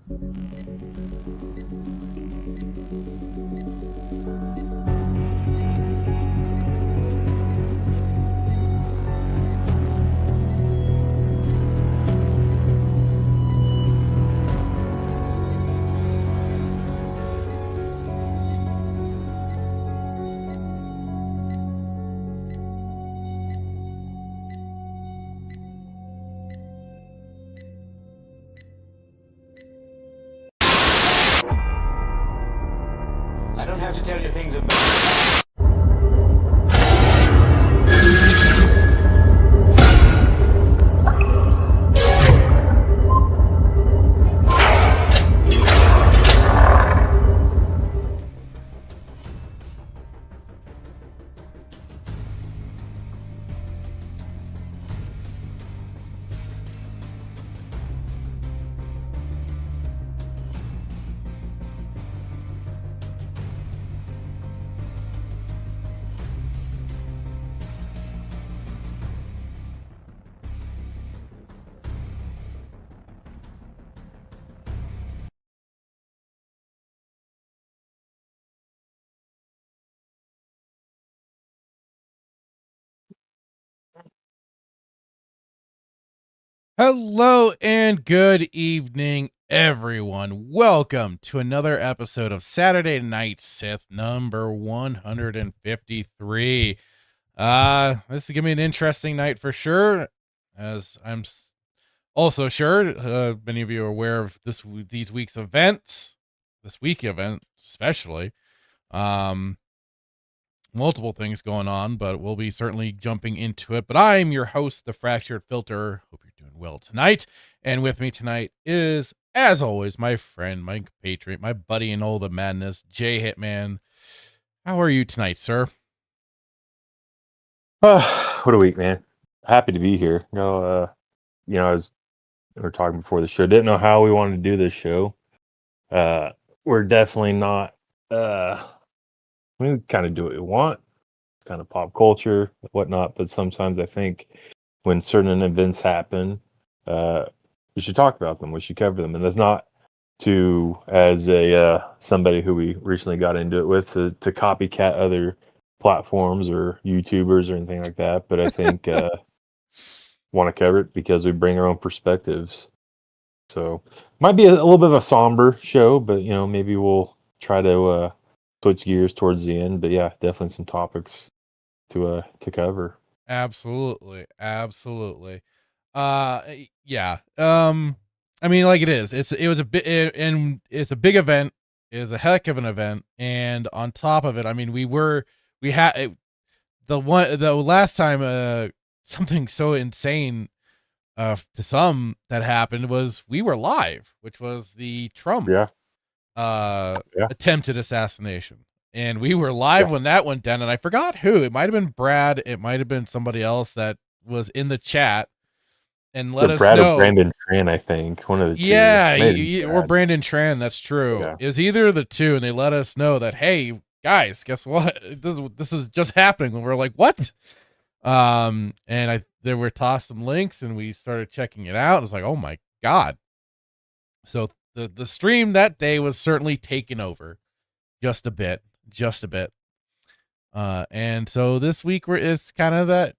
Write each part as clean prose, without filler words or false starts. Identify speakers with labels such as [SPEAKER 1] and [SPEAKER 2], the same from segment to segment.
[SPEAKER 1] I don't have to tell you things about...
[SPEAKER 2] Hello and good evening, everyone. Welcome to another episode of Saturday Night Sith number 153. This is gonna be an interesting night for sure, as I'm also sure many of you are aware of these week's events, this week event especially. Multiple things going on, but we'll be certainly jumping into it. But I'm your host, the Fractured Filter. Hope you're doing well tonight. And with me tonight is, as always, my friend, my compatriot, my buddy in all the madness, Jay Hitman. How are you tonight, sir?
[SPEAKER 3] What a week, man. Happy to be here. As we were talking before the show, didn't know how we wanted to do this show. We're definitely not we kind of do what we want. It's kind of pop culture, whatnot, but sometimes I think when certain events happen, we should talk about them. We should cover them. And that's not to, as a somebody who we recently got into it with, to copycat other platforms or YouTubers or anything like that. But I think want to cover it because we bring our own perspectives. So might be a little bit of a somber show, but maybe we'll try to switch gears towards the end. But yeah, definitely some topics to cover.
[SPEAKER 2] Absolutely. Yeah. I mean, like it's a big event. It was a heck of an event, and on top of it, I mean, we had the last time something so insane to some that happened was we were live, which was the Trump attempted assassination, and we were live when that went down. And I forgot who. It might have been Brad. It might have been somebody else that was in the chat and let us
[SPEAKER 3] Brad
[SPEAKER 2] know.
[SPEAKER 3] Or Brandon Tran, I think, one of the two.
[SPEAKER 2] Yeah, or Brandon Tran. That's true.
[SPEAKER 3] Yeah.
[SPEAKER 2] It was either of the two, and they let us know that, hey guys, guess what? This is just happening. And we're like, what? And there were tossed some links, and we started checking it out. It's like, oh my god. So the stream that day was certainly taken over just a bit. And so this week it's kind of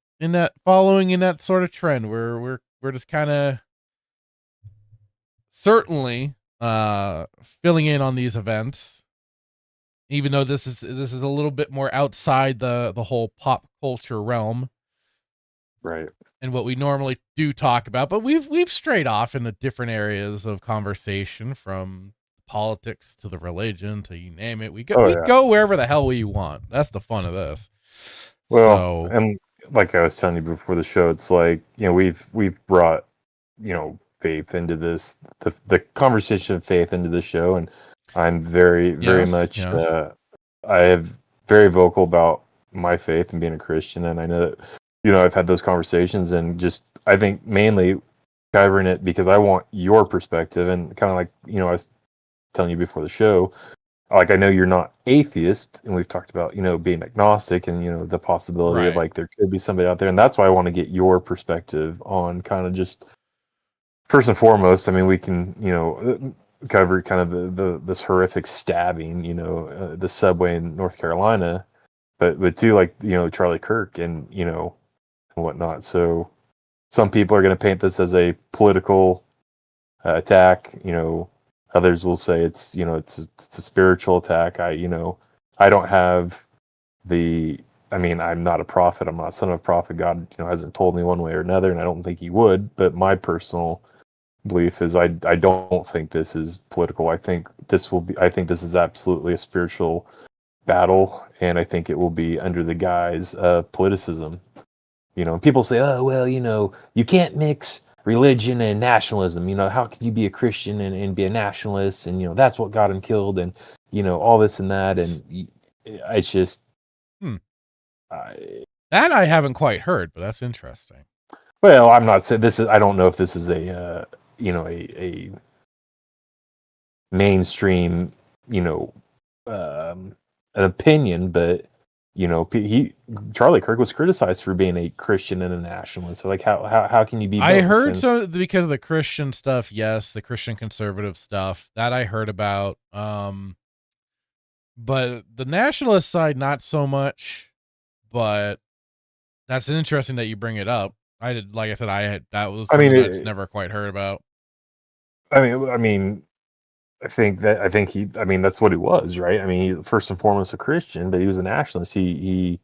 [SPEAKER 2] following in that sort of trend where we're just kind of certainly filling in on these events, even though this is a little bit more outside the whole pop culture realm,
[SPEAKER 3] right,
[SPEAKER 2] and what we normally do talk about. But we've strayed off into different areas of conversation, from politics to the religion to you name it. We go wherever the hell we want. That's the fun of this.
[SPEAKER 3] Well, and like I was telling you before the show, it's like, we've brought faith into this, the conversation of faith into the show, and I'm very much I have very vocal about my faith and being a Christian, and I know that I've had those conversations, and just I think mainly covering it because I want your perspective, and kind of like I was telling you before the show, like, I know you're not atheist, and we've talked about being agnostic, and the possibility of like there could be somebody out there, and that's why I want to get your perspective on kind of just first and foremost. I mean, we can covered kind of this horrific stabbing, the subway in North Carolina, but too, like, Charlie Kirk and, and whatnot. So some people are going to paint this as a political attack. Others will say it's a spiritual attack. I don't have I'm not a prophet. I'm not a son of a prophet. God, hasn't told me one way or another, and I don't think he would. But my personal belief is I don't think this is political. I think this is absolutely a spiritual battle, and I think it will be under the guise of politicism. People say, oh, well, you can't mix religion and nationalism. How could you be a Christian and be a nationalist? And, that's what got him killed, and, all this and that. And it's just.
[SPEAKER 2] That I haven't quite heard, but that's interesting.
[SPEAKER 3] Well, I'm not saying this is. I don't know if this is a a mainstream an opinion, but Charlie Kirk was criticized for being a Christian and a nationalist. So, like, how can you be both?
[SPEAKER 2] I heard so because of the Christian stuff. Yes, the Christian conservative stuff that I heard about. But the nationalist side, not so much. But that's interesting that you bring it up. I did, like I said, that was something that's never quite heard about.
[SPEAKER 3] I think that's what he was, right? He was first and foremost a Christian, but he was a nationalist. He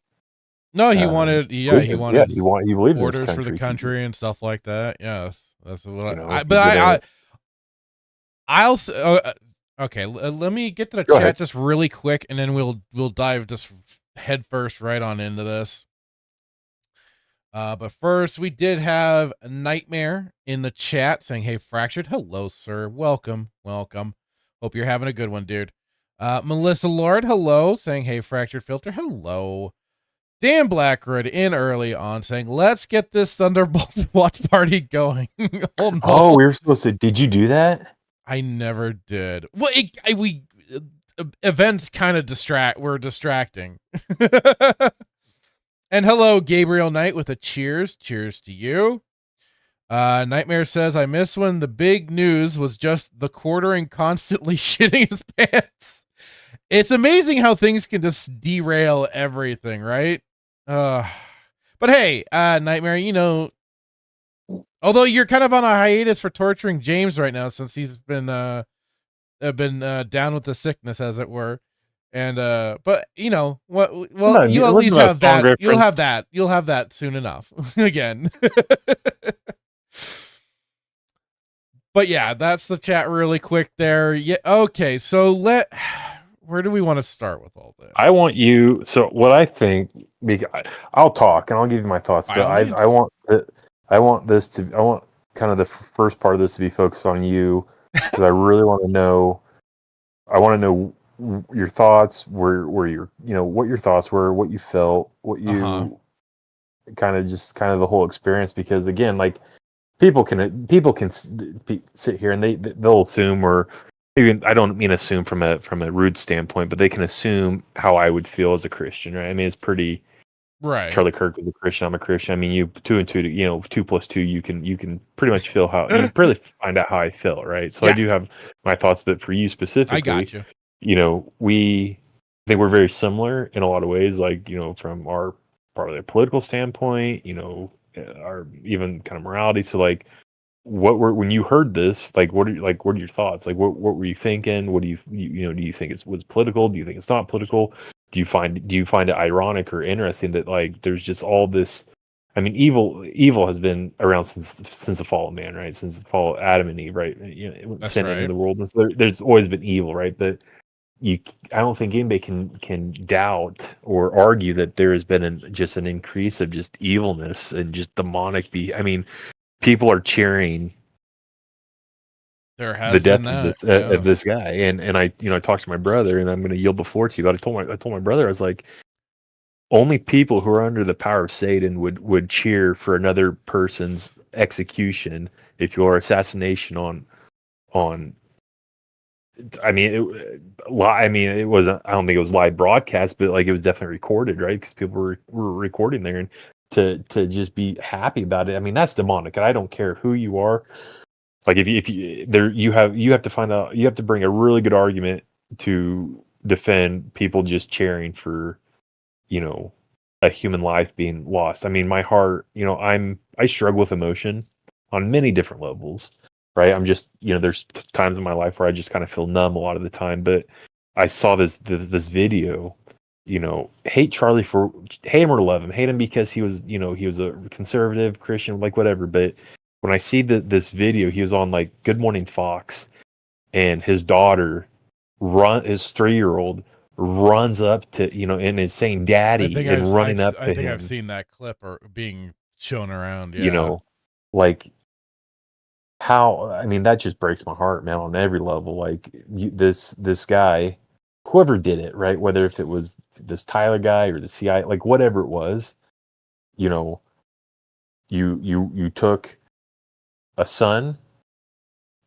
[SPEAKER 2] wanted
[SPEAKER 3] he believed
[SPEAKER 2] orders
[SPEAKER 3] in
[SPEAKER 2] for the country and stuff like that. Yes, that's what I'll okay. Let me get to the chat just really quick, and then we'll dive just head first right on into this. But first, we did have a Nightmare in the chat saying, "Hey, Fractured, hello, sir. Welcome. Hope you're having a good one, dude." Melissa Lord, hello, saying, "Hey, Fractured Filter, hello." Dan Blackwood in early on saying, "Let's get this Thunderbolt watch party going."
[SPEAKER 3] Oh, no. We were supposed to. Did you do that?
[SPEAKER 2] I never did. Well, events kind of were distracting. And hello, Gabriel Knight with a cheers. Cheers to you. Nightmare says, "I miss when the big news was just the quartering constantly shitting his pants." It's amazing how things can just derail everything, right? But hey, Nightmare, although you're kind of on a hiatus for torturing James right now since he's been down with the sickness, as it were. And but what? Well, you at least have that. Reference. You'll have that soon enough. Again. But yeah, that's the chat really quick there. Yeah. Okay. So where do we want to start with all this?
[SPEAKER 3] I want you. So what I think, I'll talk and I'll give you my thoughts. But I want kind of the first part of this to be focused on you, because I really want to know. I want to know your thoughts, where your what your thoughts were, what you felt, what you kind of the whole experience. Because again, like people can sit here and they'll assume, or maybe I don't mean assume from a rude standpoint, but they can assume how I would feel as a Christian, right? It's pretty right. Charlie Kirk was a Christian. I'm a Christian. You 2 and 2, 2 plus 2, you can pretty much feel how you really find out how I feel, right? So yeah. I do have my thoughts, but for you specifically,
[SPEAKER 2] I got you.
[SPEAKER 3] I think we're very similar in a lot of ways, like, from our probably a political standpoint, our even kind of morality. So like, when you heard this, like, what are your thoughts? Like, what were you thinking? What do you do you think it was political? Do you think it's not political? Do you find it ironic or interesting that, like, there's just all this? Evil has been around since the fall of man, right? Since the fall of Adam and Eve, right? Sin into the world. And so there's always been evil, right? But I don't think anybody can doubt or argue that there has been just an increase of just evilness and just demonic. People are cheering the death of this guy, and I talked to my brother, and I'm going to yield before to you. But I told my brother, I was like, only people who are under the power of Satan would cheer for another person's execution, if your assassination on. It wasn't. I don't think it was live broadcast, but like it was definitely recorded, right? Because people were recording there, and to just be happy about it. That's demonic, and I don't care who you are. Like if you there you have to find out, you have to bring a really good argument to defend people just cheering for, you know, a human life being lost. I mean, my heart, you know, I struggle with emotion on many different levels, right? I'm just, you know, there's times in my life where I just kind of feel numb a lot of the time. But I saw this video, you know, hate him or love him, hate him because he was, you know, he was a conservative Christian, like whatever. But when I see this video, he was on like Good Morning Fox, and his daughter his 3-year-old runs up to, you know, and is saying daddy and running up
[SPEAKER 2] I
[SPEAKER 3] to
[SPEAKER 2] think I've
[SPEAKER 3] him,
[SPEAKER 2] seen that clip or being shown around.
[SPEAKER 3] you
[SPEAKER 2] Yeah.
[SPEAKER 3] know, like how, I mean, that just breaks my heart, man, on every level. Like this guy, whoever did it, right? Whether if it was this Tyler guy or the CIA, like whatever it was, you know, you took a son,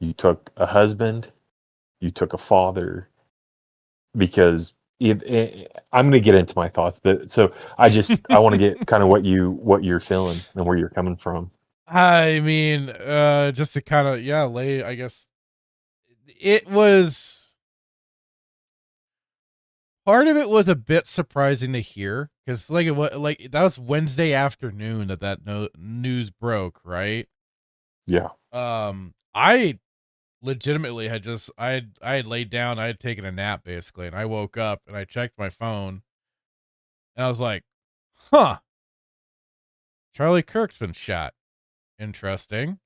[SPEAKER 3] you took a husband, you took a father, because I'm going to get into my thoughts, but so I want to get kind of what you're feeling and where you're coming from.
[SPEAKER 2] I mean, just to kind of, I guess it was, part of it was a bit surprising to hear, because like that was Wednesday afternoon that no news broke, right?
[SPEAKER 3] Yeah.
[SPEAKER 2] I legitimately had I had laid down, I had taken a nap basically, and I woke up and I checked my phone and I was like, huh, Charlie Kirk's been shot. Interesting.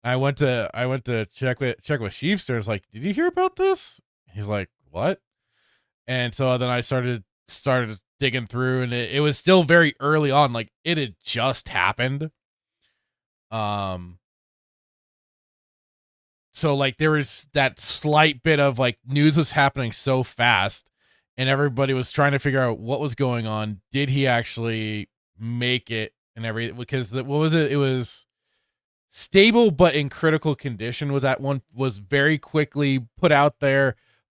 [SPEAKER 2] I went to check with Sheefster. I was like, did you hear about this? He's like, what? And so then I started digging through, and it was still very early on, like it had just happened. Um so like there was that slight bit of like news was happening so fast, and everybody was trying to figure out what was going on. Did he actually make it and everything? Because what was it? It was stable but in critical condition was very quickly put out there,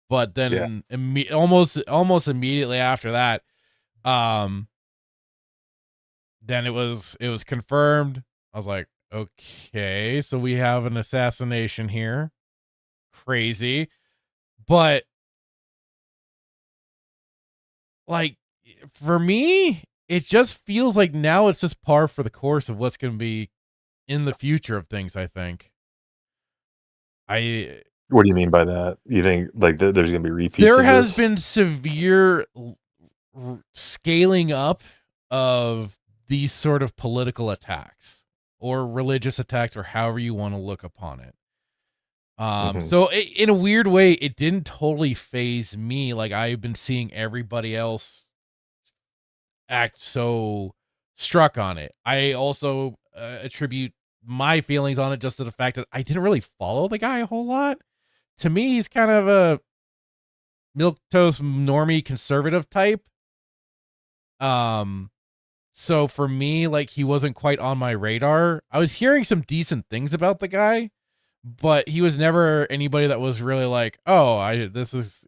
[SPEAKER 2] but
[SPEAKER 3] Yeah.
[SPEAKER 2] then almost immediately after that, um then it was confirmed. I was like, okay, so we have an assassination here. Crazy. But like, for me, it just feels like now it's just par for the course of what's going to be in the future of things, I think. I
[SPEAKER 3] What do you mean by that? You think like there's going to be repeats
[SPEAKER 2] There
[SPEAKER 3] of
[SPEAKER 2] has
[SPEAKER 3] this?
[SPEAKER 2] been severe scaling up of these sort of political attacks or religious attacks, or however you want to look upon it.
[SPEAKER 3] Hmm.
[SPEAKER 2] So in a weird way, it didn't totally phase me. Like, I've been seeing everybody else act so struck on it. I also attribute my feelings on it just to the fact that I didn't really follow the guy a whole lot. To me, he's kind of a milquetoast normie conservative type. Um, so for me, like, he wasn't quite on my radar. I was hearing some decent things about the guy, but he was never anybody that was really like, oh, this is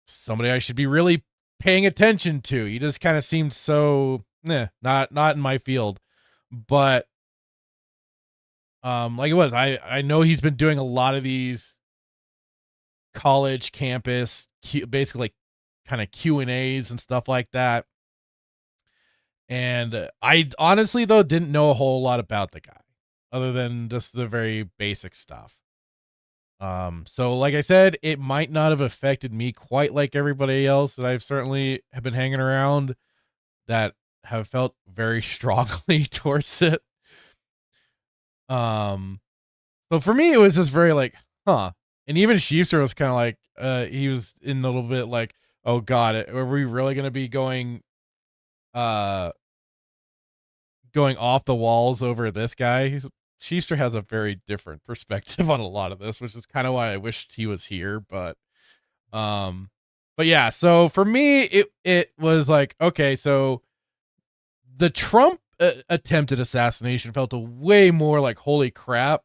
[SPEAKER 2] somebody I should be really paying attention to. He just kind of seemed so, not in my field. But like it was, I know he's been doing a lot of these college campus, basically like kind of Q&As and stuff like that. And I honestly, though, didn't know a whole lot about the guy other than just the very basic stuff. So like I said, it might not have affected me quite like everybody else that I've certainly have been hanging around that have felt very strongly towards it. But for me, it was just very like, huh. And even Sheepster was kind of like, he was in a little bit like, oh God, are we really going to be uh, going off the walls over this guy? Sheepster has a very different perspective on a lot of this, which is kind of why I wished he was here. Um, but yeah, so for me, it was like, okay, so the Trump attempted assassination felt a way more like, holy crap.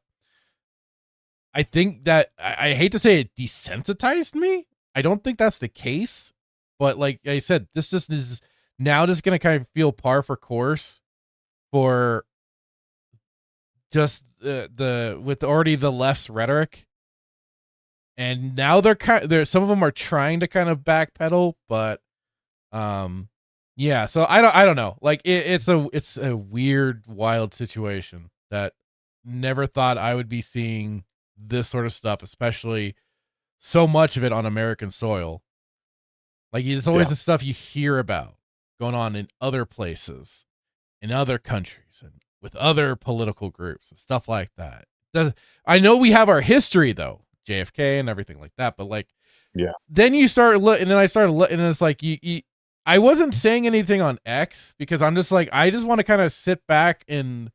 [SPEAKER 2] I think that I hate to say it desensitized me. I don't think that's the case, but like I said, this just is now just going to kind of feel par for course for just with already the left's rhetoric, and now they're some of them are trying to kind of backpedal, but yeah. So I don't know. Like it's a weird, wild situation that never thought I would be seeing this sort of stuff, especially so much of it on American soil. Like it's always the stuff you hear about going on in other places, in other countries, and with other political groups and stuff like that. I know we have our history though, JFK and everything like that, but like, then you start looking, and then I started looking, and it's like I wasn't saying anything on X because I'm just like, I just want to kind of sit back and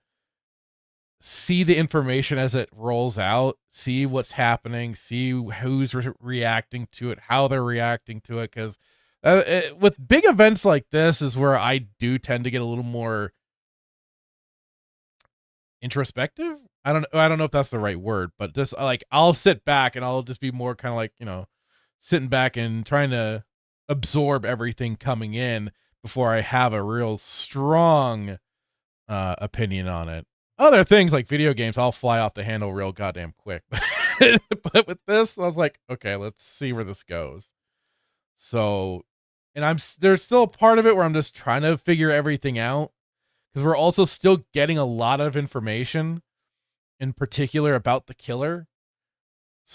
[SPEAKER 2] see the information as it rolls out, see what's happening, see who's reacting to it, how they're reacting to it. Because with big events like this is where I do tend to get a little more introspective. I don't know if that's the right word, but just like I'll sit back and I'll just be more kind of like, sitting back and trying to absorb everything coming in before I have a real strong opinion on it. Other things like video games, I'll fly off the handle real goddamn quick. But with this, I was like, okay, let's see where this goes. So, and there's still a part of it where I'm just trying to figure everything out, because we're also still getting a lot of information, in particular about the killer.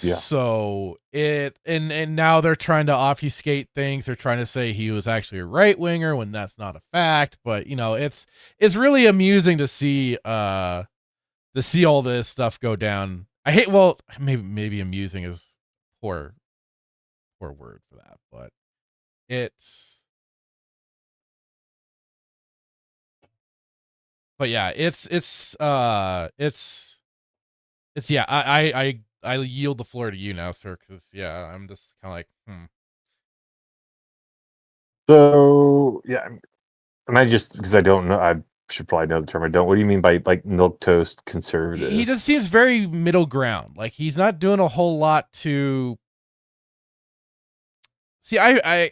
[SPEAKER 2] Yeah. So and now they're trying to obfuscate things. They're trying to say he was actually a right winger when that's not a fact. But it's really amusing to see all this stuff go down. Maybe amusing is poor word for that, but yeah, I yield the floor to you now, sir, because I'm just kind of like,
[SPEAKER 3] So and I just, because I don't know, I should probably know the term. I don't. What do you mean by like milquetoast conservative?
[SPEAKER 2] He just seems very middle ground. Like he's not doing a whole lot to see. I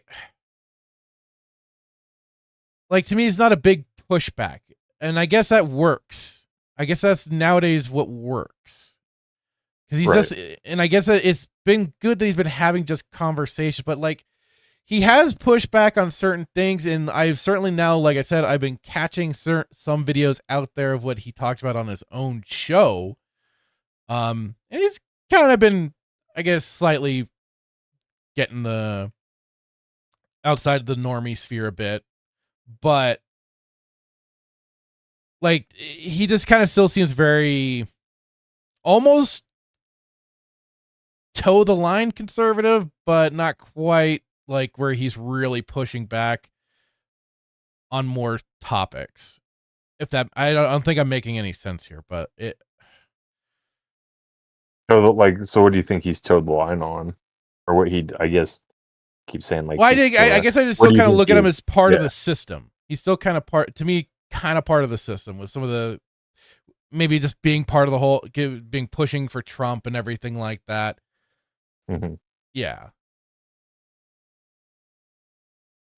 [SPEAKER 2] like, to me, he's not a big pushback, and I guess that works. I guess that's nowadays what works. Because he's just, and I guess it's been good that he's been having just conversations, but like he has pushed back on certain things, and I've certainly now, like I said, I've been catching some videos out there of what he talks about on his own show, and he's kind of been, I guess, slightly getting the outside of the normie sphere a bit, but like he just kind of still seems very almost toe the line conservative, but not quite like where he's really pushing back on more topics. If that, I don't think I'm making any sense here, but it.
[SPEAKER 3] So what do you think he's towed the line on, or what he? I guess keep saying like.
[SPEAKER 2] Well, I guess I just still kind of look at him as part of the system. He's still kind of part of the system with some of the, maybe just being part of the whole, being pushing for Trump and everything like that.
[SPEAKER 3] Mm-hmm.
[SPEAKER 2] Yeah.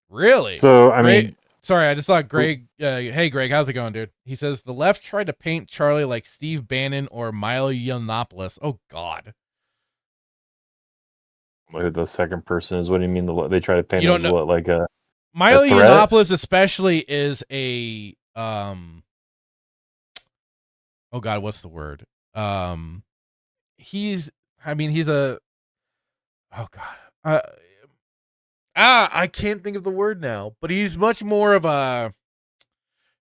[SPEAKER 2] Really?
[SPEAKER 3] So, I mean,
[SPEAKER 2] sorry, I just saw Greg. Hey, Greg, how's it going, dude? He says the left tried to paint Charlie like Steve Bannon or Milo Yiannopoulos. Oh, God.
[SPEAKER 3] Who the second person is? What do you mean? They try to paint him as what, like a
[SPEAKER 2] Milo Yiannopoulos, especially, is a oh God, what's the word? He's a, oh God. I can't think of the word now, but he's much more of a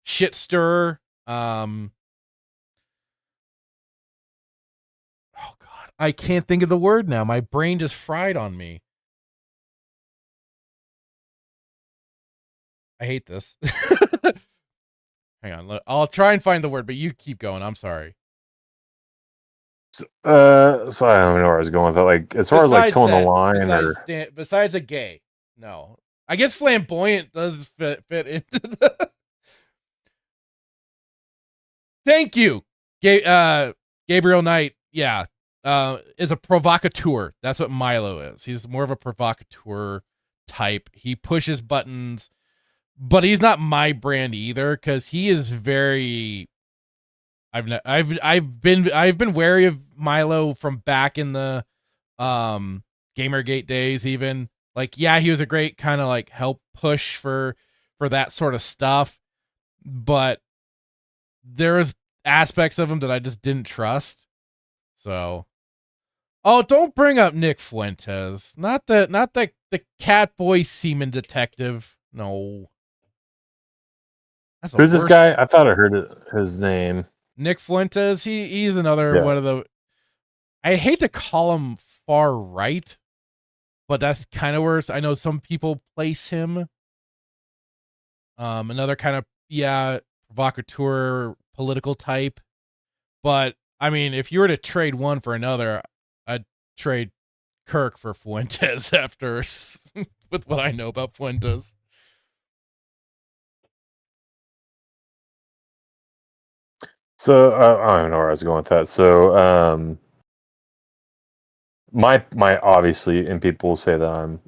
[SPEAKER 2] shit stirrer. Oh God, I can't think of the word now. My brain just fried on me. I hate this. Hang on, I'll try and find the word, but you keep going. I'm sorry.
[SPEAKER 3] So I don't know where I was going with that. Like, as far as like towing the line,
[SPEAKER 2] besides a gay. No, I guess flamboyant does fit into the. Thank you, Gabriel Knight. Yeah, is a provocateur. That's what Milo is. He's more of a provocateur type. He pushes buttons, but he's not my brand either, because he is very, I've been wary of Milo from back in the Gamergate days. Even like, yeah, he was a great kind of like help push for that sort of stuff, but there was aspects of him that I just didn't trust. So, oh, don't bring up Nick Fuentes. Not the Catboy seaman detective. No. That's the
[SPEAKER 3] Who's this
[SPEAKER 2] worst.
[SPEAKER 3] guy? I thought I heard his name.
[SPEAKER 2] Nick Fuentes. He's another
[SPEAKER 3] Yeah.
[SPEAKER 2] one of the. I hate to call him far right, but that's kind of worse. I know some people place him. Another kind of provocateur political type. But I mean, if you were to trade one for another, I'd trade Kirk for Fuentes after with what I know about Fuentes.
[SPEAKER 3] So I don't know where I was going with that. So my obviously, and people will say that I'm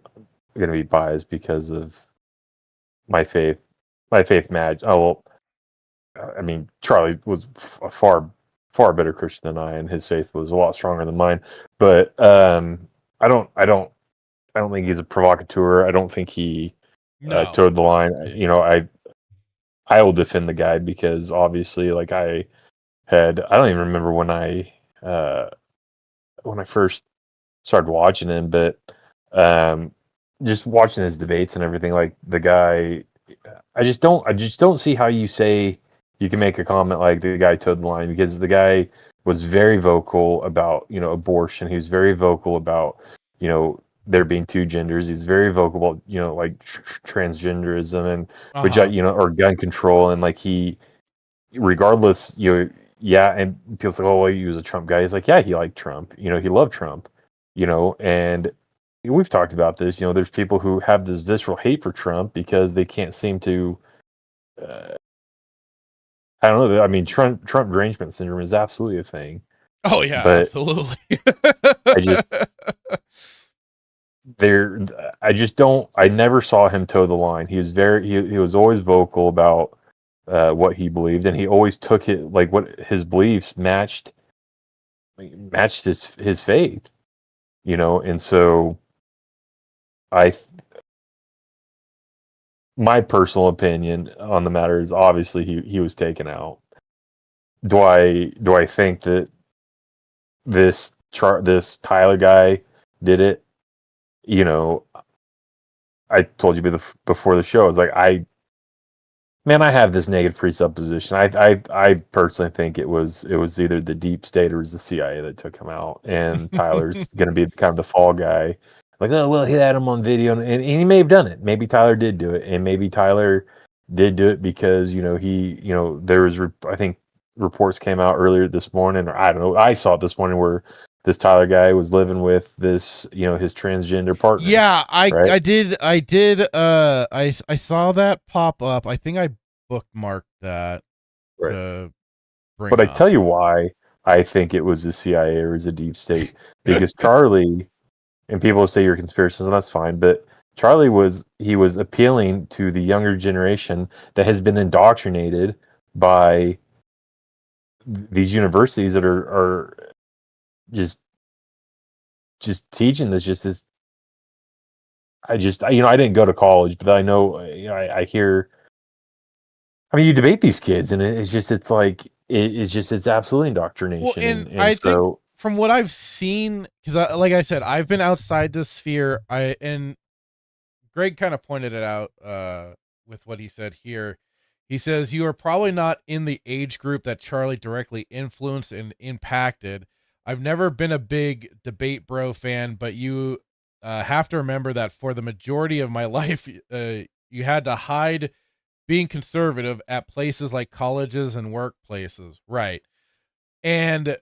[SPEAKER 3] going to be biased because of my faith match. Oh well, I mean Charlie was a far better Christian than I, and his faith was a lot stronger than mine. But I don't think he's a provocateur. I don't think he
[SPEAKER 2] No.
[SPEAKER 3] towed the line. You know, I will defend the guy because obviously, like I don't even remember when I first started watching him, but just watching his debates and everything, like the guy, I just don't see how you say you can make a comment like the guy towed the line, because the guy was very vocal about, you know, abortion. He was very vocal about, you know, there being two genders. He's very vocal about, you know, like transgenderism and which you know, or gun control, and like he, regardless, you know, yeah, and people say, oh, well, he was a Trump guy. He's like, yeah, he liked Trump. You know, he loved Trump. You know, and we've talked about this. You know, there's people who have this visceral hate for Trump because they can't seem to. I don't know. I mean, Trump derangement syndrome is absolutely a thing.
[SPEAKER 2] Oh yeah,
[SPEAKER 3] but
[SPEAKER 2] absolutely.
[SPEAKER 3] I just there. I just don't. I never saw him toe the line. He was he was always vocal about what he believed, and he always took it like what his beliefs matched his faith. You know, and so I my personal opinion on the matter is obviously he was taken out. Do I think that this Tyler guy did it? You know, I told you before the show, I was like, I have this negative presupposition. I personally think it was either the deep state or it was the CIA that took him out, and Tyler's going to be kind of the fall guy. Like, oh well, he had him on video, and he may have done it. Maybe Tyler did do it, and maybe Tyler did do it because, you know, there was, I think reports came out earlier this morning, or I don't know, I saw it this morning, where this Tyler guy was living with this, you know, his transgender partner.
[SPEAKER 2] Yeah,
[SPEAKER 3] right?
[SPEAKER 2] I did I saw that pop up. I think I bookmarked that
[SPEAKER 3] Right.
[SPEAKER 2] to bring
[SPEAKER 3] But I
[SPEAKER 2] up.
[SPEAKER 3] tell you why I think it was the CIA or it was a deep state, because Charlie, and people will say you're conspiracists, and that's fine, but Charlie was appealing to the younger generation that has been indoctrinated by these universities that are just teaching this, just this. I didn't go to college, but I know, I hear. I mean, you debate these kids, and it's absolutely indoctrination.
[SPEAKER 2] Well, and
[SPEAKER 3] I think
[SPEAKER 2] from what I've seen, because like I said, I've been outside this sphere. And Greg kind of pointed it out with what he said here. He says, you are probably not in the age group that Charlie directly influenced and impacted. I've never been a big debate bro fan, but you have to remember that for the majority of my life, you had to hide being conservative at places like colleges and workplaces. Right. And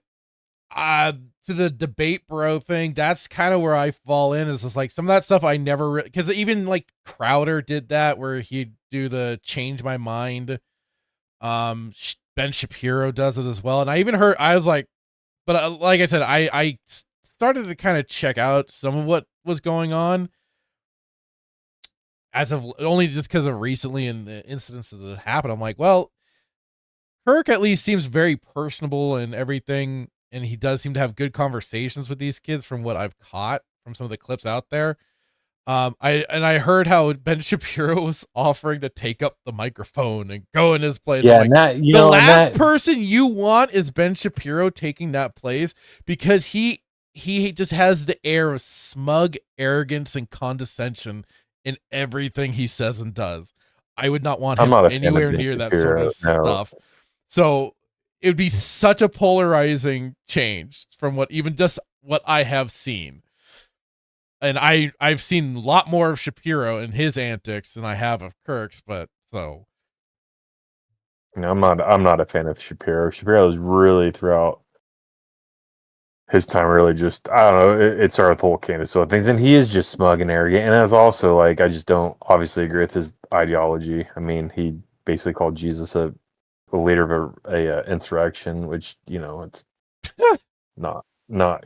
[SPEAKER 2] to the debate bro thing, that's kind of where I fall in. Is just like some of that stuff I never, because even like Crowder did that, where he'd do the change my mind. Ben Shapiro does it as well, and I even heard, I was like, but like I said, I started to kind of check out some of what was going on as of only just because of recently and the incidents that happened. I'm like, well, Kirk at least seems very personable and everything, and he does seem to have good conversations with these kids from what I've caught from some of the clips out there. I heard how Ben Shapiro was offering to take up the microphone and go in his place.
[SPEAKER 3] Yeah,
[SPEAKER 2] I'm like,
[SPEAKER 3] and that
[SPEAKER 2] the last person you want is Ben Shapiro taking that place, because he just has the air of smug arrogance and condescension in everything he says and does. I would not want
[SPEAKER 3] I'm
[SPEAKER 2] him
[SPEAKER 3] not a fan of
[SPEAKER 2] anywhere
[SPEAKER 3] Ben
[SPEAKER 2] near that sort
[SPEAKER 3] Shapiro,
[SPEAKER 2] of
[SPEAKER 3] no.
[SPEAKER 2] stuff. So it would be such a polarizing change from what I have seen. And I've seen a lot more of Shapiro and his antics than I have of Kirk's, but so
[SPEAKER 3] No, I'm not a fan of Shapiro. Shapiro is really throughout his time really just, I don't know, it started with the whole Candace so things, and he is just smug and arrogant, and that's also like, I just don't obviously agree with his ideology. I mean, he basically called Jesus a leader of a insurrection, which, you know, it's not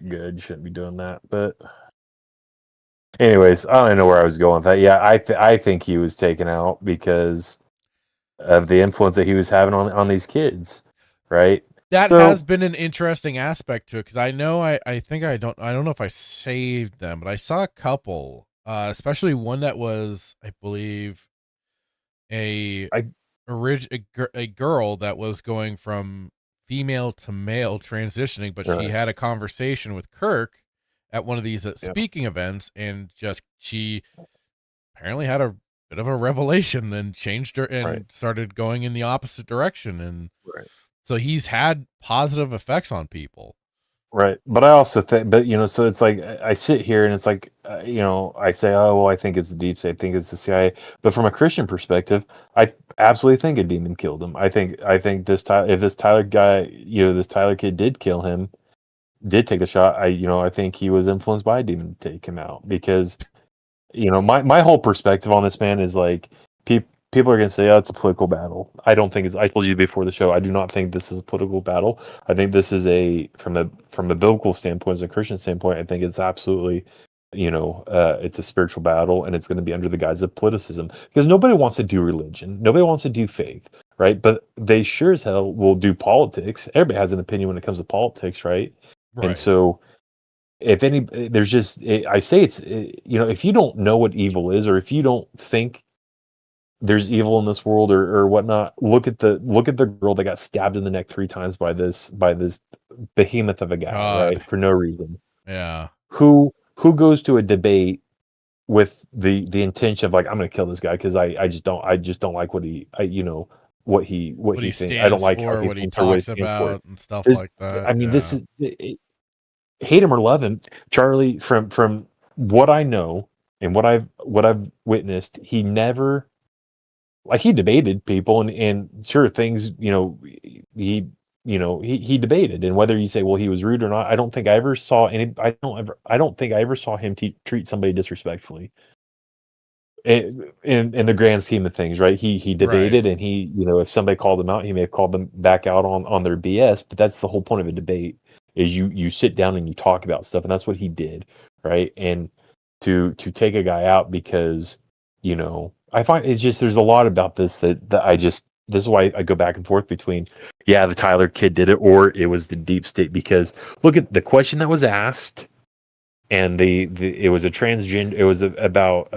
[SPEAKER 3] good. You shouldn't be doing that. But anyways, I don't know where I was going with that. Yeah, I think he was taken out because of the influence that he was having on these kids, right?
[SPEAKER 2] that has been an interesting aspect to it, because I know I think I don't know if I saved them, but I saw a couple, especially one that was, I believe, a girl that was going from female to male transitioning, but she had a conversation with Kirk at one of these speaking events, and she apparently had a bit of a revelation and changed her and started going in the opposite direction, and so he's had positive effects on people.
[SPEAKER 3] Right. But I also think, but you know, so it's like I sit here and it's like, you know, I say, oh, well, I think it's the deep state, I think it's the CIA. But from a Christian perspective, I absolutely think a demon killed him. I think if this Tyler guy, you know, this Tyler kid did kill him, did take a shot, I think he was influenced by a demon to take him out, because, you know, my whole perspective on this, man, is like, people are going to say, oh, it's a political battle. I don't think it's, I told you before the show, I do not think this is a political battle. I think this is from a biblical standpoint, as a Christian standpoint, I think it's absolutely, you know, it's a spiritual battle, and it's going to be under the guise of politicism, because nobody wants to do religion. Nobody wants to do faith, right? But they sure as hell will do politics. Everybody has an opinion when it comes to politics, right? And so, if any, there's just, I say it's, you know, if you don't know what evil is, or if you don't think there's evil in this world or whatnot, look at the girl that got stabbed in the neck 3 times by this behemoth of a guy, right? For no reason.
[SPEAKER 2] Yeah.
[SPEAKER 3] Who goes to a debate with the intention of like, I'm going to kill this guy because I just don't like what he thinks. I don't like how he
[SPEAKER 2] what he
[SPEAKER 3] thinks or what
[SPEAKER 2] talks
[SPEAKER 3] he stands for.
[SPEAKER 2] about and stuff
[SPEAKER 3] This,
[SPEAKER 2] like that.
[SPEAKER 3] I mean, this is, hate him or love him, Charlie, from what I know and what I've witnessed, he never, like, he debated people and sure, things, you know, he debated, and whether you say, well, he was rude or not, I don't think I ever saw I don't think I ever saw him treat somebody disrespectfully in the grand scheme of things, right? He debated, and he, you know, if somebody called him out, he may have called them back out on their BS, but that's the whole point of a debate, is you sit down and you talk about stuff, and that's what he did, right? And to take a guy out because, you know, I find it's just, there's a lot about this that this is why I go back and forth between, yeah, the Tyler kid did it, or it was the deep state, because look at the question that was asked, and it was a transgender, it was about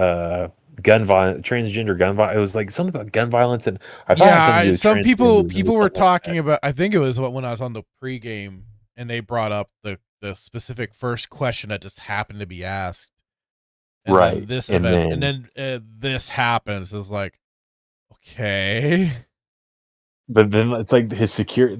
[SPEAKER 3] gun violence, transgender gun violence. It was like something about gun violence, and I thought it had something to do with
[SPEAKER 2] some people were
[SPEAKER 3] like
[SPEAKER 2] talking about, I think it was when I was on the pregame, and they brought up the specific first question that just happened to be asked. And then this event, and then this happens. It's like, okay.
[SPEAKER 3] But then it's like his security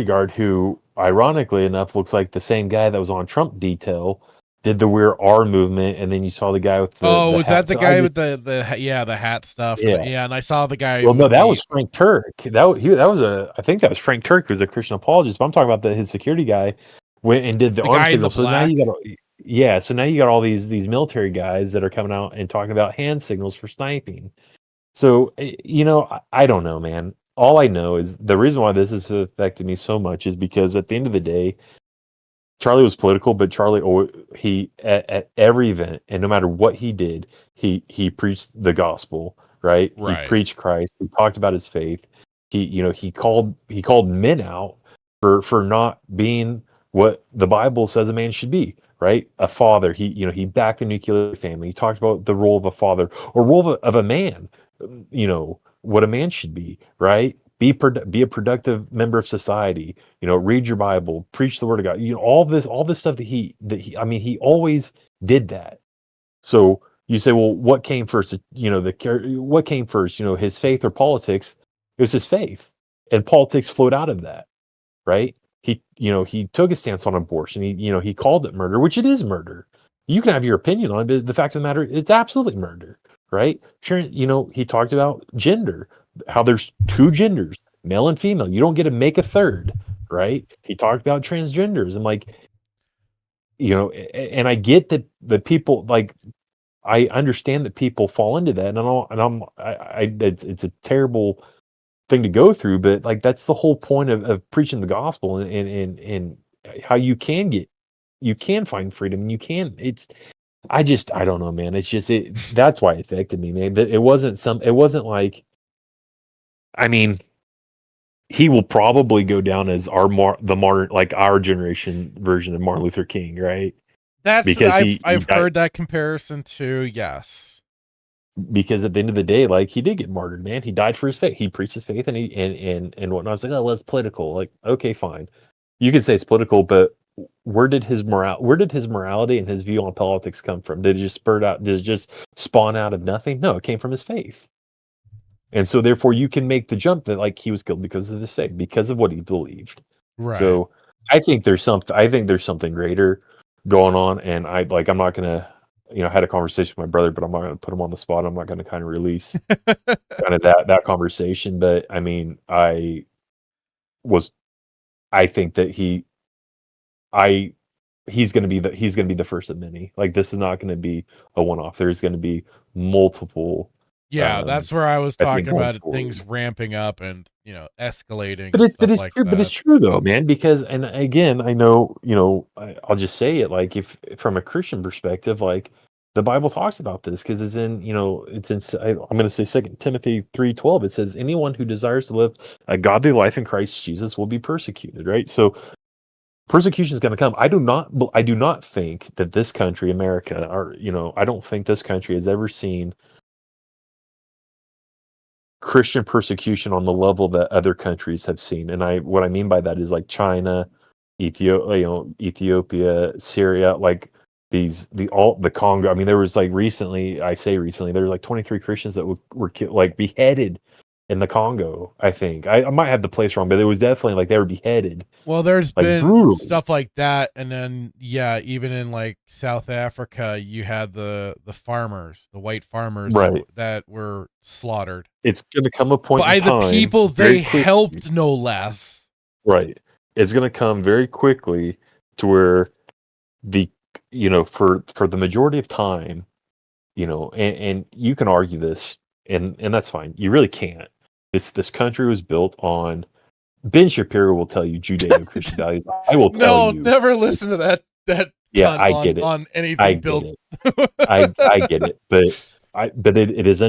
[SPEAKER 3] guard, who ironically enough looks like the same guy that was on Trump detail, did the We're R movement, and then you saw the guy with the
[SPEAKER 2] was
[SPEAKER 3] hat.
[SPEAKER 2] that the guy with the hat stuff?
[SPEAKER 3] Yeah,
[SPEAKER 2] and I saw the guy.
[SPEAKER 3] Well, no, that was Frank Turk. I think that was Frank Turk, who's a Christian apologist. But I'm talking about his security guy went and did the arm signal. So now you got all these military guys that are coming out and talking about hand signals for sniping. So, you know, I don't know, man. All I know is the reason why this has affected me so much is because at the end of the day, Charlie was political, but Charlie, he at every event, and no matter what he did, he preached the gospel, right? He preached Christ. He talked about his faith. he called men out for not being what the Bible says a man should be, right? A father. He backed the nuclear family. He talked about the role of a father or role of a man, what a man should be, right? Be a productive member of society, read your Bible, preach the word of God, all this stuff I mean, he always did that. So you say, well, what came first? What came first? His faith or politics? It was his faith, and politics flowed out of that, right? He took a stance on abortion. He called it murder, which it is murder. You can have your opinion on it, but the fact of the matter, it's absolutely murder, right? Sure, he talked about gender, how there's two genders, male and female. You don't get to make a third, right? He talked about transgenders and and I get that the people I understand that people fall into that, it's a terrible thing to go through, but that's the whole point of preaching the gospel and how you can find freedom and I don't know, man. It's just that's why it affected me, man. That it wasn't like, I mean, he will probably go down as the modern, like our generation version of Martin Luther King, right? Because
[SPEAKER 2] I've heard that comparison too. Yes.
[SPEAKER 3] Because at the end of the day, he did get martyred, man. He died for his faith. He preached his faith and whatnot. I was like, oh, well, it's political. Like, okay, fine. You can say it's political, but where did his morality and his view on politics come from? Did it just spawn out of nothing? No, it came from his faith. And so therefore you can make the jump that he was killed because of his faith, because of what he believed.
[SPEAKER 2] Right.
[SPEAKER 3] So I think there's something greater going on. And I'm not gonna, I had a conversation with my brother, but I'm not going to put him on the spot. I'm not going to kind of release kind of that conversation. But I mean, I think that he's going to be the first of many. This is not going to be a one-off. There's going to be multiple.
[SPEAKER 2] Yeah, that's where I was talking about things ramping up and escalating.
[SPEAKER 3] But it's true. But it's true though, man. Because, and again, I know I'll just say it. If from a Christian perspective, the Bible talks about this because it's in I'm going to say 2 Timothy 3:12. It says anyone who desires to live a godly life in Christ Jesus will be persecuted. Right. So persecution is going to come. I do not think that this country, America, I don't think this country has ever seen Christian persecution on the level that other countries have seen. And what I mean by that is China, Ethiopia, Syria, the Congo. I mean, there was recently, there were 23 Christians that were beheaded in the Congo. I think I might have the place wrong, but it was definitely they were beheaded.
[SPEAKER 2] Well, there's been
[SPEAKER 3] brutally.
[SPEAKER 2] Stuff like that, and then even in South Africa, you had the farmers, the white farmers,
[SPEAKER 3] right,
[SPEAKER 2] that were slaughtered.
[SPEAKER 3] It's going to come a point
[SPEAKER 2] by
[SPEAKER 3] in time,
[SPEAKER 2] the people they helped, no less.
[SPEAKER 3] Right. It's going to come very quickly to where for the majority of time, and you can argue this, and that's fine. You really can't. This country was built on, Ben Shapiro will tell you, Judeo-Christian values. I will tell you.
[SPEAKER 2] No, never listen to that.
[SPEAKER 3] Yeah, I get it.
[SPEAKER 2] On anything built.
[SPEAKER 3] I get it, but it is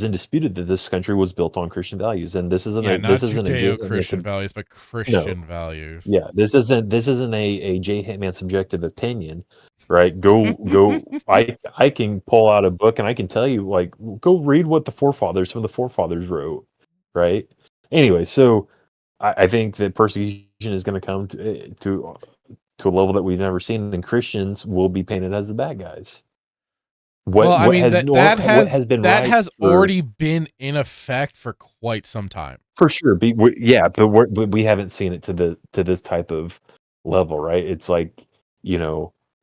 [SPEAKER 3] indisputed that this country was built on Christian values, and this isn't
[SPEAKER 2] not Judeo-Christian values, but Christian values.
[SPEAKER 3] Yeah, this isn't a J. Hitman subjective opinion, right? Go. I can pull out a book and I can tell you, go read what some of the forefathers wrote, right? Anyway, so I think that persecution is going to come to a level that we've never seen, and Christians will be painted as the bad guys.
[SPEAKER 2] That has already been in effect for quite some time.
[SPEAKER 3] For sure, but we haven't seen it to this type of level, right? It's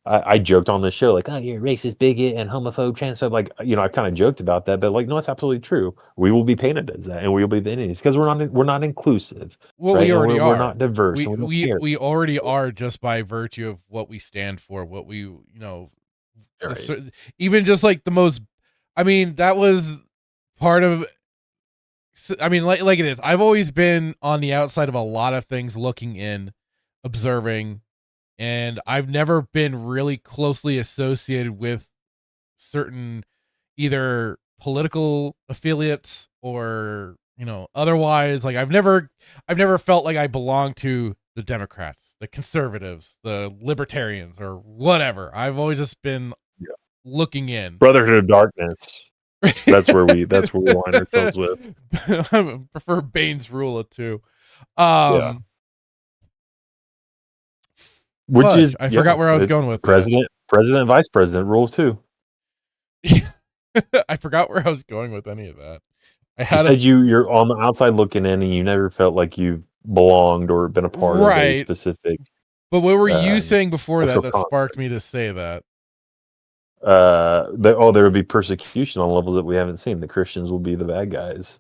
[SPEAKER 3] I joked on the show, oh, you're a racist, bigot, and homophobe, transphobe. I kind of joked about that, but no, it's absolutely true. We will be painted as that, and we will be the enemies because we're not inclusive.
[SPEAKER 2] Well,
[SPEAKER 3] right?
[SPEAKER 2] We already are.
[SPEAKER 3] We're not diverse.
[SPEAKER 2] We already are, just by virtue of what we stand for, what we
[SPEAKER 3] right.
[SPEAKER 2] Even just the most. I mean, that was part of. I mean, like it is. I've always been on the outside of a lot of things, looking in, observing. And I've never been really closely associated with certain either political affiliates or otherwise, like I've never felt like I belong to the Democrats, the conservatives, the libertarians, or whatever. I've always just been
[SPEAKER 3] Yeah.
[SPEAKER 2] looking in.
[SPEAKER 3] Brotherhood of Darkness. That's where we line ourselves with.
[SPEAKER 2] I prefer Bane's rule of two.
[SPEAKER 3] Yeah. Which
[SPEAKER 2] Fudge,
[SPEAKER 3] is
[SPEAKER 2] I forgot where I was going with
[SPEAKER 3] president, vice president rule too.
[SPEAKER 2] I forgot where I was going with any of that.
[SPEAKER 3] You said you're on the outside looking in, and you never felt like you belonged or been a part of a specific.
[SPEAKER 2] But what were you saying before that
[SPEAKER 3] concept.
[SPEAKER 2] sparked me to say that?
[SPEAKER 3] There would be persecution on levels that we haven't seen. The Christians will be the bad guys,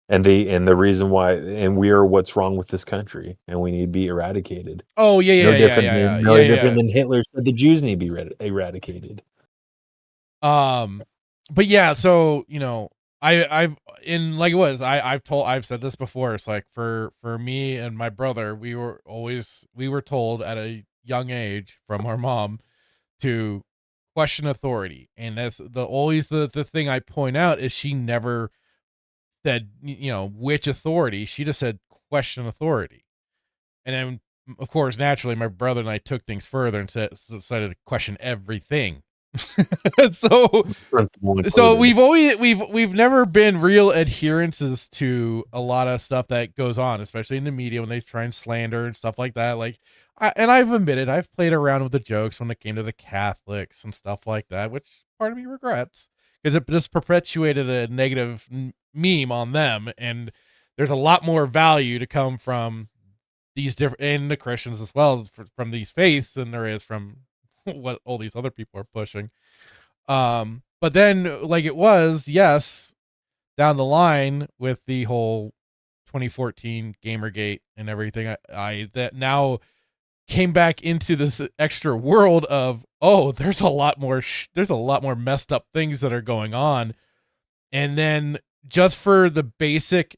[SPEAKER 3] and the reason why, and we are what's wrong with this country, and we need to be eradicated.
[SPEAKER 2] Oh yeah,
[SPEAKER 3] different than Hitler said the Jews need to be eradicated.
[SPEAKER 2] But yeah, so I've said this before. It's like for me and my brother, we were told at a young age from our mom to question authority, and that's the thing I point out is she never said which authority. She just said question authority, and then of course naturally my brother and I took things further and decided to question everything. so we've never been real adherences to a lot of stuff that goes on, especially in the media when they try and slander and stuff like that. Like, I've admitted I've played around with the jokes when it came to the Catholics and stuff like that, which part of me regrets because it just perpetuated a negative meme on them. And there's a lot more value to come from these different, and the Christians as well, from these faiths than there is from what all these other people are pushing. But then like it was, yes, down the line with the whole 2014 Gamergate and everything, I that now came back into this extra world of, oh, there's a lot more messed up things that are going on. And then just for the basic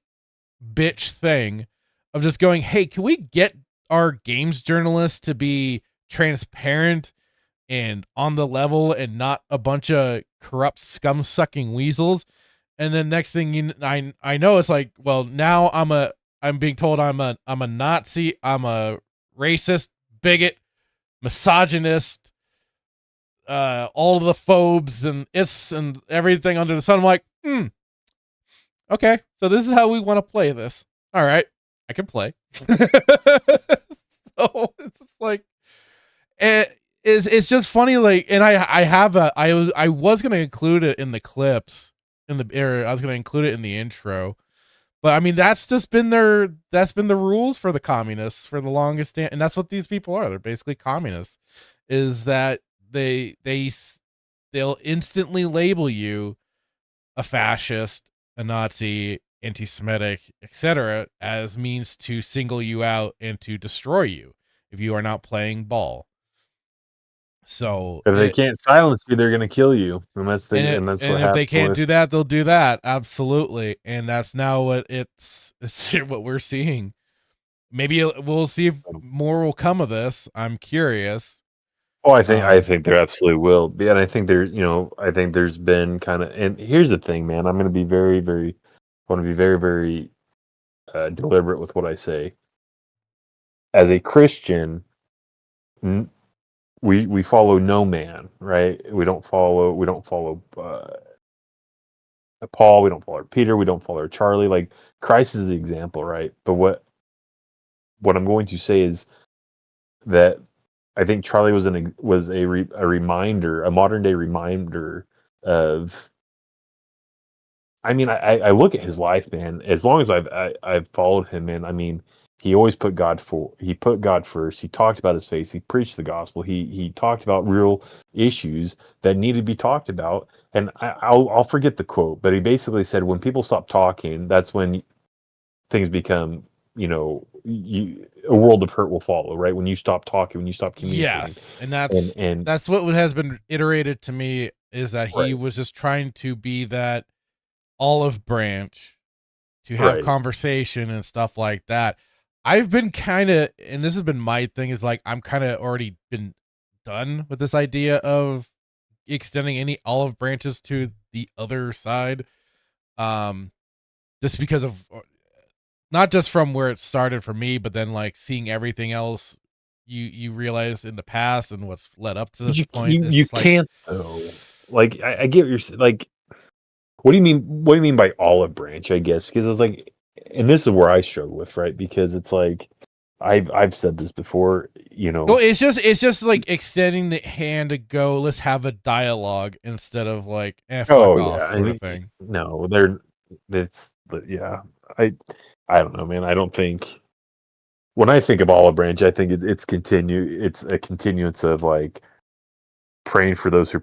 [SPEAKER 2] bitch thing of just going, hey, can we get our games journalists to be transparent and on the level and not a bunch of corrupt scum sucking weasels? And then next thing I know, it's like, well, now I'm being told I'm a Nazi, I'm a racist, bigot, misogynist, all of the phobes and and everything under the sun. I'm like, okay, so this is how we want to play this. All right, I can play. So it's just like, it's just funny. Like, and I was going to include it in the clips I was going to include it in the intro, but I mean, that's been the rules for the communists for the longest time. And that's what these people are. They're basically communists, is that they'll instantly label you a fascist, a Nazi, anti-Semitic, etc., as means to single you out and to destroy you if you are not playing ball. So
[SPEAKER 3] if they can't silence you, they're going to kill you, and that's what happens.
[SPEAKER 2] If they can't do that, they'll do that. Absolutely, and that's now what it's what we're seeing. Maybe we'll see if more will come of this. I'm curious.
[SPEAKER 3] Oh, I think there absolutely will be, and I think there's been kind of. And here's the thing, man. I'm going to be very, very deliberate with what I say. As a Christian, we follow no man, right? We don't follow Paul. We don't follow Peter. We don't follow Charlie. Like, Christ is the example, right? But what I'm going to say is that I think Charlie was a reminder, a modern day reminder of. I mean, I look at his life, man. As long as I've followed him, man. I mean, he always put God first. He talked about his faith. He preached the gospel. He talked about real issues that needed to be talked about. And I'll forget the quote, but he basically said, when people stop talking, that's when things become, a world of hurt will follow, right? When you stop talking, when you stop communicating.
[SPEAKER 2] Yes, and that's what has been iterated to me, is that he was just trying to be that olive branch to have conversation and stuff like that. I've been kind of, and this has been my thing, is like, I'm kind of already been done with this idea of extending any olive branches to the other side. just because of not just from where it started for me, but then like seeing everything else you realize in the past and what's led up to this point. It's
[SPEAKER 3] You
[SPEAKER 2] just like,
[SPEAKER 3] can't though. Like I get what you're like. What do you mean? What do you mean by olive branch? I guess because it's like, and this is where I struggle with, right? Because it's like, I've said this before. You
[SPEAKER 2] no,
[SPEAKER 3] know,
[SPEAKER 2] it's just like extending the hand to go, let's have a dialogue instead of like, fuck
[SPEAKER 3] oh
[SPEAKER 2] off
[SPEAKER 3] yeah, I
[SPEAKER 2] sort of
[SPEAKER 3] mean,
[SPEAKER 2] thing.
[SPEAKER 3] no, they're it's but yeah. I don't know, man. I don't think when I think of olive branch, I think it's a continuance of like praying for those who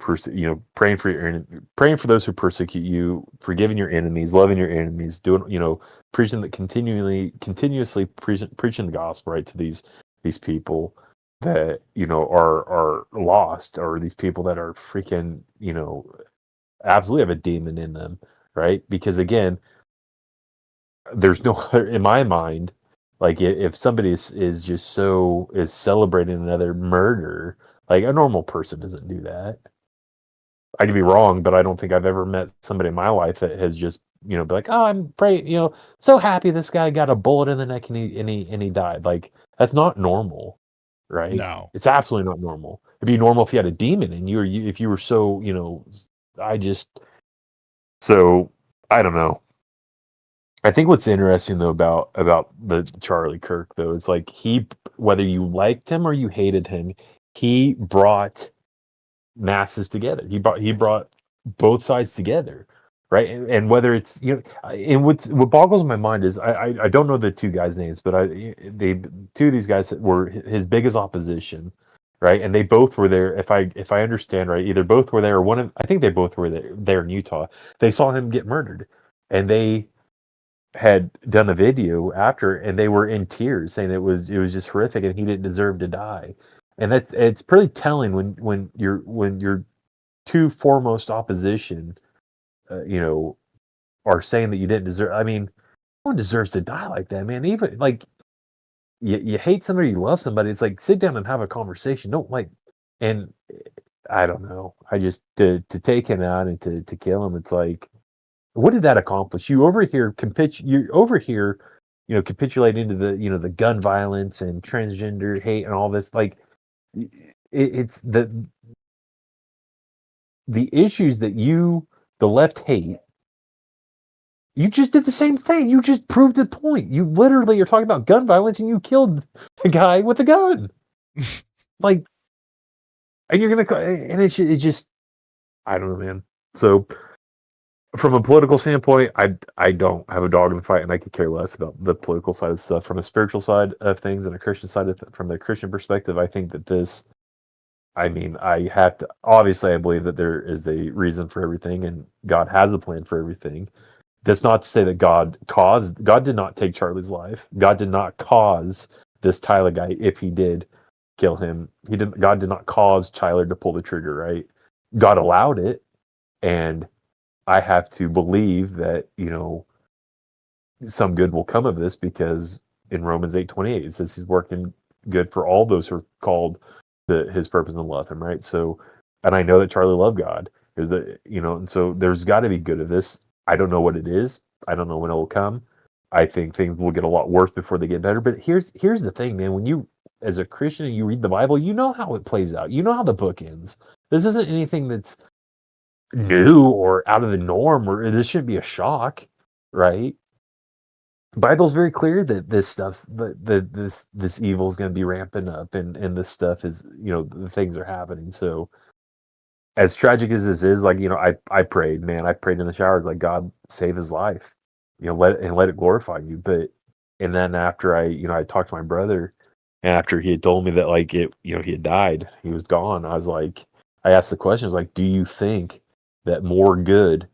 [SPEAKER 3] praying for those who persecute you, forgiving your enemies, loving your enemies, doing preaching that continuously preaching the gospel, right, to these people that are lost, or these people that are freaking absolutely have a demon in them, right? Because again, there's no in my mind, like if somebody is just is celebrating another murder, like a normal person doesn't do that. I could be wrong, but I don't think I've ever met somebody in my life that has just be like, oh, I'm so happy this guy got a bullet in the neck and he died. Like that's not normal, right?
[SPEAKER 2] No.
[SPEAKER 3] It's absolutely not normal. It'd be normal if you had a demon in you, or if you were so I just so I don't know. I think what's interesting though about the Charlie Kirk though is like whether you liked him or you hated him, he brought masses together. He brought both sides together, right? And whether it's and what boggles my mind is I don't know the two guys' names, but two of these guys were his biggest opposition, right? And they both were there. If I understand right, either both were there or I think they both were there in Utah. They saw him get murdered, and they had done a video after, and they were in tears saying it was just horrific and he didn't deserve to die. And it's pretty telling when your two foremost opposition are saying that you didn't deserve. I mean, no one deserves to die like that, man. Even like you hate somebody, you love somebody, it's like sit down and have a conversation. Don't like, and I don't know, I just to take him out and to kill him, it's like, what did that accomplish? You over here capitulate into the gun violence and transgender hate and all this. Like, it's the issues that the left hate. You just did the same thing. You just proved the point. You literally are talking about gun violence, and you killed a guy with a gun. Like, and you're gonna, and it just, I don't know, man. So, from a political standpoint, I don't have a dog in the fight, and I could care less about the political side of stuff. From a spiritual side of things and a Christian side from the Christian perspective, I think that this. I mean, I have to. Obviously, I believe that there is a reason for everything, and God has a plan for everything. That's not to say that God did not take Charlie's life. God did not cause this Tyler guy, if he did kill him. God did not cause Tyler to pull the trigger, right? God allowed it, and I have to believe that some good will come of this, because in Romans 8:28 it says he's working good for all those who are called to his purpose and love him, right? So, and I know that Charlie loved God, and so there's got to be good of this. I don't know what it is. I don't know when it will come. I think things will get a lot worse before they get better. But here's the thing, man. When you, as a Christian, you read the Bible, you know how it plays out. You know how the book ends. This isn't anything that's new or out of the norm, or this shouldn't be a shock, right? Bible's very clear that this stuff's this evil is going to be ramping up, and this stuff is the things are happening. So as tragic as this is, like I prayed, man. I prayed in the showers, like, God, save his life, let it glorify you. But and then after I talked to my brother, and after he had told me that, like, he had died, he was gone, I asked the question, I was like, do you think that more good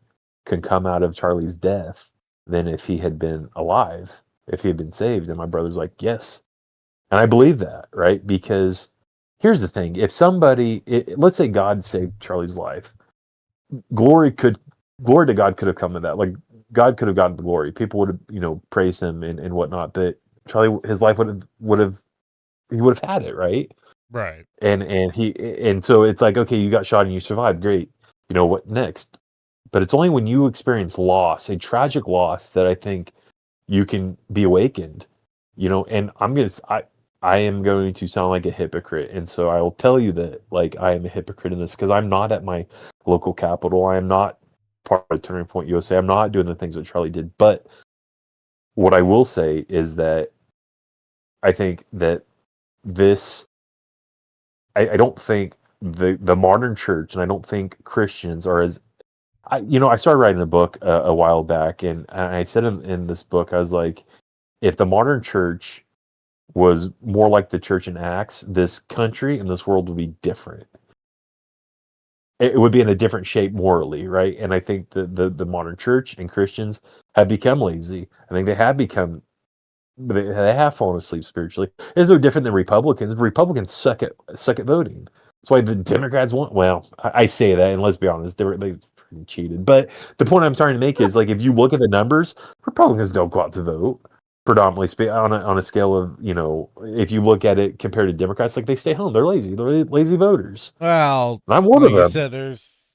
[SPEAKER 3] can come out of Charlie's death than if he had been alive, if he had been saved? And my brother's like, yes. And I believe that, right? Because here's the thing. If let's say God saved Charlie's life, glory to God could have come to that. Like, God could have gotten the glory. People would have, praised him and whatnot. But Charlie, his life would have had it, right?
[SPEAKER 2] Right.
[SPEAKER 3] And so it's like, okay, you got shot and you survived. Great. What next? but it's only when you experience loss, a tragic loss, that I think you can be awakened, and I am going to sound like a hypocrite. And so I will tell you that, like, I am a hypocrite in this because I'm not at my local capital. I am not part of Turning Point USA. I'm not doing the things that Charlie did. But what I will say is that I think that this, I don't think the modern church, and I don't think Christians are as, I started writing a book a while back, and I said in this book, I was like, if the modern church was more like the church in Acts, this country and this world would be different. It would be in a different shape morally, right? And I think the modern church and Christians have become lazy. I think they have fallen asleep spiritually. It's no different than Republicans. Republicans suck at voting. That's why the Democrats want. Well, I say that, and let's be honest, they cheated. But the point I'm trying to make is, like, if you look at the numbers, Republicans don't go out to vote. Predominantly on a scale of, if you look at it compared to Democrats, like, they stay home. They're lazy. They're lazy voters.
[SPEAKER 2] Well,
[SPEAKER 3] And I'm one
[SPEAKER 2] like
[SPEAKER 3] of
[SPEAKER 2] you
[SPEAKER 3] them.
[SPEAKER 2] said,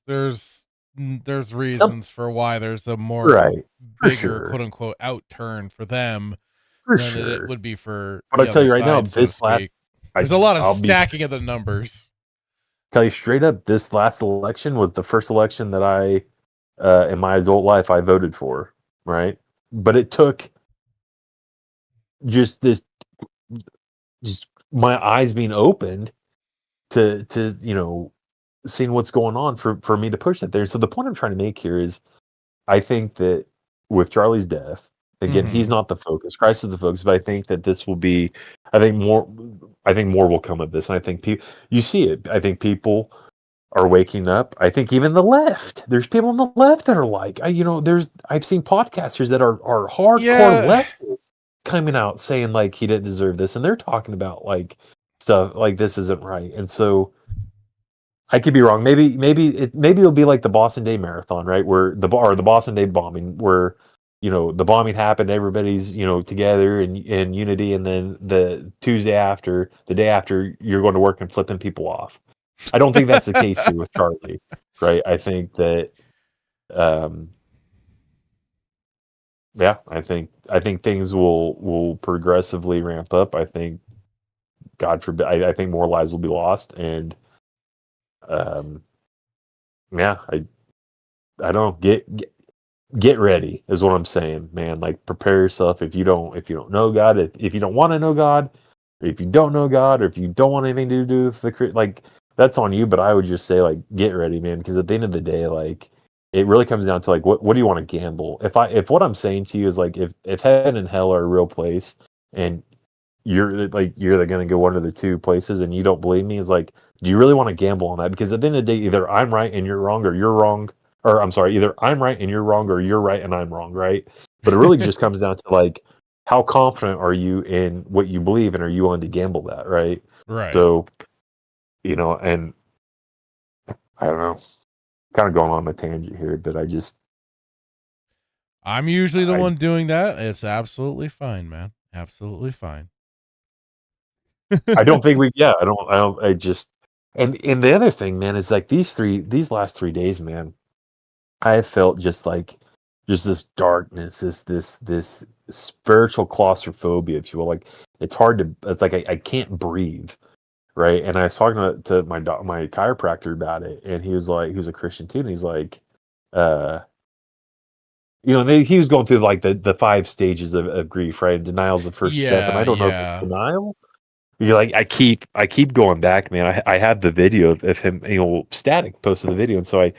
[SPEAKER 2] there's reasons for why there's a more
[SPEAKER 3] Right. For
[SPEAKER 2] bigger
[SPEAKER 3] sure.
[SPEAKER 2] quote unquote outturn for them
[SPEAKER 3] For
[SPEAKER 2] than it
[SPEAKER 3] sure.
[SPEAKER 2] would be for
[SPEAKER 3] But
[SPEAKER 2] the
[SPEAKER 3] I tell
[SPEAKER 2] other
[SPEAKER 3] you right now,
[SPEAKER 2] side, so to
[SPEAKER 3] this last,
[SPEAKER 2] speak. There's a lot of
[SPEAKER 3] I'll be
[SPEAKER 2] stacking of the numbers.
[SPEAKER 3] tell you straight up, this last election was the first election that I, in my adult life, I voted for. Right. But it took just my eyes being opened to seeing what's going on for me to push that there. So the point I'm trying to make here is, I think that with Charlie's death, again, he's not the focus. Christ is the focus, but I think that this will be, I think more will come of this. And I think you see it. I think people are waking up. I think even the left, there's people on the left that are like, I've seen podcasters that are hardcore left coming out saying, like, he didn't deserve this. And they're talking about, like, stuff like this isn't right. And so I could be wrong. Maybe it'll be like the Boston Day Marathon, right? Where the Boston Day bombing, where the bombing happened, everybody's together in unity, and then the day after, you're going to work and flipping people off. I don't think that's the case here with Charlie, right? I think that, yeah, I think things will progressively ramp up. I think, God forbid, I think more lives will be lost, and yeah, I don't get ready is what I'm saying, man. Like, prepare yourself. If you don't know God, if you don't want to know God, or if you don't know God, or if you don't want anything to do with like, that's on you. But I would just say, like, get ready, man, because at the end of the day, like, it really comes down to, like, what do you want to gamble? If what I'm saying to you is, like, if heaven and hell are a real place, and you're going to go one of the two places, and you don't believe me, is like, do you really want to gamble on that? Because at the end of the day, either I'm right and you're wrong, or you're wrong, or I'm sorry, either I'm right and you're wrong, or you're right and I'm wrong, right? But it really just comes down to, like, how confident are you in what you believe, and are you willing to gamble that, right?
[SPEAKER 2] Right.
[SPEAKER 3] So, and I don't know, kind of going on a tangent here, but
[SPEAKER 2] I'm usually the one doing that. It's absolutely fine, man. Absolutely fine.
[SPEAKER 3] I don't think I just, and the other thing, man, is, like, these last 3 days, man, I have felt just this darkness, this spiritual claustrophobia, if you will. Like, it's like I can't breathe, right? And I was talking to my chiropractor about it, and he was like, he was a Christian too, and he's like, he was going through, like, the 5 stages of grief, right? Denial is the first step, and I don't know if it's denial. Like, I keep going back, man. I have the video of him, Static posted the video, and so I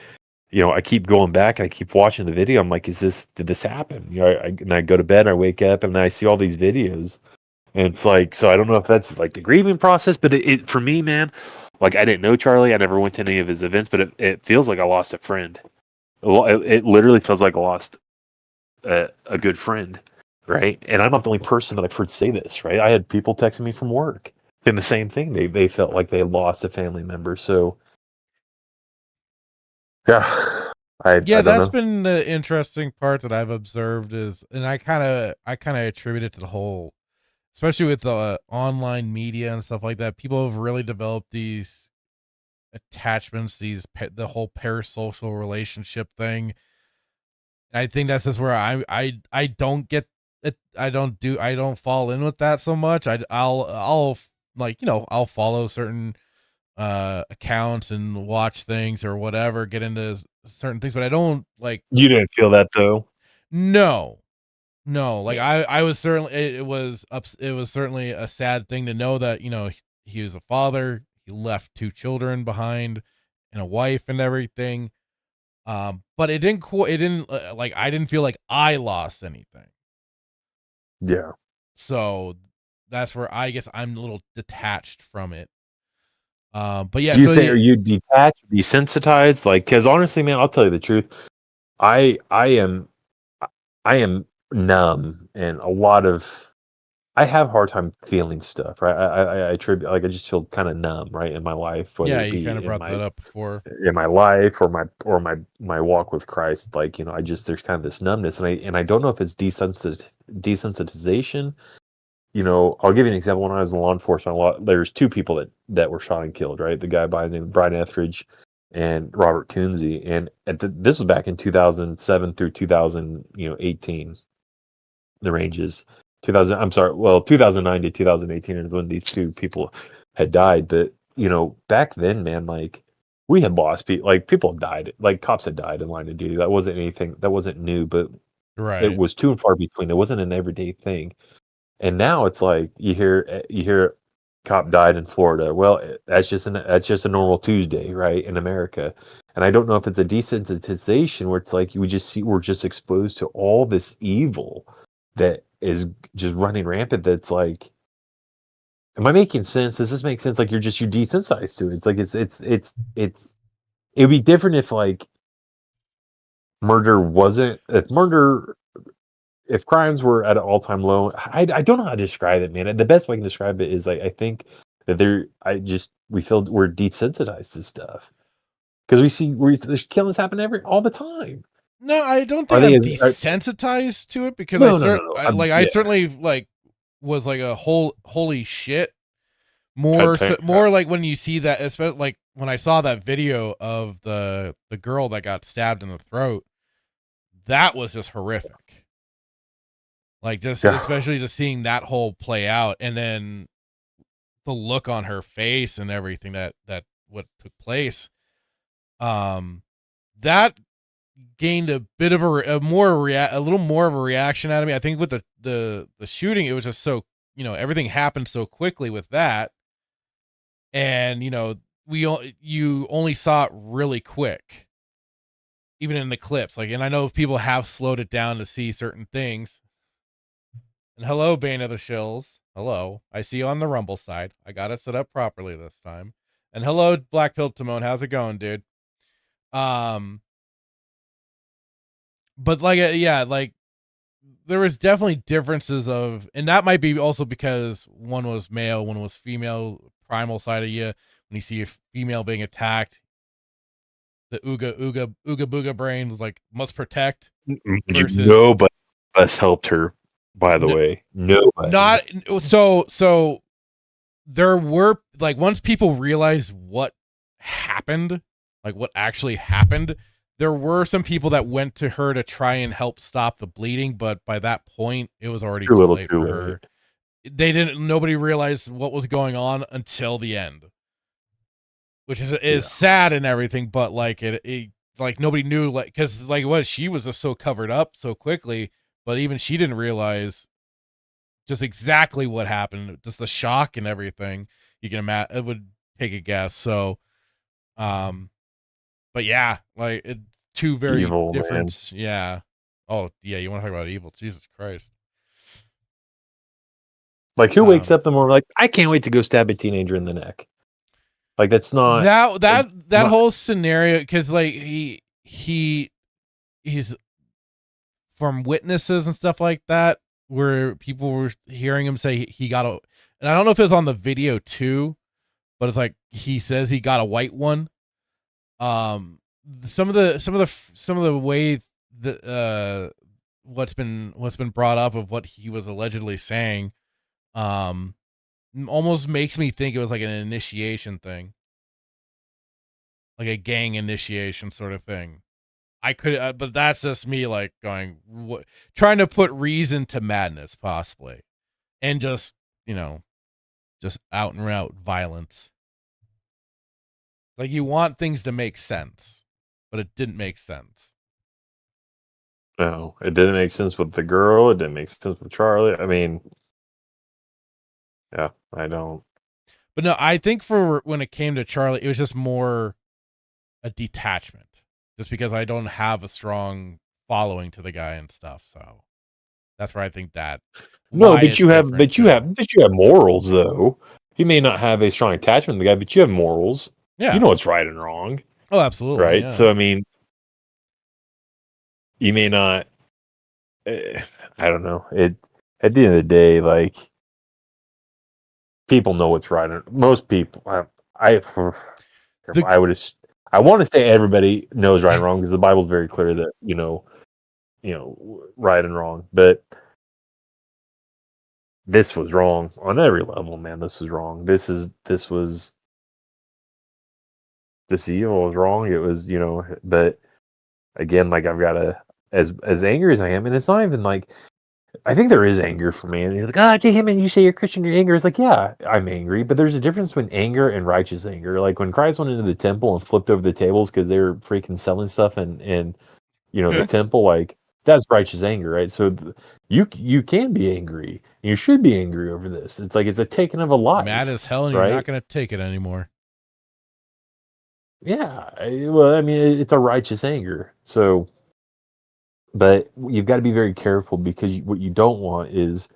[SPEAKER 3] keep going back and I keep watching the video. I'm like, did this happen? And I go to bed, I wake up, and then I see all these videos, and it's like, so I don't know if that's, like, the grieving process, but it for me, man, like, I didn't know Charlie. I never went to any of his events, but it feels like I lost a friend. It literally feels like I lost a good friend, right? And I'm not the only person that I've heard say this, right? I had people texting me from work saying the same thing. They felt like they lost a family member. So, yeah. I don't
[SPEAKER 2] that's
[SPEAKER 3] know.
[SPEAKER 2] been the interesting part that I've observed and I kind of attribute it to the whole, especially with the online media and stuff like that. People have really developed these attachments, the whole parasocial relationship thing. I think that's just where I don't get it. I don't fall in with that so much. I'll like, I'll follow certain accounts and watch things or whatever, get into certain things, but I don't like.
[SPEAKER 3] You didn't feel that though.
[SPEAKER 2] No, like I was certainly, it was certainly a sad thing to know that, he was a father. He left 2 children behind and a wife and everything. But it didn't like, I didn't feel like I lost anything.
[SPEAKER 3] Yeah.
[SPEAKER 2] So that's where I guess I'm a little detached from it. But yeah,
[SPEAKER 3] Do you
[SPEAKER 2] so
[SPEAKER 3] think, are you detached, desensitized? Like, because honestly, man, I'll tell you the truth. I am I am numb, and I have a hard time feeling stuff, right? I attribute, like, I just feel kind of numb, right, in my life, whether
[SPEAKER 2] yeah,
[SPEAKER 3] it
[SPEAKER 2] you kind
[SPEAKER 3] be
[SPEAKER 2] of brought that up before.
[SPEAKER 3] in my life or my walk with Christ. Like, I just, there's kind of this numbness, and I don't know if it's desensitization. I'll give you an example. When I was in law enforcement, there's 2 people that were shot and killed, right? The guy by the name of Brian Etheridge and Robert Coonsey. And this was back in 2007 through 2018. The ranges 2000. I'm sorry. Well, 2009 to 2018 is when these 2 people had died. But back then, man, like, we had lost people. Like, people have died. Like, cops had died in line of duty. That wasn't anything. That wasn't new, but it
[SPEAKER 2] Right.
[SPEAKER 3] was few and far between. It wasn't an everyday thing. And now it's like you hear cop died in Florida. Well, that's just a normal Tuesday, right, in America. And I don't know if it's a desensitization where it's like we're just exposed to all this evil that is just running rampant. That's like, am I making sense? Does this make sense? Like, you're desensitized to it. It's like it would be different if, like, murder wasn't if murder if crimes were at an all-time low. I don't know how to describe it, man. The best way I can describe it is, like, I think that we feel we're desensitized to stuff because there's killings happen all the time.
[SPEAKER 2] No, I don't
[SPEAKER 3] Are
[SPEAKER 2] think
[SPEAKER 3] they
[SPEAKER 2] I'm
[SPEAKER 3] are,
[SPEAKER 2] desensitized to it because
[SPEAKER 3] no.
[SPEAKER 2] I
[SPEAKER 3] Yeah,
[SPEAKER 2] certainly like was like a holy shit.
[SPEAKER 3] type
[SPEAKER 2] More
[SPEAKER 3] thing.
[SPEAKER 2] more like when you see that, especially like when I saw that video of the girl that got stabbed in the throat, that was just horrific. Like, just especially just seeing that whole play out, and then the look on her face and everything that what took place. That gained a bit of a little more of a reaction out of me. I think with the shooting, it was just so, everything happened so quickly with that, and you only saw it really quick, even in the clips. Like, and I know people have slowed it down to see certain things. And hello, Bane of the Shills. Hello. I see you on the Rumble side. I got it set up properly this time. And hello, Black Pill Timon. How's it going, dude? But like, yeah, like, there was definitely differences and that might be also because one was male, one was female, primal side of you. When you see a female being attacked, the ooga booga brain was like, must protect. Versus
[SPEAKER 3] Nobody else helped her, by the way. Nobody.
[SPEAKER 2] Not so there were, like, once people realized what happened, like what actually happened, there were some people that went to her to try and help stop the bleeding, but by that point it was already too late for her. Nobody realized what was going on until the end, which is sad and everything, but like it like nobody knew, like, because like she was just so covered up so quickly, but even she didn't realize just exactly what happened, just the shock and everything. You can imagine, it would take a guess. So, but yeah, like, 2 very
[SPEAKER 3] Evil,
[SPEAKER 2] different. Man. Yeah. Oh yeah. You want to talk about evil? Jesus Christ.
[SPEAKER 3] Like, who wakes up in the morning like, I can't wait to go stab a teenager in the neck? Like, that's not
[SPEAKER 2] that whole scenario, because like he's from witnesses and stuff like that, where people were hearing him say he got a, and I don't know if it was on the video too, but it's like he says he got a white one. Some of the way that what's been brought up of what he was allegedly saying, almost makes me think it was like an initiation thing. like a gang initiation sort of thing. I could, but that's just me like going, trying to put reason to madness possibly, and just, just out and out violence. Like you want things to make sense, but it didn't make sense.
[SPEAKER 3] No, it didn't make sense with the girl. It didn't make sense with Charlie. I mean, yeah, I don't.
[SPEAKER 2] But no, I think for when it came to Charlie, it was just more a detachment, just because I don't have a strong following to the guy and stuff. So that's where I think that.
[SPEAKER 3] No,
[SPEAKER 2] Why
[SPEAKER 3] but
[SPEAKER 2] it's
[SPEAKER 3] you have,
[SPEAKER 2] different,
[SPEAKER 3] but you have morals though. You may not have a strong attachment to the guy, but you have morals.
[SPEAKER 2] Yeah.
[SPEAKER 3] You know what's right and wrong.
[SPEAKER 2] Oh, absolutely.
[SPEAKER 3] Right.
[SPEAKER 2] Yeah.
[SPEAKER 3] So I mean, you may not. I don't know. It at the end of the day, like people know what's right. Most people, I would. I want to say everybody knows right and wrong because the Bible's very clear that right and wrong. But this was wrong on every level, man. This was wrong. This evil was wrong. It was, but again, like I've got to, as angry as I am, and it's not even like, I think there is anger for me. And you're like, Jay Hammond, you say you're Christian, you're angry. It's like, yeah, I'm angry, but there's a difference between anger and righteous anger. Like when Christ went into the temple and flipped over the tables because they were freaking selling stuff and the temple, like that's righteous anger, right? So you can be angry. You should be angry over this. It's like it's a taking of a life.
[SPEAKER 2] Mad as hell, and
[SPEAKER 3] right?
[SPEAKER 2] you're not going to take it anymore.
[SPEAKER 3] Yeah, well, I mean, it's a righteous anger. So, but you've got to be very careful because what you don't want is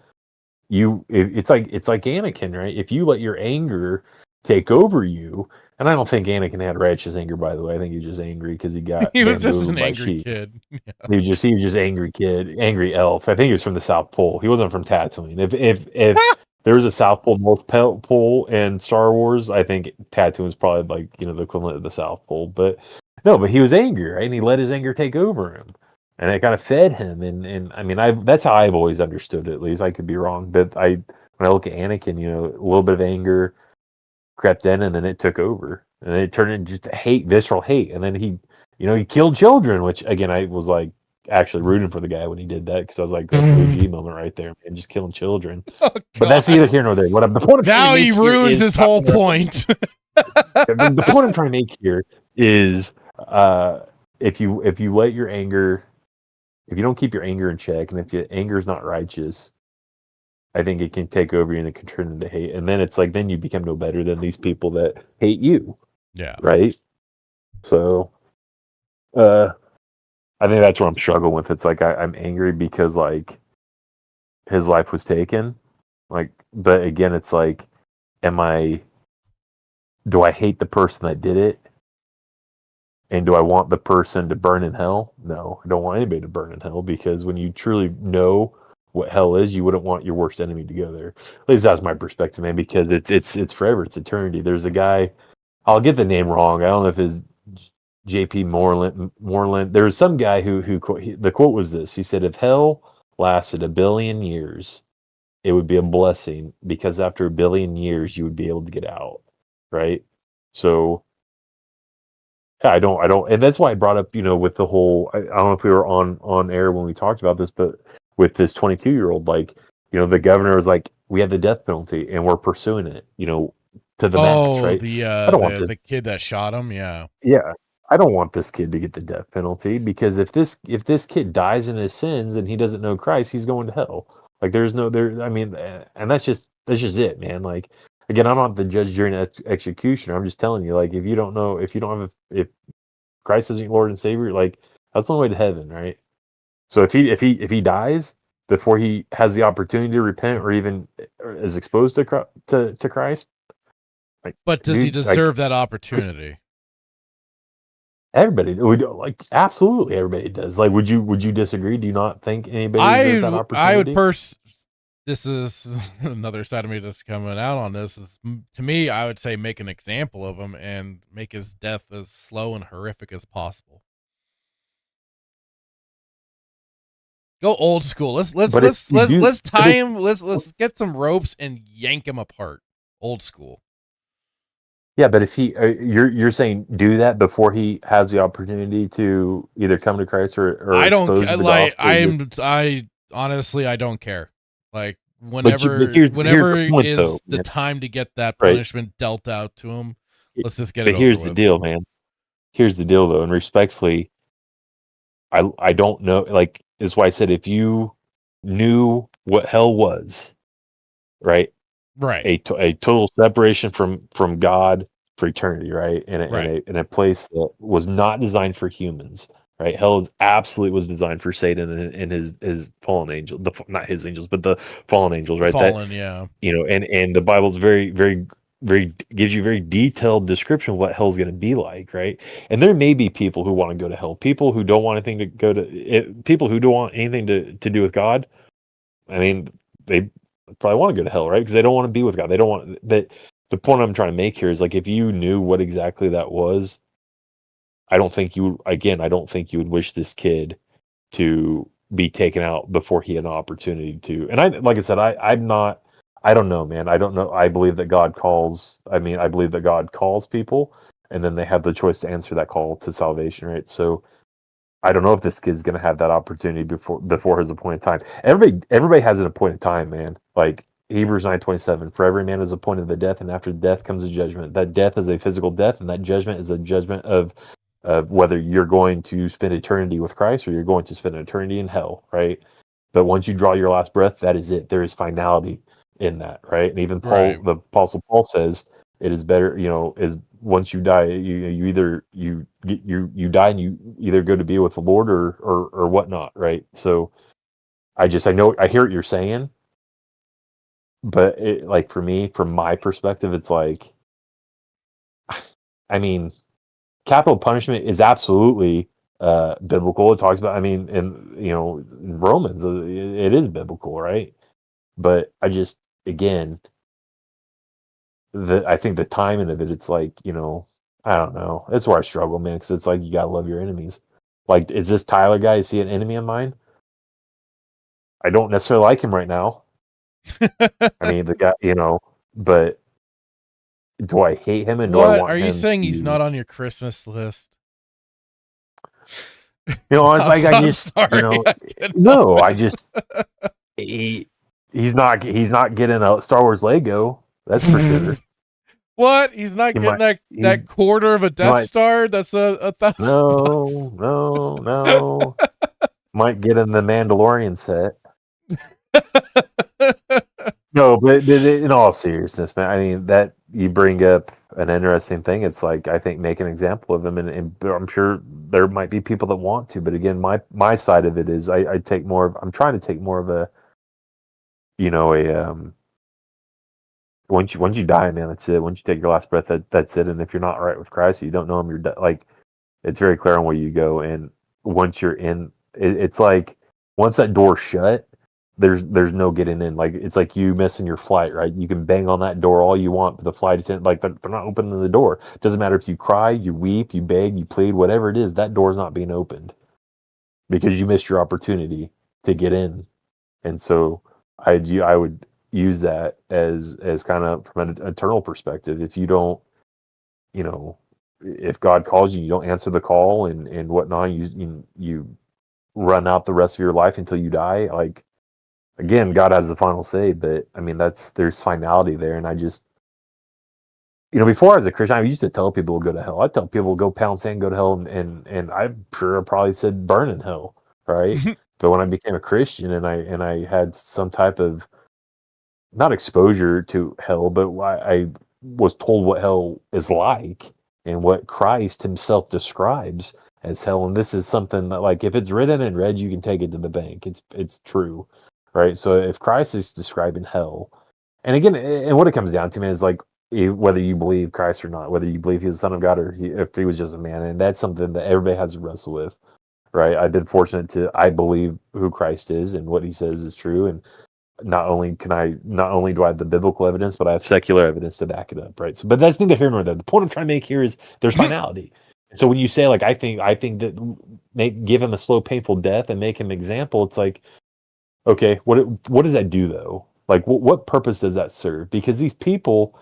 [SPEAKER 3] it's like Anakin, right? If you let your anger take over you, and I don't think Anakin had righteous anger, by the way. I think he was just angry because he got
[SPEAKER 2] He was just an
[SPEAKER 3] bamboozled by
[SPEAKER 2] angry
[SPEAKER 3] sheep.
[SPEAKER 2] kid. Yeah.
[SPEAKER 3] He was just angry kid, angry elf. I think he was from the South Pole. He wasn't from Tatooine. If there was a South Pole, North Pole in Star Wars, I think Tatooine is probably like the equivalent of the South Pole. But no, but he was angry, right? And he let his anger take over him, and it kind of fed him. And I mean, that's how I've always understood it. At least I could be wrong, but when I look at Anakin, a little bit of anger crept in, and then it took over, and then it turned into just hate, visceral hate, and then he killed children, which again I was like actually rooting for the guy when he did that because I was like, that's an OG moment right there, man, just killing children.
[SPEAKER 2] Oh,
[SPEAKER 3] but that's neither here nor there. What the point of
[SPEAKER 2] now he ruins his whole point.
[SPEAKER 3] The point I'm trying to make here is if you let your anger, if you don't keep your anger in check, and if your anger is not righteous, I think it can take over you and it can turn into hate. And then it's like, then you become no better than these people that hate you.
[SPEAKER 2] Yeah.
[SPEAKER 3] Right. So, I think that's where I'm struggling with. It's like, I'm angry because like his life was taken. Like, but again, it's like, do I hate the person that did it? And do I want the person to burn in hell? No, I don't want anybody to burn in hell, because when you truly know what hell is, you wouldn't want your worst enemy to go there. At least that's my perspective, man, because it's forever, it's eternity. There's a guy, I'll get the name wrong. I don't know if it's J.P. Moreland. There was some guy who the quote was this. He said, if hell lasted 1 billion years, it would be a blessing, because after 1 billion years, you would be able to get out. Right? So I don't, and that's why I brought up, with the whole, I don't know if we were on air when we talked about this, but with this 22-year-old, like, the governor was like, we have the death penalty and we're pursuing it, to the max, right? I don't want
[SPEAKER 2] the kid that shot him. Yeah.
[SPEAKER 3] Yeah. I don't want this kid to get the death penalty, because if this kid dies in his sins and he doesn't know Christ, he's going to hell. Like I mean, and that's just it, man. Like, again, I'm not the judge, jury, and executioner. I'm just telling you, like, if you don't have, if Christ isn't your Lord and Savior, like, that's the only way to heaven, right? So if he dies before he has the opportunity to repent, or even is exposed to Christ, like,
[SPEAKER 2] but does he deserve that opportunity?
[SPEAKER 3] Everybody would, like, absolutely everybody does. Like, would you disagree? Do you not think anybody deserves that opportunity?
[SPEAKER 2] This is another side of me that's coming out on this. Is, to me, I would say make an example of him and make his death as slow and horrific as possible. Go old school. Let's tie him. Let's get some ropes and yank him apart. Old school.
[SPEAKER 3] Yeah, but if he, you're saying do that before he has the opportunity to either come to Christ or
[SPEAKER 2] I don't
[SPEAKER 3] expose the
[SPEAKER 2] like.
[SPEAKER 3] gospel.
[SPEAKER 2] I honestly, I don't care. Like
[SPEAKER 3] But here's
[SPEAKER 2] whenever
[SPEAKER 3] the point though,
[SPEAKER 2] is the
[SPEAKER 3] man.
[SPEAKER 2] time to get that
[SPEAKER 3] Right.
[SPEAKER 2] punishment dealt out to him, let's just get
[SPEAKER 3] But
[SPEAKER 2] it over
[SPEAKER 3] here's the
[SPEAKER 2] with.
[SPEAKER 3] deal, man. Here's the deal though, and respectfully, I don't know. Like, is why I said if you knew what hell was, right?
[SPEAKER 2] Right,
[SPEAKER 3] A total separation from God for eternity, right?
[SPEAKER 2] right.
[SPEAKER 3] In a place that was not designed for humans, right? Hell absolutely was designed for Satan and his fallen angel, not his angels, but the fallen angels,
[SPEAKER 2] The
[SPEAKER 3] right? That,
[SPEAKER 2] fallen, yeah.
[SPEAKER 3] and the Bible's very gives you very detailed description of what hell's going to be like, right? And there may be people who want to go to hell, people who don't want anything to go to people who don't want anything to do with God. I mean, they probably want to go to hell, right? Because they don't want to be with God. They don't want. But the point I'm trying to make here is like if you knew what exactly that was, I don't think you. Again, I don't think you would wish this kid to be taken out before he had an opportunity to. And like I said, I'm not. I don't know, man. I don't know. I believe that God calls. I mean, I believe that God calls people, and then they have the choice to answer that call to salvation, right? So I don't know if this kid's going to have that opportunity before his appointed time. Everybody has an appointed time, man. Like Hebrews 9:27, for every man is appointed to death, and after death comes a judgment. That death is a physical death, and that judgment is a judgment of whether you're going to spend eternity with Christ or you're going to spend eternity in hell, right? But once you draw your last breath, that is it. There is finality in that, right? And even
[SPEAKER 2] Right.
[SPEAKER 3] the Apostle Paul says it is better, is once you die, you either you die and you either go to be with the Lord or whatnot, right? So I know I hear what you're saying, but like for me, from my perspective, it's like, I mean, capital punishment is absolutely biblical. It talks about, I mean, in Romans, it is biblical, right? But I just, again, I think the timing of it, it's like, I don't know. That's where I struggle, man, because it's like you gotta love your enemies. Like, is this Tyler guy? Is he an enemy of mine? I don't necessarily like him right now. I mean, the guy, but do I hate him and do I
[SPEAKER 2] What are
[SPEAKER 3] want
[SPEAKER 2] you
[SPEAKER 3] him
[SPEAKER 2] saying? He's
[SPEAKER 3] to?
[SPEAKER 2] not on your Christmas list?
[SPEAKER 3] It's like I
[SPEAKER 2] I'm
[SPEAKER 3] just,
[SPEAKER 2] sorry. I couldn't
[SPEAKER 3] no,
[SPEAKER 2] help
[SPEAKER 3] I
[SPEAKER 2] it.
[SPEAKER 3] just he's not getting a Star Wars Lego. That's for sure.
[SPEAKER 2] What? He's not
[SPEAKER 3] He
[SPEAKER 2] getting
[SPEAKER 3] might he's
[SPEAKER 2] that quarter of a
[SPEAKER 3] he
[SPEAKER 2] Death
[SPEAKER 3] might
[SPEAKER 2] Star? That's $1,000.
[SPEAKER 3] no. Might get in the Mandalorian set. No, but in all seriousness, man, I mean that you bring up an interesting thing. It's like I think make an example of him, and I'm sure there might be people that want to, but again, my side of it is I take more of. I'm trying to take more of a once you die, man, that's it. Once you take your last breath, that's it. And if you're not right with Christ, you don't know him. Like it's very clear on where you go, and once you're in, it's like once that door's shut, there's no getting in. Like it's like you missing your flight, right? You can bang on that door all you want, but the flight attendant, like they're not opening the door. It doesn't matter if you cry, you weep, you beg, you plead, whatever it is, that door's not being opened because you missed your opportunity to get in. And so I would use that as kind of from an eternal perspective. If you don't, you know, if God calls you, you don't answer the call and whatnot. You run out the rest of your life until you die. Like again, God has the final say, but I mean there's finality there. And I just, before I was a Christian, I used to tell people to go to hell. I tell people go pound sand, go to hell, and I'm sure I probably said burn in hell, right? But when I became a Christian and I had some type of not exposure to hell, but I was told what hell is like and what Christ himself describes as hell. And this is something that, like, if it's written in red, you can take it to the bank. It's true, right? So if Christ is describing hell, and again, and what it comes down to, man, is like whether you believe Christ or not, whether you believe he's the Son of God or if he was just a man, and that's something that everybody has to wrestle with, right? I've been fortunate I believe who Christ is and what he says is true, and not only do I have the biblical evidence, but I have secular evidence to back it up, right? So, but that's neither here nor there. The point I'm trying to make here is there's finality. So when you say like I think that give him a slow, painful death and make him an example, it's like, okay, what does that do though? Like what purpose does that serve? Because these people,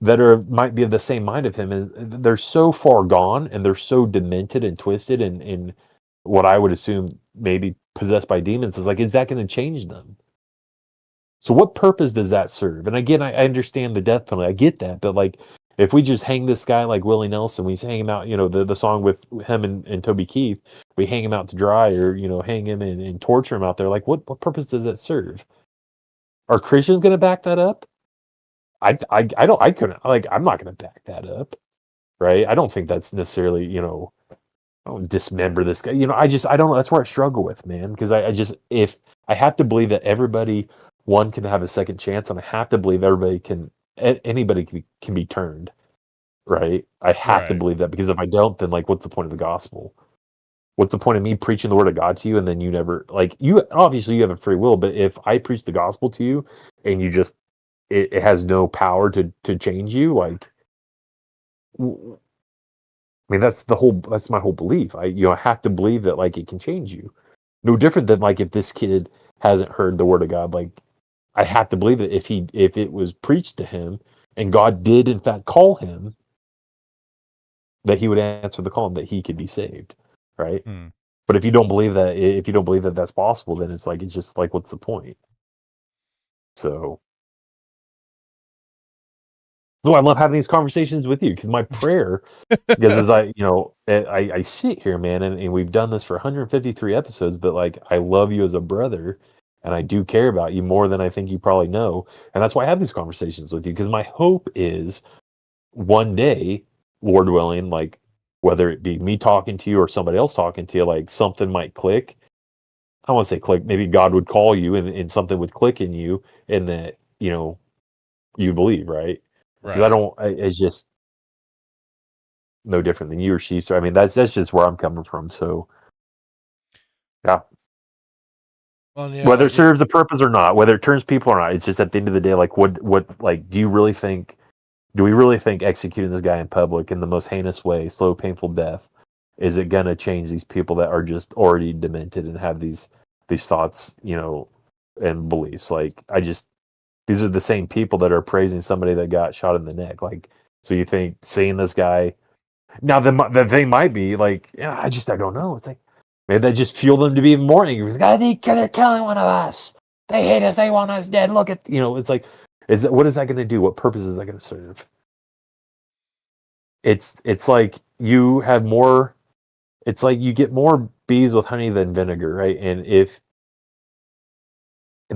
[SPEAKER 3] might be of the same mind of him, and they're so far gone, and they're so demented and twisted, and what I would assume maybe possessed by demons. Is like, is that going to change them? So what purpose does that serve? And again, I understand the death penalty. I get that. But like, if we just hang this guy like Willie Nelson, we hang him out, the song with him and Toby Keith, we hang him out to dry, or, hang him and torture him out there. Like, what purpose does that serve? Are Christians going to back that up? I couldn't, like, I'm not going to back that up. Right. I don't think that's necessarily, dismember this guy. I don't know. That's where I struggle with, man. Because if I have to believe that everybody, one, can have a second chance, and I have to believe anybody can be turned, right? I have to believe that, because if I don't, then like, what's the point of the gospel? What's the point of me preaching the word of God to you, and then you never, like, you obviously you have a free will, but if I preach the gospel to you and you just it has no power to change you, like, I mean, that's my whole belief. I have to believe that, like, it can change you. No different than like if this kid hasn't heard the word of God, like, I have to believe that if it was preached to him and God did in fact call him, that he would answer the call and that he could be saved, right? But if you don't believe that that's possible, then it's just like, what's the point? So I love having these conversations with you, because my prayer, because as I sit here, man, and we've done this for 153 episodes, but like, I love you as a brother, and I do care about you more than I think you probably know. And that's why I have these conversations with you, because my hope is one day, Lord willing, like, whether it be me talking to you or somebody else talking to you, like, something might click. I don't want to say click, maybe God would call you, and something would click in you, and that, you believe, right? Because it's just no different than you or she. So I mean, that's just where I'm coming from. So yeah.
[SPEAKER 2] Well, yeah,
[SPEAKER 3] Whether it serves a purpose or not, whether it turns people or not, it's just at the end of the day, like, what, like, do we really think executing this guy in public in the most heinous way, slow, painful death, is it gonna change these people that are just already demented and have these thoughts, and beliefs? Like, these are the same people that are praising somebody that got shot in the neck. Like, so you think seeing this guy, now the thing might be like, yeah, I don't know. It's like, maybe that just fueled them to be even more angry. Like, they're killing one of us. They hate us. They want us dead. Look at, it's like, what is that going to do? What purpose is that going to serve? It's like you have more. It's like you get more bees with honey than vinegar, right? And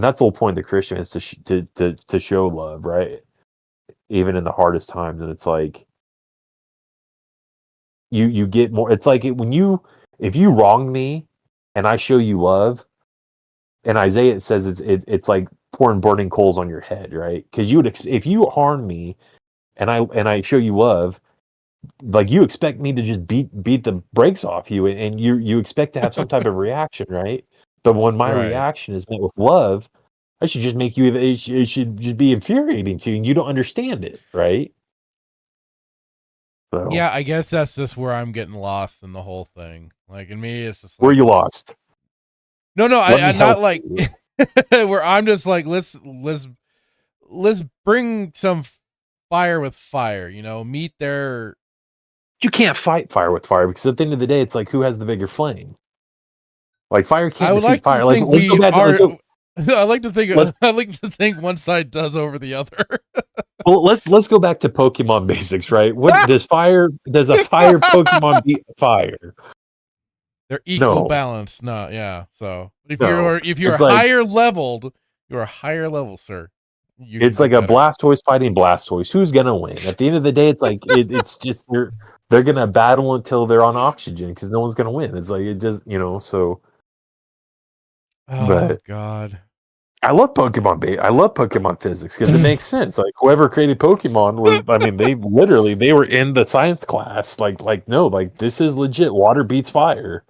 [SPEAKER 3] that's the whole point of the Christian, is to show love, right? Even in the hardest times. And it's like, you get more. It's like if you wrong me and I show you love, in Isaiah it says it's like pouring burning coals on your head, right? Because if you harm me and I show you love, like, you expect me to just beat the brakes off you, and you expect to have some type of reaction, right? But when my reaction is met with love, I should just make you. It should just be infuriating to you, and you don't understand it, right? So,
[SPEAKER 2] yeah, I guess that's just where I'm getting lost in the whole thing. Like, in me, it's just like,
[SPEAKER 3] where you lost?
[SPEAKER 2] No, I'm not like where I'm just like, let's bring some fire with fire. Meet their.
[SPEAKER 3] You can't fight fire with fire, because at the end of the day, it's like, who has the bigger flame? Like, fire can't defeat fire. Like, let's go back.
[SPEAKER 2] I like to think one side does over the other.
[SPEAKER 3] Well, let's go back to Pokemon basics, right? What does a fire Pokemon beat fire?
[SPEAKER 2] They're equal balance. No, yeah. So if you're higher leveled, you're a higher level, sir.
[SPEAKER 3] It's like a Blastoise fighting Blastoise. Who's gonna win? At the end of the day, it's like it's just they're gonna battle until they're on oxygen, because no one's gonna win. It's like, it just, so.
[SPEAKER 2] Oh God.
[SPEAKER 3] I love Pokemon I love Pokemon physics, because it makes sense. Like, whoever created Pokemon was, I mean, they were in the science class. Like, no, like, this is legit. Water beats fire.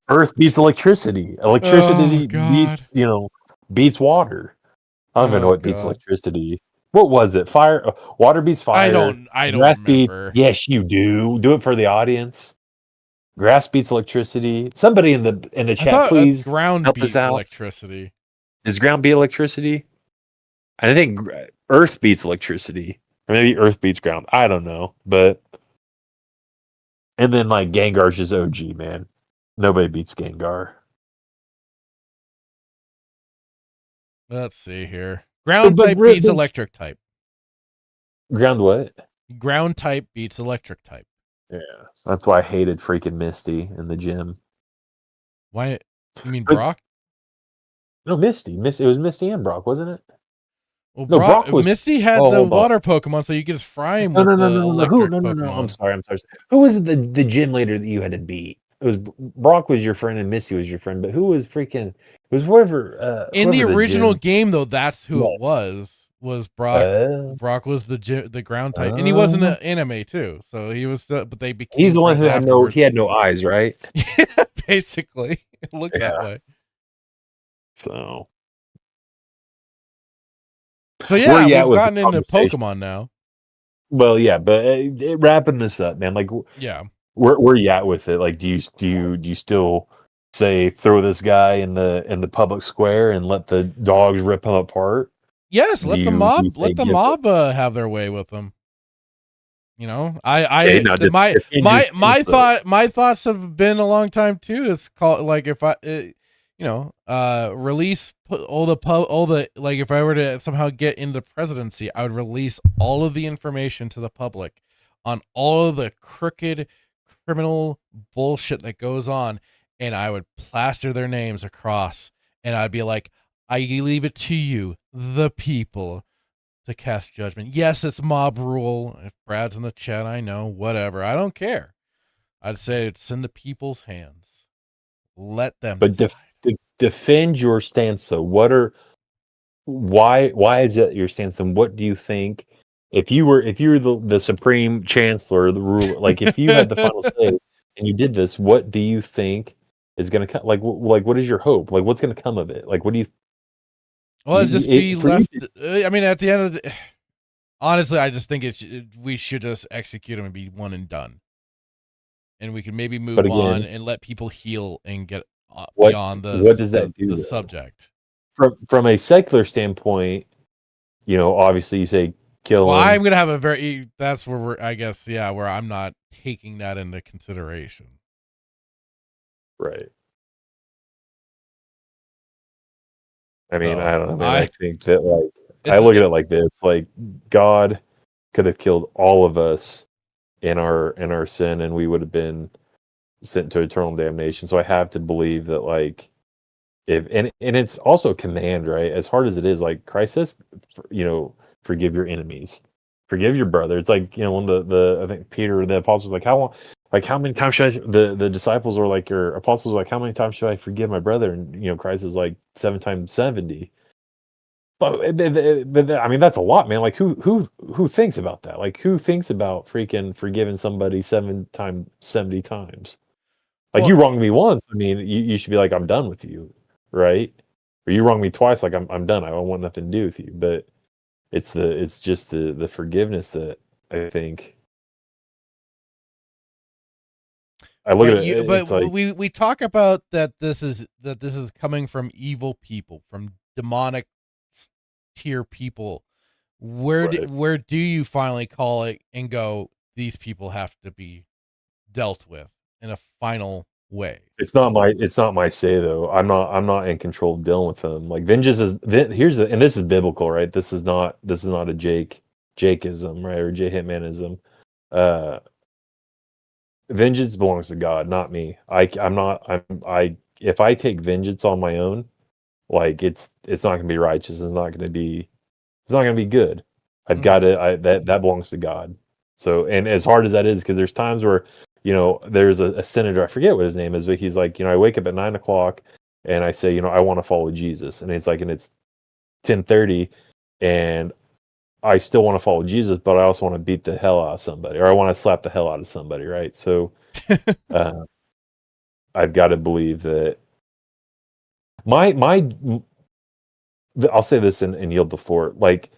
[SPEAKER 3] Earth beats electricity. Electricity beats water. I don't even know what beats electricity. What was it? Fire. Water beats fire.
[SPEAKER 2] I don't
[SPEAKER 3] Grass
[SPEAKER 2] remember.
[SPEAKER 3] Yes, you do. Do it for the audience. Grass beats electricity. Somebody in the chat, please
[SPEAKER 2] ground
[SPEAKER 3] help
[SPEAKER 2] beat
[SPEAKER 3] us out.
[SPEAKER 2] Electricity.
[SPEAKER 3] Does ground beat electricity? I think Earth beats electricity, or maybe Earth beats ground. I don't know, but and then like Gengar's just OG, man. Nobody beats Gengar.
[SPEAKER 2] Let's see here. Ground type beats electric type.
[SPEAKER 3] Ground what?
[SPEAKER 2] Ground type beats electric type.
[SPEAKER 3] Yeah, that's why I hated freaking Misty in the gym.
[SPEAKER 2] Why? You mean Brock?
[SPEAKER 3] No, Misty. It was Misty and Brock, wasn't it?
[SPEAKER 2] Well,
[SPEAKER 3] No, Brock was.
[SPEAKER 2] Misty had the water Pokemon, so you could just fry him with the electric Pokemon.
[SPEAKER 3] I'm sorry. Who was the gym leader that you had to beat? It was Brock was your friend and Misty was your friend, but who was freaking? It was whoever.
[SPEAKER 2] In the original
[SPEAKER 3] gym...
[SPEAKER 2] game, though, that's who it was. Was Brock? Brock was the ground type, and he was in the anime too. So he was, but they became.
[SPEAKER 3] He's the one who had no eyes, right?
[SPEAKER 2] Basically, look that way.
[SPEAKER 3] So
[SPEAKER 2] yeah, we've gotten into Pokemon now.
[SPEAKER 3] Well, yeah, but wrapping this up, man. Like,
[SPEAKER 2] yeah,
[SPEAKER 3] where you at with it? Like, do you still say throw this guy in the public square and let the dogs rip him apart?
[SPEAKER 2] Yes, let the mob have their way with them. You know, my thoughts have been a long time too. It's called like if I, release all the like if I were to somehow get into presidency, I would release all of the information to the public on all of the crooked criminal bullshit that goes on, and I would plaster their names across, and I'd be like, I leave it to you, the people, to cast judgment. Yes, it's mob rule. If Brad's in the chat, I know, whatever. I don't care. I'd say it's in the people's hands. Let them decide.
[SPEAKER 3] Defend your stance though. Why is it your stance, and what do you think if you were the supreme chancellor, the ruler, like if you had the final say and you did this, what do you think is going to come? Like what is your hope? Like what's going to come of it? Like what do you?
[SPEAKER 2] Well, it'd just be left. I mean, at the end of the, honestly, I just think we should just execute them and be one and done, and we can maybe move on and let people heal and get beyond the subject.
[SPEAKER 3] From a secular standpoint, obviously you say kill.
[SPEAKER 2] Well, I'm gonna have that's where we're. I guess where I'm not taking that into consideration.
[SPEAKER 3] Right. I mean, I don't know. I think that I look at it like this: like God could have killed all of us in our sin, and we would have been sent to eternal damnation. So I have to believe that, like, and it's also a command, right? As hard as it is, like Christ says, forgive your enemies, forgive your brother. It's like when the I think Peter and the apostles were like, how many times should the disciples were like, your apostles were like, how many times should I forgive my brother? And Christ is like 7 times 70. But I mean, that's a lot, man. Like who thinks about that? Like who thinks about freaking forgiving somebody 7 times 70 times? Like you wronged me once. I mean, you should be like, I'm done with you, right? Or you wronged me twice, like I'm done. I don't want nothing to do with you. But it's just the forgiveness that I think. I look at it.
[SPEAKER 2] But
[SPEAKER 3] like,
[SPEAKER 2] we talk about that this is coming from evil people, from demonic tier people. Where do you finally call it and go, these people have to be dealt with in a final way?
[SPEAKER 3] It's not my say though. I'm not in control of dealing with them. Like vengeance is and this is biblical, right? This is not a Jakeism, right? Or Hitmanism. Vengeance belongs to God, not me. If I take vengeance on my own, like it's not gonna be righteous. It's not gonna be good. I've got to that belongs to God. So, and as hard as that is, because there's times where there's a senator, I forget what his name is, but he's like, I wake up at 9:00 and I say, I want to follow Jesus, and it's like, and it's 10:30, and I still want to follow Jesus, but I also want to beat the hell out of somebody, or I want to slap the hell out of somebody, right? So, I've got to believe that I'll say this and yield the floor. Like,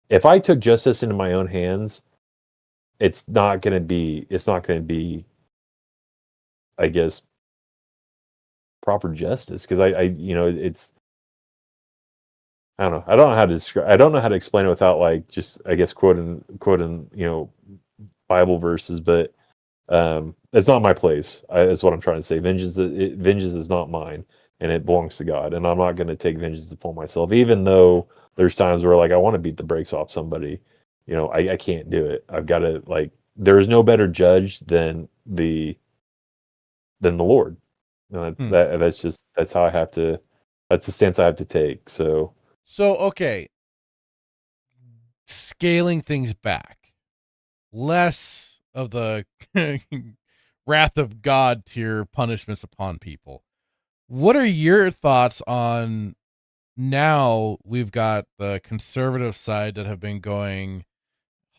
[SPEAKER 3] if I took justice into my own hands, it's not going to be, I guess, proper justice, because it's I don't know. I don't know how to describe. I don't know how to explain it without like just I guess quoting Bible verses, but it's not my place. That's what I'm trying to say. Vengeance is not mine, and it belongs to God. And I'm not going to take vengeance upon myself, even though there's times where like I want to beat the brakes off somebody. I can't do it. I've got to like. There is no better judge than the Lord. That's how I have to. That's the stance I have to take. So
[SPEAKER 2] okay, scaling things back, less of the wrath of God tier punishments upon people. What are your thoughts on now we've got the conservative side that have been going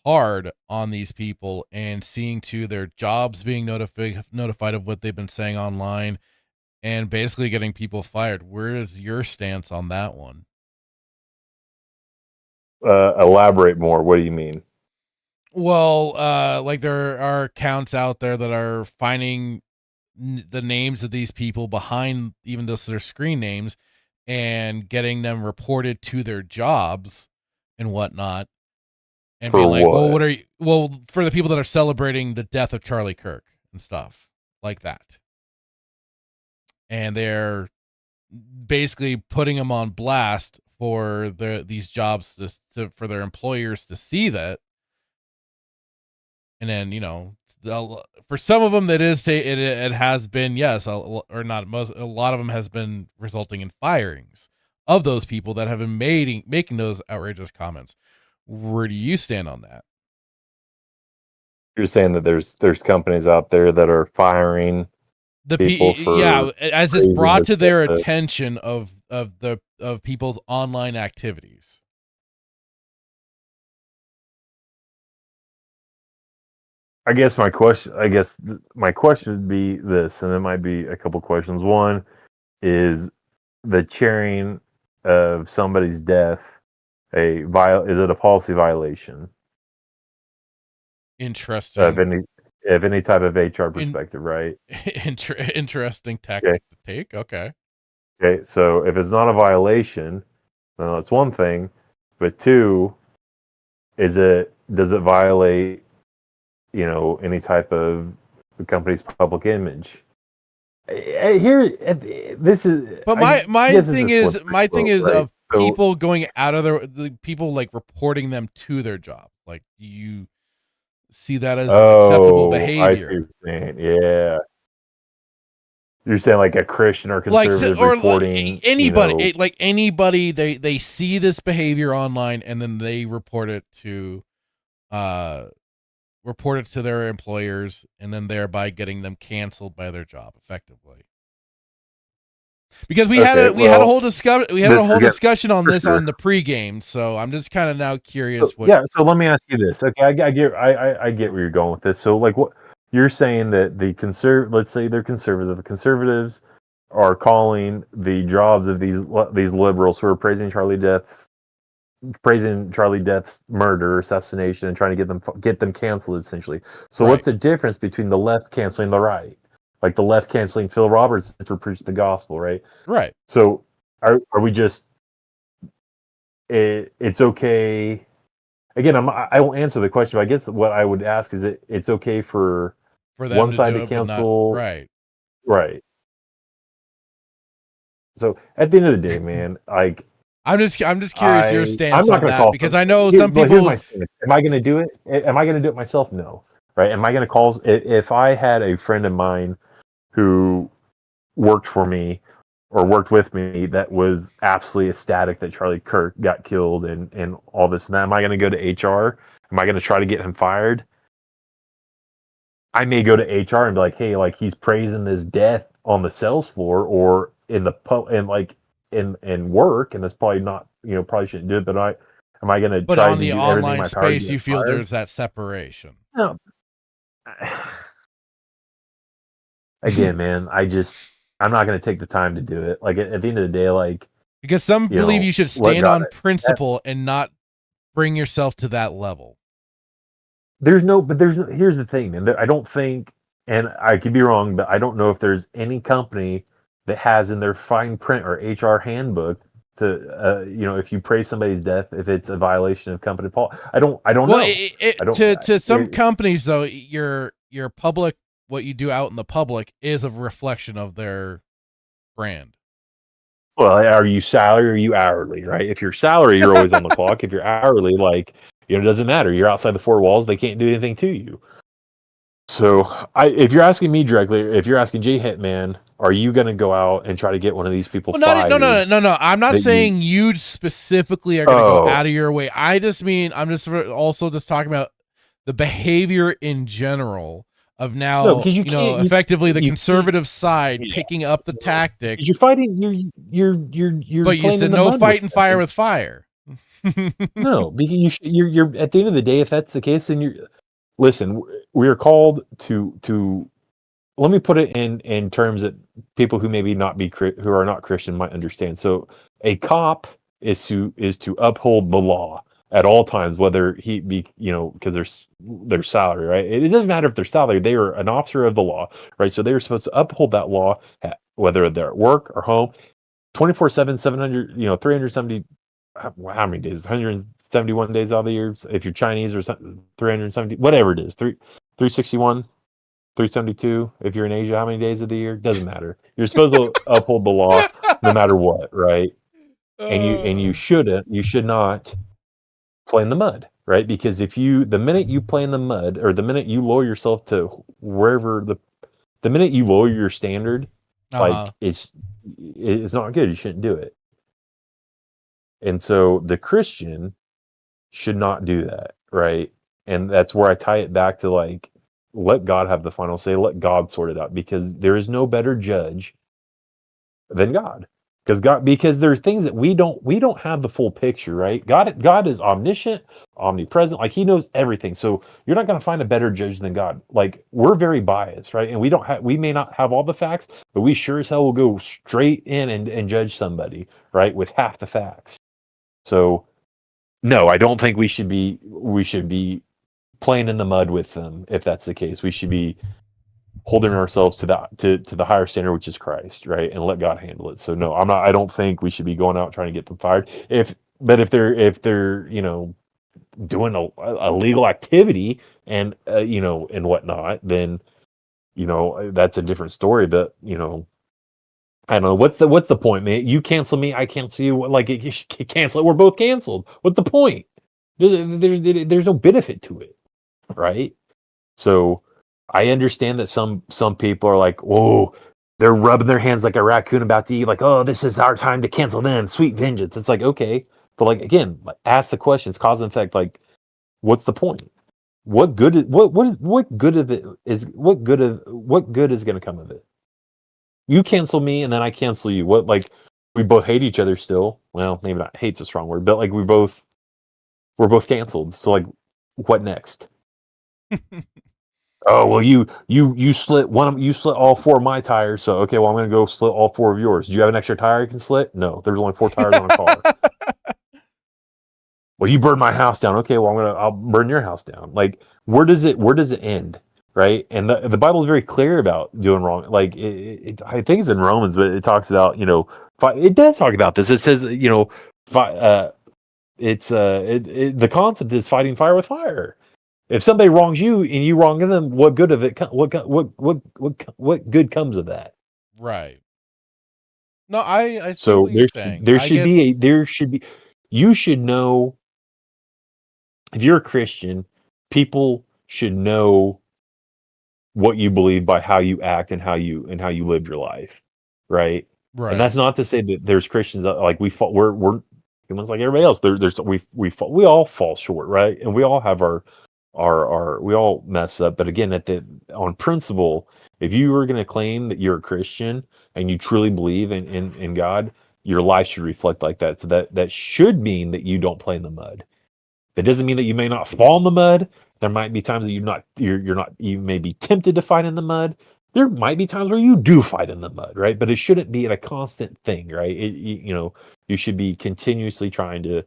[SPEAKER 2] hard on these people and seeing to their jobs being notified of what they've been saying online and basically getting people fired? Where is your stance on that one?
[SPEAKER 3] elaborate more. What do you mean?
[SPEAKER 2] Well, like there are accounts out there that are finding the names of these people behind even just their screen names and getting them reported to their jobs and whatnot, and
[SPEAKER 3] For
[SPEAKER 2] being like, well,
[SPEAKER 3] what?
[SPEAKER 2] what are you? Well, for the people that are celebrating the death of Charlie Kirk and stuff like that, and they're basically putting them on blast for these jobs for their employers to see that. And then, for some of them that is it has been, yes, or not most, a lot of them has been resulting in firings of those people that have been making those outrageous comments. Where do you stand on that?
[SPEAKER 3] You're saying that there's companies out there that are firing people
[SPEAKER 2] Yeah,
[SPEAKER 3] for
[SPEAKER 2] as it's
[SPEAKER 3] praising
[SPEAKER 2] brought
[SPEAKER 3] the
[SPEAKER 2] to their
[SPEAKER 3] the-
[SPEAKER 2] attention of people's online activities.
[SPEAKER 3] I guess my question would be this, and there might be a couple questions. One is the cheering of somebody's death is it a policy violation of
[SPEAKER 2] Interesting.
[SPEAKER 3] any type of HR perspective, right?
[SPEAKER 2] Interesting
[SPEAKER 3] Okay.
[SPEAKER 2] tactic to take. Okay.
[SPEAKER 3] Okay, so if it's not a violation, then that's one thing. But two, does it violate, any type of the company's public image? This is.
[SPEAKER 2] But
[SPEAKER 3] I
[SPEAKER 2] my
[SPEAKER 3] guess it's a
[SPEAKER 2] thing is
[SPEAKER 3] slippery slope, right?
[SPEAKER 2] of people going out of the people like reporting them to their job. Like, do you see that as acceptable
[SPEAKER 3] I see what
[SPEAKER 2] behavior?
[SPEAKER 3] you're saying. Yeah, you're saying like a Christian or conservative reporting,
[SPEAKER 2] anybody, like anybody, they see this behavior online and then they uh report it to their employers, and then thereby getting them canceled by their job effectively. Because we had a whole discussion on this
[SPEAKER 3] sure.
[SPEAKER 2] on the pregame, so I'm just kind of now curious
[SPEAKER 3] So,
[SPEAKER 2] what.
[SPEAKER 3] yeah, so let me ask you this. Okay, I get I get where you're going with this. So like what you're saying that let's say they're conservative. The conservatives are calling the jobs of these liberals who are praising Charlie Death's murder, assassination, and trying to get them canceled essentially. So
[SPEAKER 2] Right.
[SPEAKER 3] what's the difference between the left canceling the right? Like the left canceling Phil Roberts for preaching the gospel, right?
[SPEAKER 2] Right.
[SPEAKER 3] So are we just it's okay? Again, I won't answer the question, but I guess what I would ask is it's okay for
[SPEAKER 2] For them
[SPEAKER 3] one
[SPEAKER 2] to
[SPEAKER 3] side
[SPEAKER 2] do
[SPEAKER 3] to
[SPEAKER 2] it, but not
[SPEAKER 3] cancel,
[SPEAKER 2] right.
[SPEAKER 3] right? So at the end of the day, man, like
[SPEAKER 2] I'm just curious your
[SPEAKER 3] I'm
[SPEAKER 2] stance
[SPEAKER 3] not
[SPEAKER 2] on
[SPEAKER 3] going to
[SPEAKER 2] that,
[SPEAKER 3] call.
[SPEAKER 2] because I know some
[SPEAKER 3] Here's my
[SPEAKER 2] people.
[SPEAKER 3] stance. Am I going to do it? Am I going to do it myself? No. Right? Am I going to call? If I had a friend of mine who worked for me or worked with me that was absolutely ecstatic that Charlie Kirk got killed and all this and that, am I going to go to HR? Am I going to try to get him fired? I may go to HR and be like, hey, like he's praising this death on the sales floor or in the and like in work, and that's probably not, probably shouldn't do it. But am I going to
[SPEAKER 2] But
[SPEAKER 3] try
[SPEAKER 2] on
[SPEAKER 3] to
[SPEAKER 2] the
[SPEAKER 3] do everything in
[SPEAKER 2] online
[SPEAKER 3] my power to
[SPEAKER 2] space,
[SPEAKER 3] get him
[SPEAKER 2] you feel
[SPEAKER 3] fired?
[SPEAKER 2] there's that separation.
[SPEAKER 3] No. Again, man, I'm not going to take the time to do it. Like at the end of the day, like
[SPEAKER 2] Because some believe you should
[SPEAKER 3] let
[SPEAKER 2] stand
[SPEAKER 3] God.
[SPEAKER 2] on principle and not bring yourself to that level.
[SPEAKER 3] Here's the thing, man. I don't think, and I could be wrong, but I don't know if there's any company that has in their fine print or HR handbook if you praise somebody's death, if it's a violation of company policy. I don't
[SPEAKER 2] Well,
[SPEAKER 3] know. I don't,
[SPEAKER 2] to some companies though, your public, what you do out in the public is a reflection of their brand.
[SPEAKER 3] Well, are you salary or are you hourly, right? If you're salary, you're always on the clock. If you're hourly, like, it doesn't matter. You're outside the four walls. They can't do anything to you. So, if you're asking me directly, if you're asking J Hitman, are you going to go out and try to get one of these people fired?
[SPEAKER 2] No. I'm not saying you specifically are going to go out of your way. I'm just also just talking about the behavior in general of now, effectively the conservative side picking up the tactic.
[SPEAKER 3] You're fighting. You're.
[SPEAKER 2] But you said no fighting fire with fire.
[SPEAKER 3] No, because you're at the end of the day, if that's the case, then listen. We are called to. Let me put it in terms that people who maybe who are not Christian might understand. So a cop is to uphold the law at all times, whether he be, because their salary, right? It doesn't matter if they're salary; they are an officer of the law, right? So they are supposed to uphold that law, whether they're at work or home, 24/7, 700, 370. How many days? 171 days out of the year. If you're Chinese or something, 370, whatever it is, 361, 372. If you're in Asia, how many days of the year? Doesn't matter. You're supposed to uphold the law no matter what, right? And you should not play in the mud, right? Because the minute you play in the mud, or the minute you lower yourself to wherever the minute you lower your standard, like it's not good. You shouldn't do it. And so the Christian should not do that, right? And that's where I tie it back to, like, let God have the final say. Let God sort it out, because there is no better judge than God. Because there's things that we don't have the full picture, right? God is omniscient, omnipresent, like he knows everything. So you're not going to find a better judge than God. Like, we're very biased, right? And we may not have all the facts, but we sure as hell will go straight in and judge somebody, right, with half the facts. So no, I don't think we should be playing in the mud with them. If that's the case, we should be holding ourselves to the higher standard, which is Christ, right? And let God handle it. So no, I don't think we should be going out trying to get them fired. If they're doing a legal activity and and whatnot, then that's a different story. But I don't know. What's the point, man? You cancel me, I cancel you. Like, cancel it. We're both canceled. What's the point? There's no benefit to it, right? So I understand that some people are like, whoa, they're rubbing their hands like a raccoon about to eat. Like, oh, this is our time to cancel them. Sweet vengeance. It's like, okay, but like, again, ask the questions, cause and effect. Like, what's the point? What good is what good is going to come of it? You cancel me and then I cancel you. What, like, we both hate each other still. Well, maybe not hate's a strong word, but like we're both canceled. So like, what next? Oh, well, you slit all four of my tires. So okay, well, I'm going to go slit all four of yours. Do you have an extra tire you can slit? No, there's only 4 tires on a car. Well, you burned my house down. Okay, well, I'll burn your house down. Like, where does it end? Right? And the Bible is very clear about doing wrong. Like, I think it's in Romans, but it talks about, it does talk about this. It says, the concept is fighting fire with fire. If somebody wrongs you and you wrong them, what good of it? What good comes of that?
[SPEAKER 2] Right. No, I see
[SPEAKER 3] so
[SPEAKER 2] what you're saying.
[SPEAKER 3] There should be. You should know. If you're a Christian, people should know what you believe by how you act and how you live your life, right?
[SPEAKER 2] Right.
[SPEAKER 3] And that's not to say that there's Christians that, like, we're humans like everybody else. We all fall short, right? And we all have our we all mess up. But again, on principle, if you were going to claim that you're a Christian and you truly believe in God, your life should reflect like that. So that should mean that you don't play in the mud. That doesn't mean that you may not fall in the mud. There might be times that you may be tempted to fight in the mud. There might be times where you do fight in the mud, right? But it shouldn't be a constant thing, right? You should be continuously trying to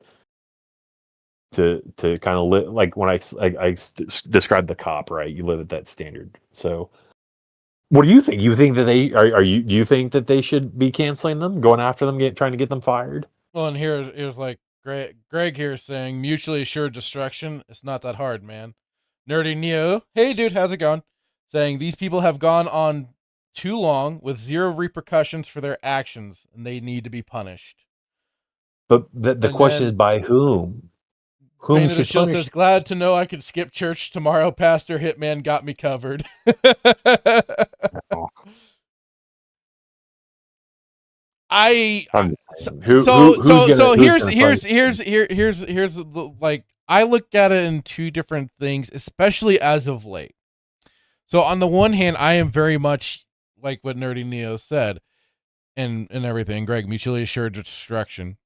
[SPEAKER 3] kind of live, like when I described the cop, right? You live at that standard. So what do you think? You think that do you think that they should be canceling them, going after them, trying to get them fired?
[SPEAKER 2] Well, and here's like Greg here saying mutually assured destruction. It's not that hard, man. Nerdy Neo, hey dude, how's it going? Saying these people have gone on too long with zero repercussions for their actions, and they need to be punished.
[SPEAKER 3] But the
[SPEAKER 2] And
[SPEAKER 3] question is
[SPEAKER 2] then
[SPEAKER 3] by whom? Whom
[SPEAKER 2] Fane of the
[SPEAKER 3] should
[SPEAKER 2] Shield
[SPEAKER 3] punish?
[SPEAKER 2] says, glad to know I could skip church tomorrow. Pastor Hitman got me covered.
[SPEAKER 3] Oh,
[SPEAKER 2] I
[SPEAKER 3] I'm just
[SPEAKER 2] so
[SPEAKER 3] saying. Who's
[SPEAKER 2] here's like I look at it in two different things, especially as of late. So on the one hand, I am very much like what Nerdy Neo said and everything, Greg, mutually assured destruction.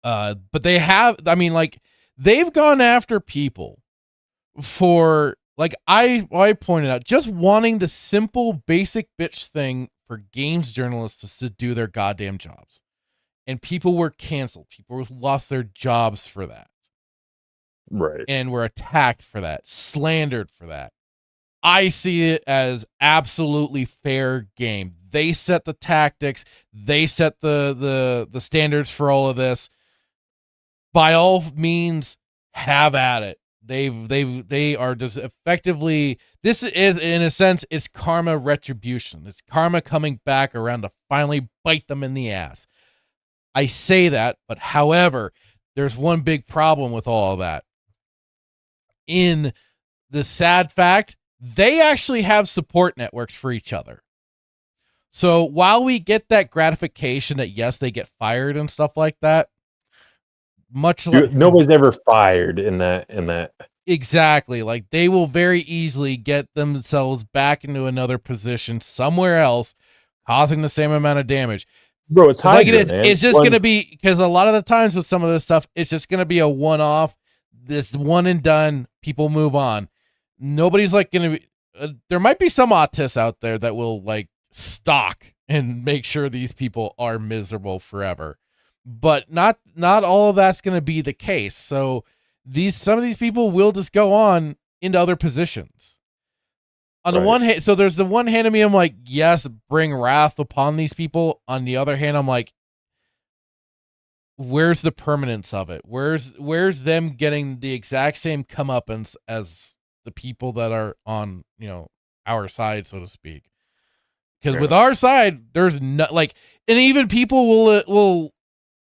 [SPEAKER 2] But they have, I mean, like they've gone after people for like I pointed out just wanting the simple basic bitch thing for games journalists to do their goddamn jobs. And people were canceled. People lost their jobs for that.
[SPEAKER 3] right.
[SPEAKER 2] And were attacked for that, slandered for that. I see it as absolutely fair game. They set the tactics, they set the standards for all of this. By all means, have at it. They are just effectively, this is in a sense, it's karma retribution. It's karma coming back around to finally bite them in the ass. I say that, but however, there's one big problem with all of that. In the sad fact, they actually have support networks for each other. So while we get that gratification that yes, they get fired and stuff like that, much like
[SPEAKER 3] Nobody's ever fired in that.
[SPEAKER 2] exactly, like they will very easily get themselves back into another position somewhere else, causing the same amount of damage.
[SPEAKER 3] Bro, it's
[SPEAKER 2] Like
[SPEAKER 3] Hydra,
[SPEAKER 2] it is,
[SPEAKER 3] man.
[SPEAKER 2] it's just gonna be, because a lot of the times with some of this stuff, it's just gonna be a one-off. This one and done. People move on. Nobody's like gonna be. There might be some autists out there that will like stalk and make sure these people are miserable forever, but not all of that's gonna be the case. So some of these people will just go on into other positions. On the one hand, so there's the one hand of me, I'm like, yes, bring wrath upon these people. On the other hand, I'm like, where's the permanence of it? Where's them getting the exact same comeuppance as the people that are on, our side, so to speak? Because with our side, there's no like, and even people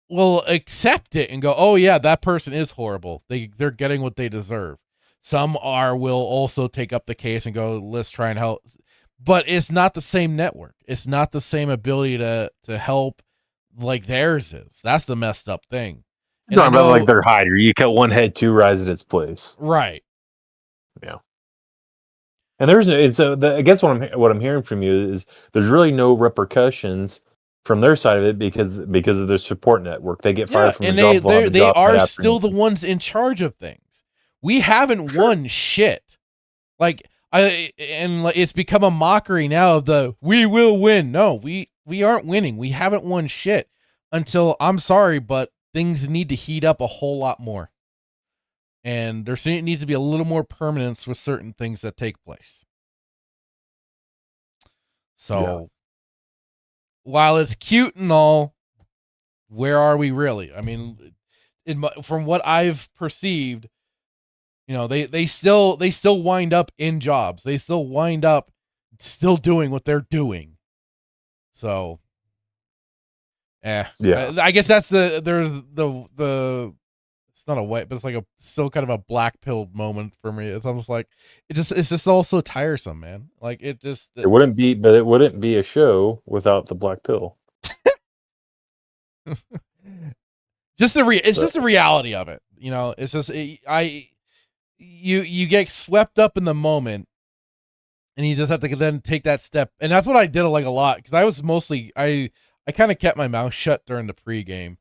[SPEAKER 2] will accept it and go, oh yeah, that person is horrible. They're getting what they deserve. Some will also take up the case and go, let's try and help. But it's not the same network. It's not the same ability to help like theirs is. That's the messed up thing.
[SPEAKER 3] You're talking about like their Hydra. You cut one head, two rise in its place.
[SPEAKER 2] Right.
[SPEAKER 3] Yeah. And there's I guess what I'm hearing from you is there's really no repercussions from their side of it because of their support network. They get fired from the job.
[SPEAKER 2] And they are still the ones in charge of things. We haven't won shit. Like it's become a mockery now of the we will win. No, we aren't winning. We haven't won shit until, I'm sorry, but things need to heat up a whole lot more. And there needs to be a little more permanence with certain things that take place. So while it's cute and all, where are we really? I mean, from what I've perceived, they still wind up in jobs. They still wind up still doing what they're doing. So, I guess that's there's the it's not a white, but it's still kind of a black pill moment for me. It's almost like it's just all so tiresome, man. Like it
[SPEAKER 3] wouldn't be a show without the black pill.
[SPEAKER 2] just the reality of it. It's just you get swept up in the moment, and you just have to then take that step. And that's what I did a lot, because I was mostly I kind of kept my mouth shut during the pregame.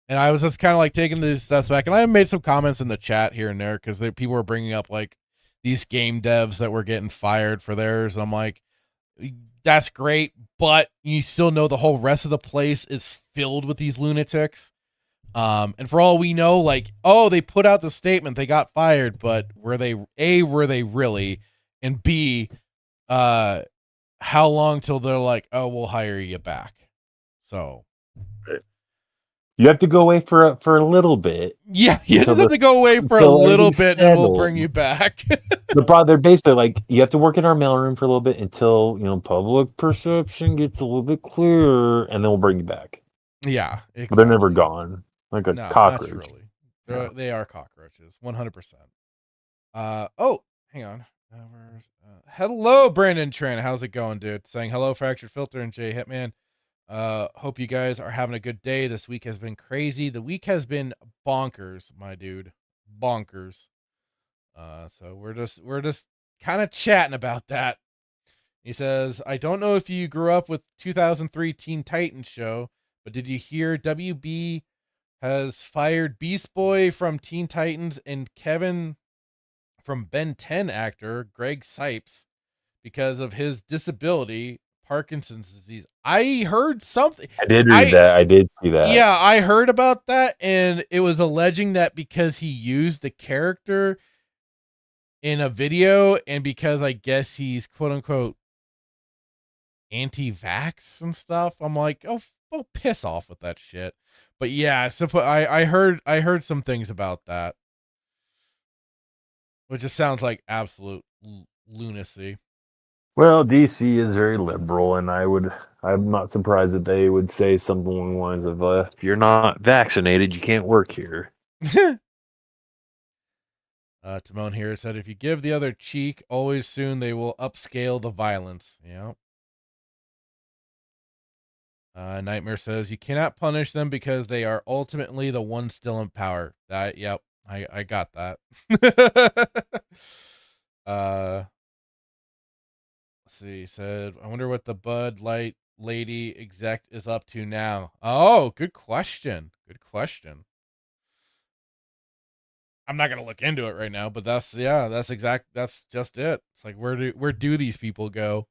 [SPEAKER 2] And I was just kind of like taking these steps back, and I made some comments in the chat here and there because people were bringing up like these game devs that were getting fired for theirs. I'm like, that's great, but you still know the whole rest of the place is filled with these lunatics. And for all we know, like, oh, they put out the statement, they got fired, but were they really? And B, how long till they're like, oh, we'll hire you back? So
[SPEAKER 3] You have to go away for a little bit.
[SPEAKER 2] Yeah, you just
[SPEAKER 3] Until
[SPEAKER 2] have to go away for a
[SPEAKER 3] until
[SPEAKER 2] little
[SPEAKER 3] everything's
[SPEAKER 2] bit, and we'll
[SPEAKER 3] settled.
[SPEAKER 2] bring you back.
[SPEAKER 3] They're basically like, you have to work in our mailroom for a little bit until public perception gets a little bit clearer, and then we'll bring you back.
[SPEAKER 2] Yeah, exactly.
[SPEAKER 3] But they're never gone, like a
[SPEAKER 2] No,
[SPEAKER 3] cockroach.
[SPEAKER 2] not truly.
[SPEAKER 3] Yeah.
[SPEAKER 2] They are cockroaches, 100%. Oh, hang on. Hello, Brandon Trent. How's it going, dude? Saying hello, Fractured Filter and Jay Hitman. Hope you guys are having a good day. This week has been crazy. The week has been bonkers, my dude. Bonkers. So we're just kind of chatting about that. He says, I don't know if you grew up with 2003 Teen Titans show, but did you hear WB has fired Beast Boy from Teen Titans and Kevin from Ben 10 actor Greg Sipes because of his disability, Parkinson's disease. I heard something.
[SPEAKER 3] I did read that. I did see that.
[SPEAKER 2] Yeah, I heard about that, and it was alleging that because he used the character in a video, and because I guess he's quote unquote anti-vax and stuff. I'm like, oh, piss off with that shit. But yeah, so I heard some things about that, which just sounds like absolute lunacy.
[SPEAKER 3] Well, DC is very liberal, and I'm not surprised that they would say something along the lines of, if you're not vaccinated, you can't work here.
[SPEAKER 2] Timon here said, if you give the other cheek, always soon they will upscale the violence. Yeah. Nightmare says, you cannot punish them because they are ultimately the ones still in power. Yep, I got that. Let's see. He said, I wonder what the Bud Light lady exec is up to now. Oh, good question. Good question. I'm not gonna look into it right now, but that's just it. It's like, where do these people go?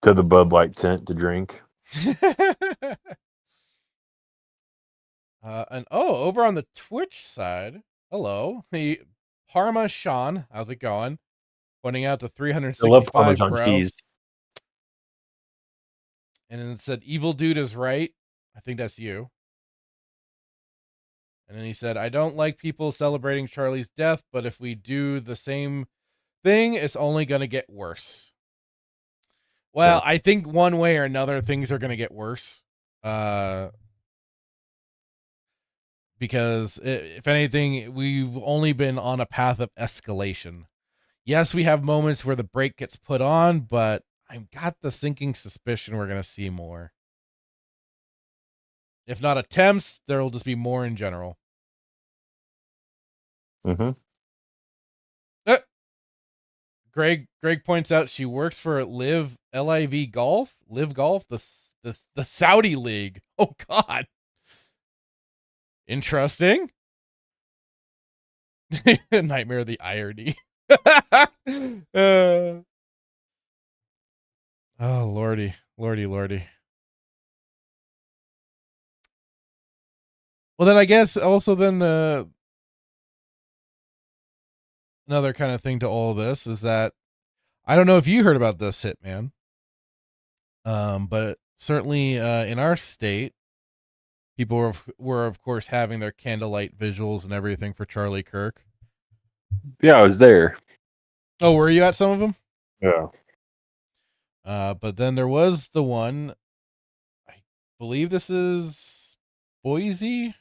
[SPEAKER 3] To the Bud Light tent to drink.
[SPEAKER 2] And over on the Twitch side, hello, the Parma Sean, how's it going? Pointing out the 365
[SPEAKER 3] I love Parmesan cheese.
[SPEAKER 2] And then it said, "Evil dude is right." I think that's you. And then he said, "I don't like people celebrating Charlie's death, but if we do the same thing, it's only gonna get worse." Well, yeah. I think one way or another, things are gonna get worse. Because if anything, we've only been on a path of escalation. Yes, we have moments where the brake gets put on, but I've got the sinking suspicion we're going to see more. If not attempts, there will just be more in general.
[SPEAKER 3] Mm-hmm.
[SPEAKER 2] Greg points out she works for Live Golf, the Saudi league. Oh God. Interesting. Nightmare of the irony. Oh lordy. Well, then I guess also then another kind of thing to all of this is that I don't know if you heard about this, Hitman. But certainly in our state, people were of course having their candlelight visuals and everything for Charlie Kirk.
[SPEAKER 3] Yeah, I was there.
[SPEAKER 2] Oh, were you at some of them?
[SPEAKER 3] Yeah.
[SPEAKER 2] But then there was the one, I believe this is Boise.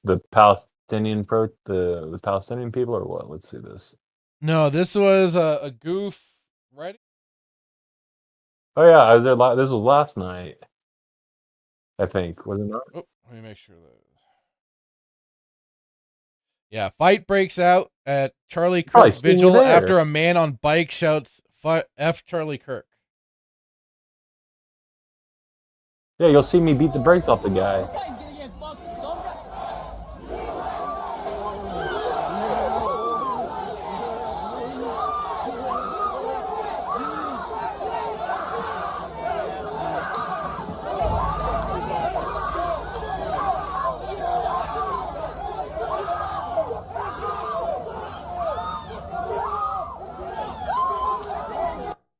[SPEAKER 3] The Palestinian the Palestinian people or what? Let's see this.
[SPEAKER 2] No, this was a goof, right?
[SPEAKER 3] Oh yeah, I was there. This was last night, I think. Was it not?
[SPEAKER 2] Oh, let me make sure that. Yeah, fight breaks out at Charlie Kirk's vigil after a man on bike shouts "F Charlie Kirk."
[SPEAKER 3] Yeah, you'll see me beat the brakes off the guy.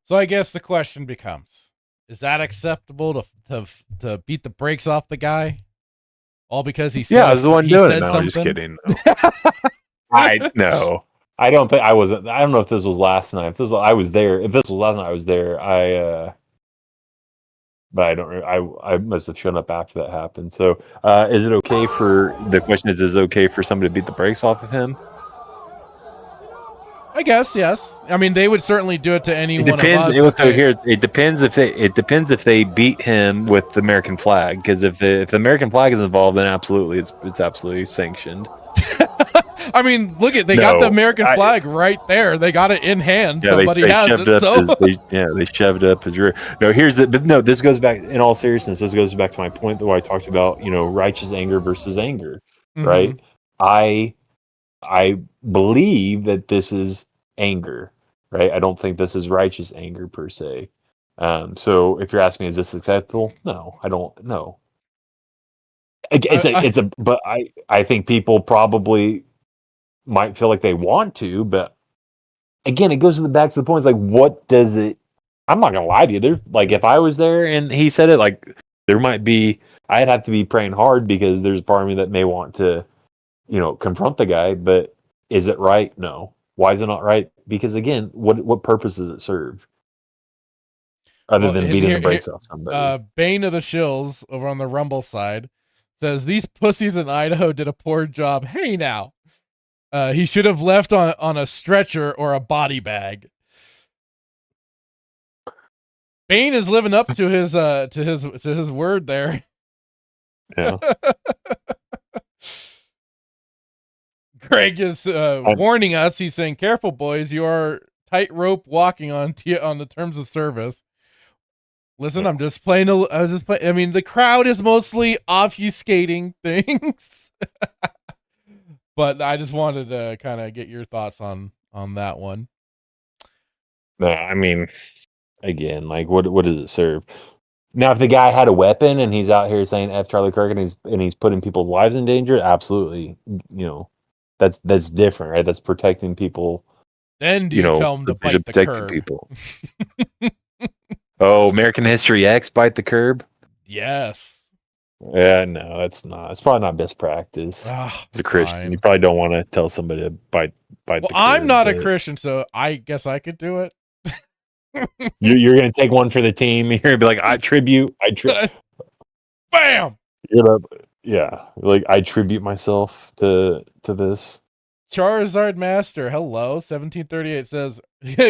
[SPEAKER 2] So I guess the question becomes, Is that acceptable to beat the brakes off the guy? All because he said
[SPEAKER 3] Yeah, I was the one
[SPEAKER 2] he
[SPEAKER 3] doing it.
[SPEAKER 2] said
[SPEAKER 3] No, I'm just
[SPEAKER 2] something?
[SPEAKER 3] kidding. No. I no. I don't think I wasn't. I don't know if this was last night. If this was, I was there. If this was last night, I was there. But I don't. I must have shown up after that happened. So, is it okay for the question? Is it okay for somebody to beat the brakes off of him?
[SPEAKER 2] I guess yes. I mean, they would certainly do it to any
[SPEAKER 3] It
[SPEAKER 2] one of
[SPEAKER 3] depends.
[SPEAKER 2] us.
[SPEAKER 3] It was so here. It depends if it depends if they beat him with the American flag. Because if the American flag is involved, then absolutely, it's absolutely sanctioned.
[SPEAKER 2] I mean, look at they got the
[SPEAKER 3] No,
[SPEAKER 2] American flag right there. They got it in hand.
[SPEAKER 3] Yeah,
[SPEAKER 2] Somebody
[SPEAKER 3] they
[SPEAKER 2] has
[SPEAKER 3] shoved
[SPEAKER 2] it.
[SPEAKER 3] up
[SPEAKER 2] So
[SPEAKER 3] his they shoved up his rear. No, but no, this goes back in all seriousness. This goes back to my point that I talked about, righteous anger versus anger, right? I believe that this is anger, right? I don't think this is righteous anger per se. So if you're asking me, is this acceptable? No, I don't know. But I think people probably might feel like they want to, but again, it goes back to the point. It's like, what does it? I'm not gonna lie to you. There's like, if I was there and he said it, like, there might be. I'd have to be praying hard because there's a part of me that may want to, confront the guy. But is it right? No. Why is it not right? Because again, what purpose does it serve other than beating the brakes off somebody?
[SPEAKER 2] Bane of the Shills over on the Rumble side says these pussies in Idaho did a poor job. Hey now. He should have left on a stretcher or a body bag. Bane is living up to his word there.
[SPEAKER 3] Yeah.
[SPEAKER 2] Greg is warning us. He's saying, "Careful, boys. You are tightrope walking on the terms of service." Listen, I'm just playing. I was just playing. I mean, the crowd is mostly obfuscating things. But I just wanted to kind of get your thoughts on that one.
[SPEAKER 3] No, I mean, again, like, what does it serve? Now, if the guy had a weapon and he's out here saying "F Charlie Kirk" and he's putting people's lives in danger, absolutely, that's different, right? That's protecting people.
[SPEAKER 2] Then do you tell him to bite the curb?
[SPEAKER 3] People. Oh, American History X, bite the curb.
[SPEAKER 2] Yes.
[SPEAKER 3] Yeah, no, it's not. It's probably not best practice. As a Christian,
[SPEAKER 2] fine.
[SPEAKER 3] You probably don't want to tell somebody to bite the curb.
[SPEAKER 2] I'm not a Christian, so I guess I could do it.
[SPEAKER 3] You're gonna take one for the team. You're gonna be like, I tribute.
[SPEAKER 2] Bam.
[SPEAKER 3] Yeah, like I tribute myself to this.
[SPEAKER 2] Charizard Master, hello. 1738 says,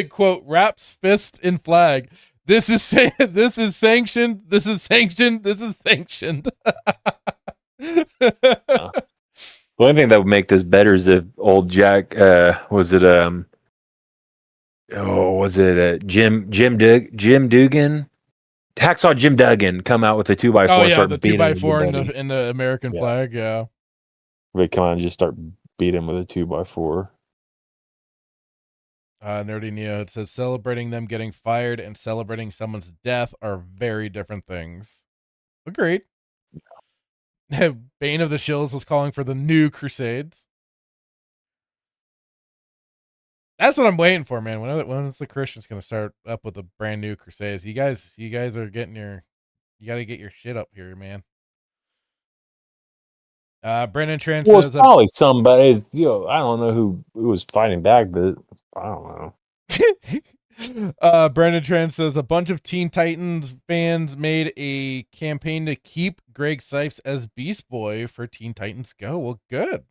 [SPEAKER 2] quote, wraps fist in flag. This is sanctioned. This is sanctioned. This is sanctioned.
[SPEAKER 3] The only thing that would make this better is if old Jack, Jim Dugan, Hacksaw Jim Duggan come out with a 2x4.
[SPEAKER 2] Oh yeah, the 2x4 in the American flag. Yeah,
[SPEAKER 3] they come out and just start beating with a 2x4.
[SPEAKER 2] Nerdy Neo, it says celebrating them getting fired and celebrating someone's death are very different things. Agreed. Bane of the Shills was calling for the new Crusades. That's what I'm waiting for, man. When is the Christians gonna start up with a brand new Crusades? You guys are getting you gotta get your shit up here, man. Brendan Tran says
[SPEAKER 3] probably somebody, I don't know who was fighting back, but I don't know.
[SPEAKER 2] Brendan Tran says a bunch of Teen Titans fans made a campaign to keep Greg Sipes as Beast Boy for Teen Titans Go. Well, good.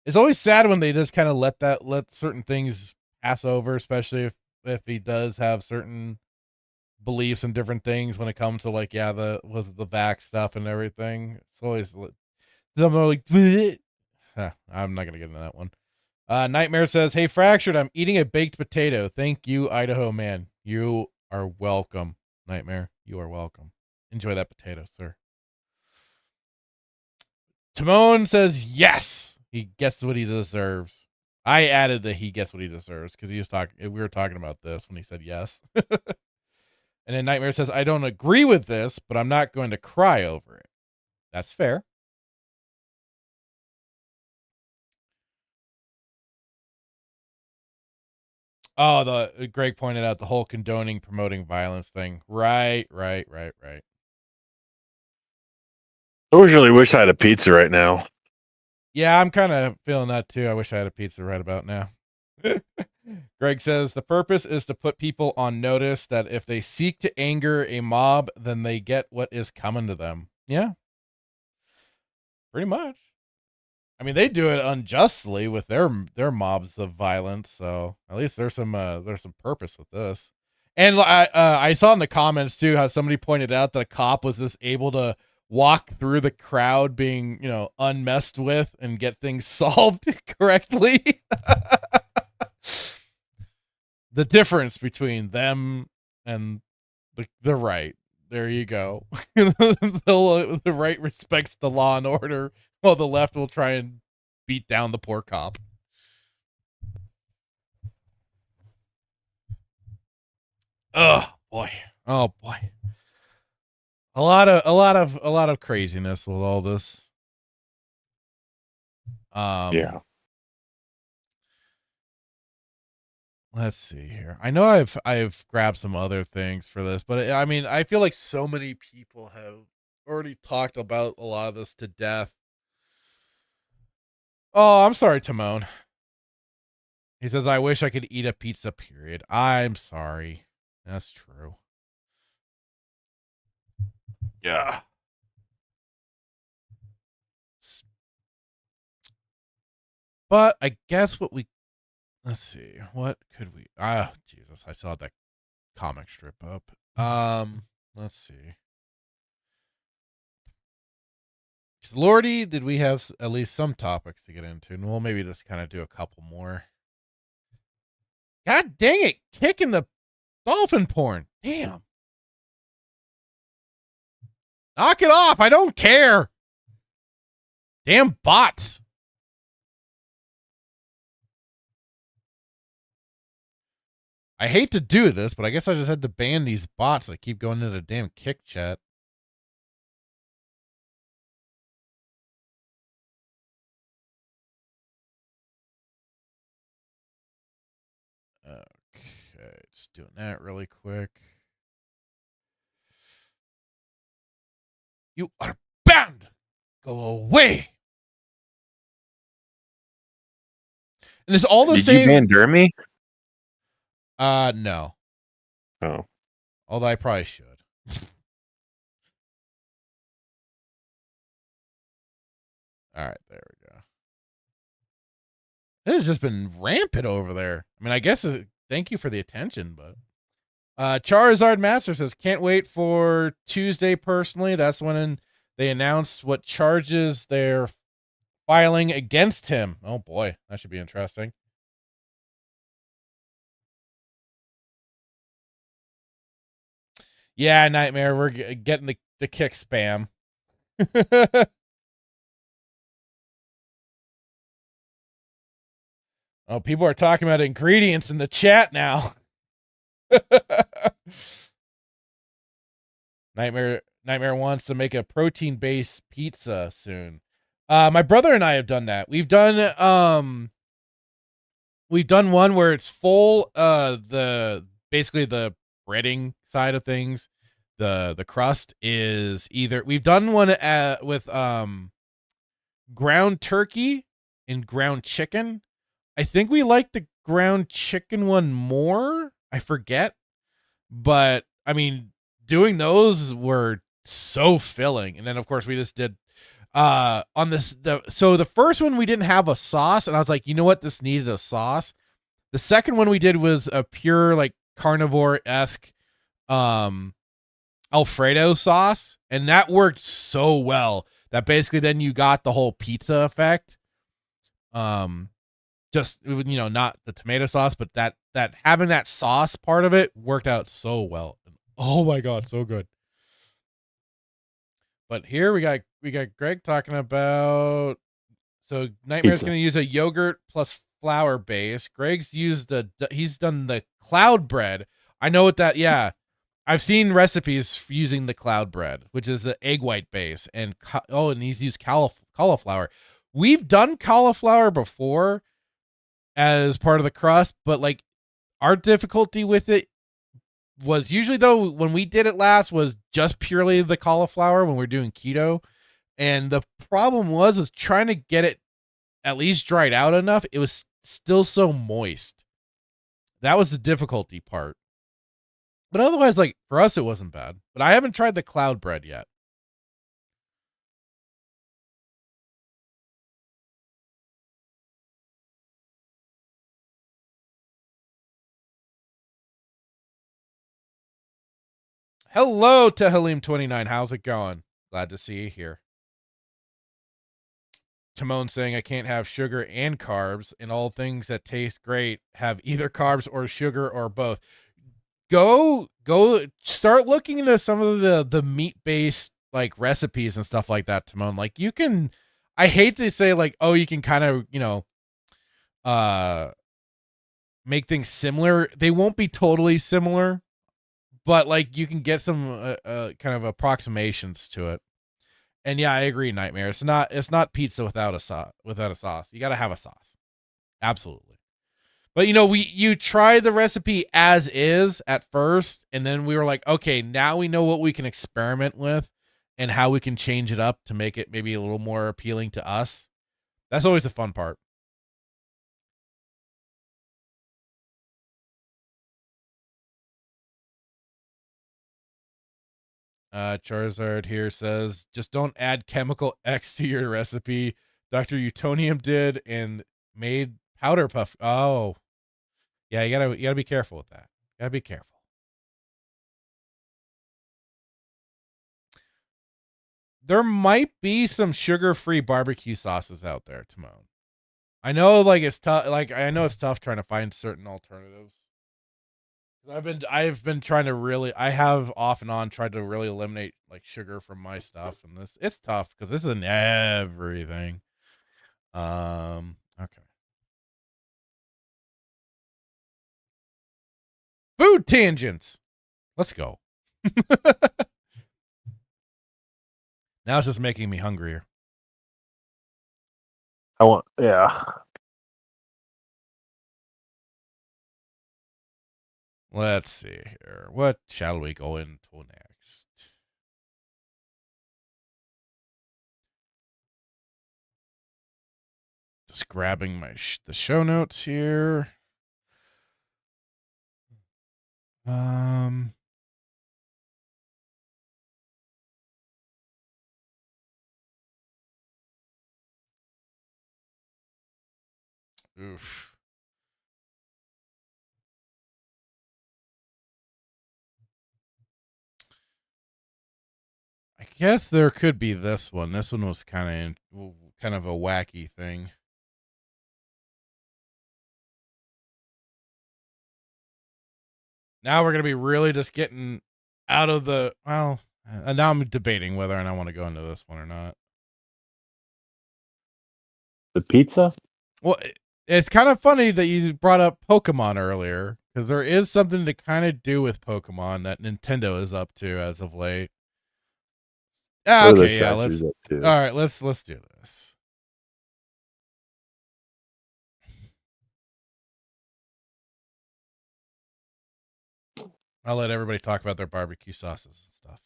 [SPEAKER 2] It's always sad when they just kind of let certain things pass over, especially if he does have certain beliefs and different things when it comes to like, the vax stuff and everything. It's always I'm like, I'm not gonna get into that one. Nightmare says, hey, Fractured, I'm eating a baked potato. Thank you, Idaho man. You are welcome, Nightmare. You are welcome. Enjoy that potato, sir. Timon says, yes, he gets what he deserves. I added that he gets what he deserves because we were talking about this when he said yes. And then Nightmare says, I don't agree with this, but I'm not going to cry over it. That's fair. Oh, the Greg pointed out the whole condoning promoting violence thing. Right.
[SPEAKER 3] I really wish I had a pizza right now.
[SPEAKER 2] Yeah, I'm kind of feeling that too. I wish I had a pizza right about now. Greg says the purpose is to put people on notice that if they seek to anger a mob, then they get what is coming to them. Yeah, pretty much. I mean, they do it unjustly with their mobs of violence, so at least there's some purpose with this. And I saw in the comments too how somebody pointed out that a cop was just able to walk through the crowd being, unmessed with and get things solved correctly. The difference between them and the right. There you go. The right respects the law and order, while the left will try and beat down the poor cop. Oh boy. A lot of craziness with all this.
[SPEAKER 3] Yeah.
[SPEAKER 2] Let's see here. I know I've grabbed some other things for this, but I mean, I feel like so many people have already talked about a lot of this to death. Oh, I'm sorry, Timon. He says, I wish I could eat a pizza, period. I'm sorry. That's true. Yeah. But I guess let's see. What could we, Jesus, I saw that comic strip up. Let's see. Lordy, did we have at least some topics to get into? And we'll maybe just kind of do a couple more. God dang it. Kicking the dolphin porn. Damn. Knock it off. I don't care. Damn bots. I hate to do this, but I guess I just had to ban these bots that keep going into the damn kick chat. Okay, just doing that really quick. You are banned. Go away. And it's all the same.
[SPEAKER 3] Did you ban Dermy?
[SPEAKER 2] No.
[SPEAKER 3] Oh.
[SPEAKER 2] Although I probably should. All right, there we go. It has just been rampant over there. I mean, I guess thank you for the attention, but Charizard Master says, can't wait for Tuesday personally. That's when they announced what charges they're filing against him. Oh boy, that should be interesting. Yeah, Nightmare, we're getting the kick spam. Oh, people are talking about ingredients in the chat now. Nightmare wants to make a protein-based pizza soon. My brother and I have done that. We've done one where it's full basically the breading side of things. The crust is either, we've done one with ground turkey and ground chicken. I think we like the ground chicken one more. I forget. But I mean, doing those were so filling. And then of course we just did on this so the first one we didn't have a sauce, and I was like, you know what, this needed a sauce. The second one we did was a pure like carnivore-esque Alfredo sauce, and that worked so well that basically then you got the whole pizza effect. Just, not the tomato sauce, but that having that sauce part of it worked out so well. Oh my god, so good. But here we got Greg talking about, so Nightmare's going to use a yogurt plus flour base. Greg's used he's done the cloud bread. I know what that, yeah. I've seen recipes using the cloud bread, which is the egg white base, and and he's used cauliflower. We've done cauliflower before as part of the crust, but like Our difficulty with it was usually, though, when we did it last, was just purely the cauliflower when we we're doing keto. And the problem was trying to get it at least dried out enough. It was still so moist. That was the difficulty part. But otherwise, like, for us, it wasn't bad. But I haven't tried the cloud bread yet. Hello to Halim29. How's it going? Glad to see you here. Timon saying I can't have sugar and carbs, and all things that taste great have either carbs or sugar or both. Go start looking into some of the meat-based like recipes and stuff like that, Timon. Like, you can, I hate to say like, oh, you can kind of, make things similar. They won't be totally similar, but like you can get some kind of approximations to it. And yeah, I agree, Nightmare. It's not pizza without a sauce. You got to have a sauce. Absolutely. But you try the recipe as is at first, and then we were like, okay, now we know what we can experiment with and how we can change it up to make it maybe a little more appealing to us. That's always the fun part. Charizard here says, just don't add chemical X to your recipe. Dr. Utonium did and made powder puff. Oh, yeah, you gotta be careful with that. Gotta be careful. There might be some sugar-free barbecue sauces out there, Timon. I know, like, it's tough. Like, I know it's tough trying to find certain alternatives. I've been trying to really, I have off and on tried to really eliminate like sugar from my stuff, and it's tough because this is in everything. Okay. Food tangents. Let's go. Now it's just making me hungrier.
[SPEAKER 3] Yeah.
[SPEAKER 2] Let's see here. What shall we go into next? Just grabbing the show notes here. Oof. I guess there could be this one. This one was kind of a wacky thing. Now we're going to be really just getting out of the, well, now I'm debating whether or not I want to go into this one or not.
[SPEAKER 3] The pizza?
[SPEAKER 2] Well, it's kind of funny that you brought up Pokemon earlier, because there is something to kind of do with Pokemon that Nintendo is up to as of late. Okay, yeah, let's. All right, let's do this. I'll let everybody talk about their barbecue sauces and stuff.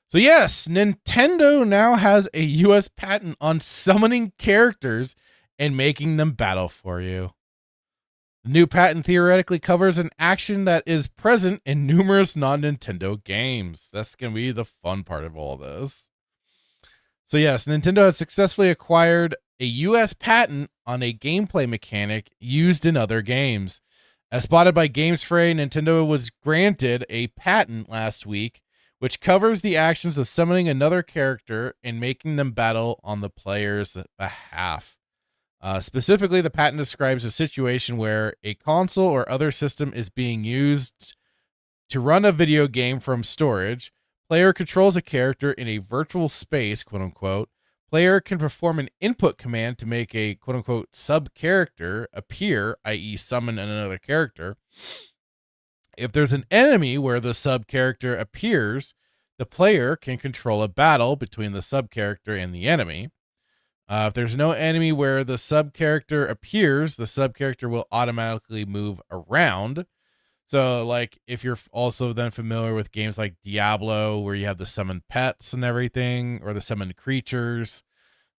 [SPEAKER 2] So yes, Nintendo now has a U.S. patent on summoning characters and making them battle for you. The new patent theoretically covers an action that is present in numerous non-Nintendo games. That's going to be the fun part of all this. So yes, Nintendo has successfully acquired a U.S. patent on a gameplay mechanic used in other games. As spotted by Games Fray, Nintendo was granted a patent last week, which covers the actions of summoning another character and making them battle on the player's behalf. Specifically, the patent describes a situation where a console or other system is being used to run a video game from storage. Player controls a character in a virtual space, quote unquote. Player can perform an input command to make a quote unquote sub character appear, i.e., summon another character. If there's an enemy where the sub character appears, the player can control a battle between the sub character and the enemy. If there's no enemy where the sub character appears, the sub character will automatically move around. So, like, if you're also then familiar with games like Diablo, where you have the summoned pets and everything, or the summoned creatures,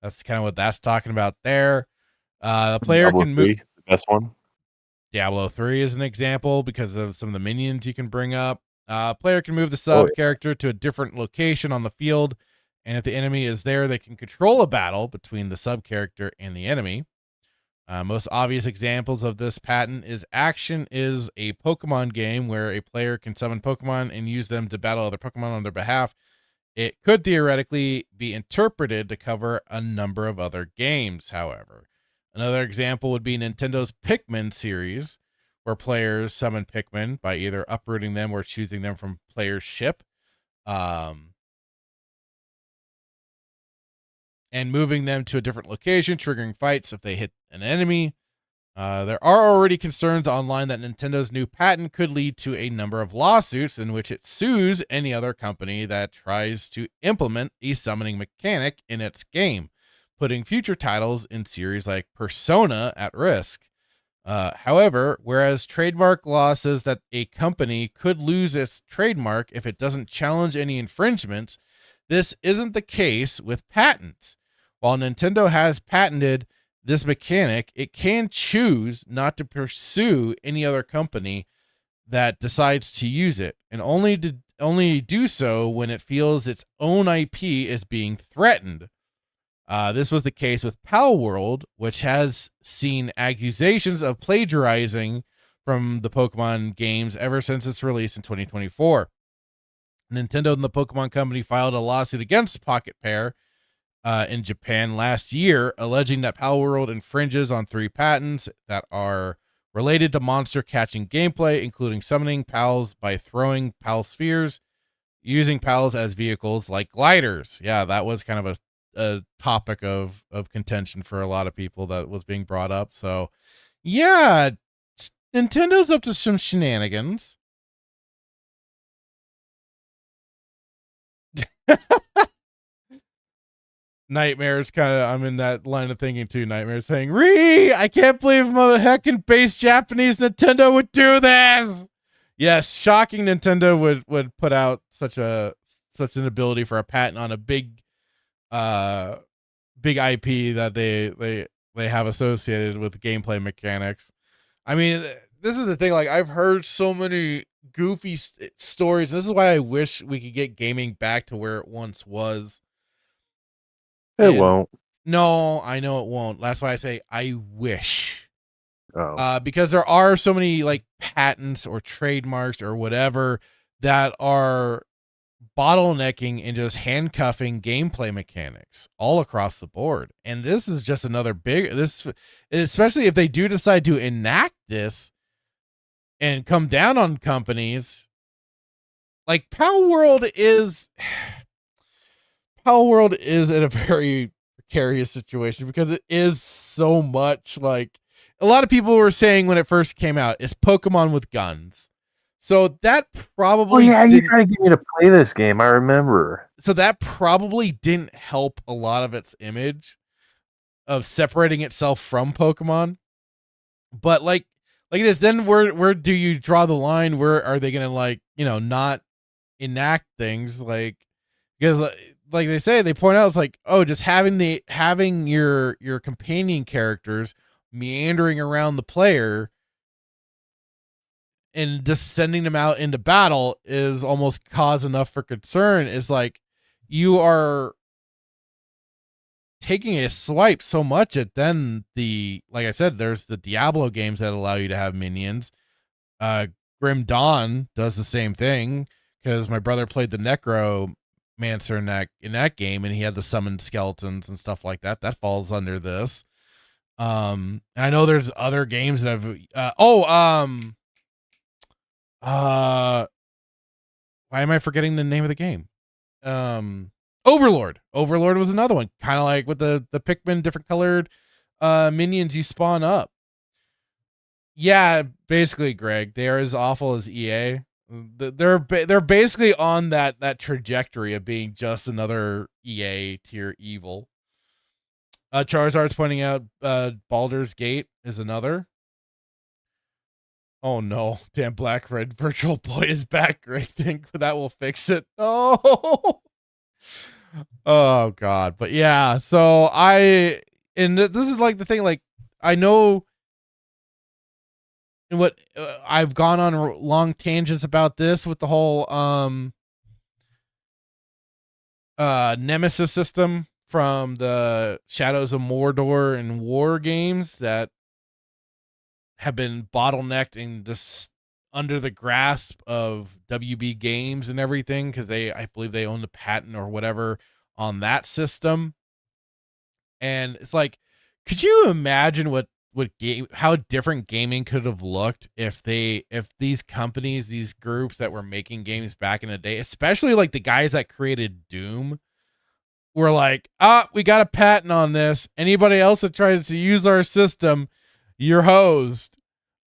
[SPEAKER 2] that's kind of what that's talking about there. The player
[SPEAKER 3] Diablo
[SPEAKER 2] can move.
[SPEAKER 3] 3, the best one.
[SPEAKER 2] Diablo 3 is an example because of some of the minions you can bring up. Player can move the
[SPEAKER 3] Oh,
[SPEAKER 2] sub character to a different location on the field, and if the enemy is there, they can control a battle between the sub character and the enemy. Most obvious examples of this pattern is Action is a Pokemon game where a player can summon Pokemon and use them to battle other Pokemon on their behalf. It could theoretically be interpreted to cover a number of other games, however. Another example would be Nintendo's Pikmin series, where players summon Pikmin by either uprooting them or choosing them from player's ship. And moving them to a different location, triggering fights if they hit an enemy. There are already concerns online that Nintendo's new patent could lead to a number of lawsuits in which it sues any other company that tries to implement a summoning mechanic in its game, putting future titles in series like Persona at risk. However, whereas trademark law says that a company could lose its trademark if it doesn't challenge any infringements, this isn't the case with patents. While Nintendo has patented this mechanic, it can choose not to pursue any other company that decides to use it, and only do so when it feels its own IP is being threatened. This was the case with Pal World, which has seen accusations of plagiarizing from the Pokemon games ever since its release in 2024. Nintendo and the Pokemon Company filed a lawsuit against Pocket Pair in Japan last year, alleging that Pal World infringes on 3 patents that are related to monster catching gameplay, including summoning pals by throwing pal spheres, using pals as vehicles like gliders. Yeah, that was kind of a topic of contention for a lot of people that was being brought up. So, yeah, Nintendo's up to some shenanigans. Nightmares kind of, I'm in that line of thinking too. Nightmares saying, I can't believe my heckin' base Japanese Nintendo would do this. Yes, shocking. Nintendo would put out such an ability for a patent on a big IP that they have associated with gameplay mechanics. I mean, this is the thing. Like, I've heard so many goofy stories. This is why I wish we could get gaming back to where it once was.
[SPEAKER 3] It won't.
[SPEAKER 2] No, I know it won't. That's why I say I wish.
[SPEAKER 3] Oh.
[SPEAKER 2] Because there are so many like patents or trademarks or whatever that are bottlenecking and just handcuffing gameplay mechanics all across the board. And this is just another especially if they do decide to enact this and come down on companies like Pal World is in a very precarious situation because it is so much like a lot of people were saying when it first came out, it's Pokemon with guns. So that probably
[SPEAKER 3] you tried to get me to play this game. I remember.
[SPEAKER 2] So that probably didn't help a lot of its image of separating itself from Pokemon. But like it is, then where do you draw the line? Where are they gonna not enact things because like they say, they point out it's like, oh, just having your companion characters meandering around the player and just sending them out into battle is almost cause enough for concern. Is like you are taking a swipe so much at then like I said, there's the Diablo games that allow you to have minions. Grim Dawn does the same thing because my brother played the Necromancer in that game, and he had the summoned skeletons and stuff like that. That falls under this. And I know there's other games that have why am I forgetting the name of the game? Overlord. Overlord was another one, kind of like with the Pikmin, different colored minions you spawn up. Yeah, basically, Greg, they are as awful as EA. They're basically on that trajectory of being just another EA tier evil. Charizard's pointing out Baldur's Gate is another. Oh no, damn Black Red Virtual Boy is back. Great, think that will fix it. Oh, oh god. But yeah, so this is like the thing. Like I know, and what I've gone on long tangents about this with the whole Nemesis system from the Shadows of Mordor and War games that have been bottlenecked in this under the grasp of WB Games and everything, because I believe they own the patent or whatever on that system. And it's like, could you imagine how different gaming could have looked if these companies, these groups that were making games back in the day, especially like the guys that created Doom, were like, we got a patent on this. Anybody else that tries to use our system, you're hosed.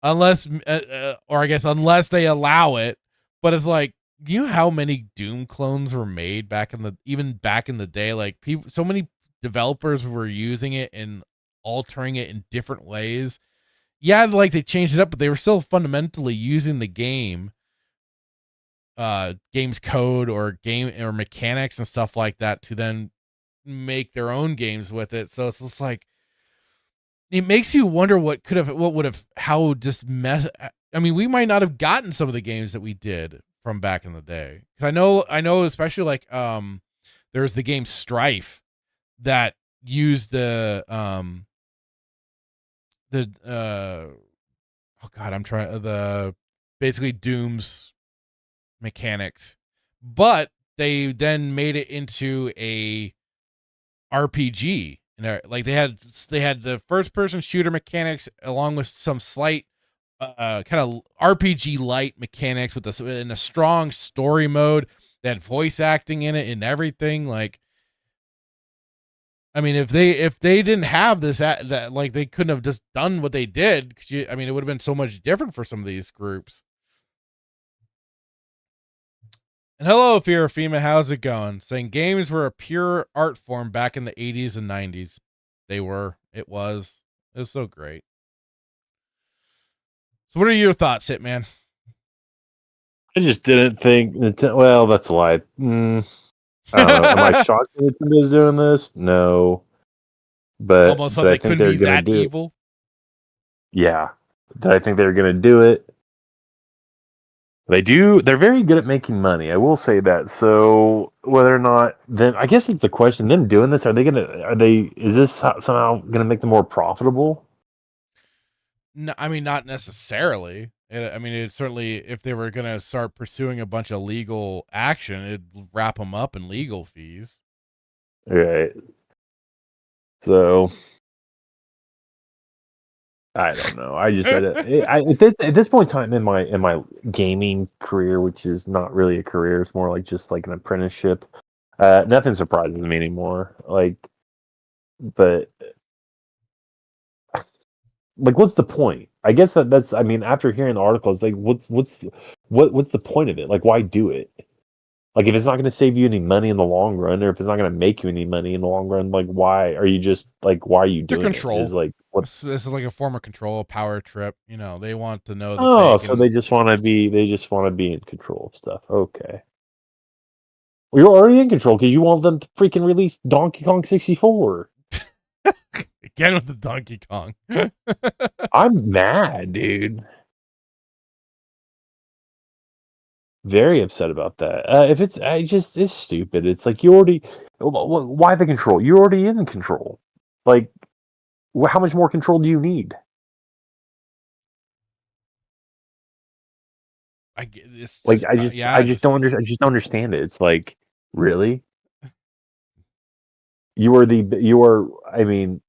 [SPEAKER 2] Unless, or I guess unless they allow it. But it's like, you know how many Doom clones were made even back in the day? Like so many developers were using it and altering it in different ways. Yeah, like they changed it up, but they were still fundamentally using the game's code or game or mechanics and stuff like that to then make their own games with it. So it's just like, it makes you wonder I mean, we might not have gotten some of the games that we did from back in the day. Cause I know, especially like, there's the game Strife that used the basically Doom's mechanics, but they then made it into a RPG. Like they had the first person shooter mechanics along with some slight kind of RPG light mechanics with in a strong story mode. They had voice acting in it and everything. Like, I mean, if they didn't have this, that like they couldn't have just done what they did. I mean, it would have been so much different for some of these groups. And hello, Fear FEMA, how's it going? Saying games were a pure art form back in the 80s and 90s. They were. It was so great. So what are your thoughts, Hitman?
[SPEAKER 3] I just didn't think. Well, that's a lie. I don't know. Am I shocked that Nintendo's doing this? No. But
[SPEAKER 2] almost
[SPEAKER 3] did
[SPEAKER 2] thought
[SPEAKER 3] I
[SPEAKER 2] they
[SPEAKER 3] think
[SPEAKER 2] couldn't
[SPEAKER 3] they were
[SPEAKER 2] be
[SPEAKER 3] going to
[SPEAKER 2] that
[SPEAKER 3] do
[SPEAKER 2] evil.
[SPEAKER 3] it? Yeah. Did I think they were going to do it? They do. They're very good at making money. I will say that. So whether or not, then I guess it's the question. Them doing this, is this somehow going to make them more profitable?
[SPEAKER 2] No, I mean, not necessarily. I mean, it certainly, if they were going to start pursuing a bunch of legal action, it'd wrap them up in legal fees.
[SPEAKER 3] Right. So I don't know. I just at this point in time in my gaming career, which is not really a career, it's more like just like an apprenticeship. Nothing surprises me anymore. But what's the point? I guess that's. I mean, after hearing the article, it's like, what's the point of it? Like, why do it? Like, if it's not going to save you any money in the long run, or if it's not going to make you any money in the long run, like, why are you doing
[SPEAKER 2] control.
[SPEAKER 3] it? Is like what?
[SPEAKER 2] This is like a form of control, a power trip. You know, they want to know that
[SPEAKER 3] So they just want to be in control of stuff. Okay. Well, you're already in control because you want them to freaking release Donkey Kong 64.
[SPEAKER 2] Again with the Donkey Kong.
[SPEAKER 3] I'm mad, dude. Very upset about that. If it's stupid. It's like why the control? You're already in control. Like, how much more control do you need? I just don't understand it. It's like, really? I mean,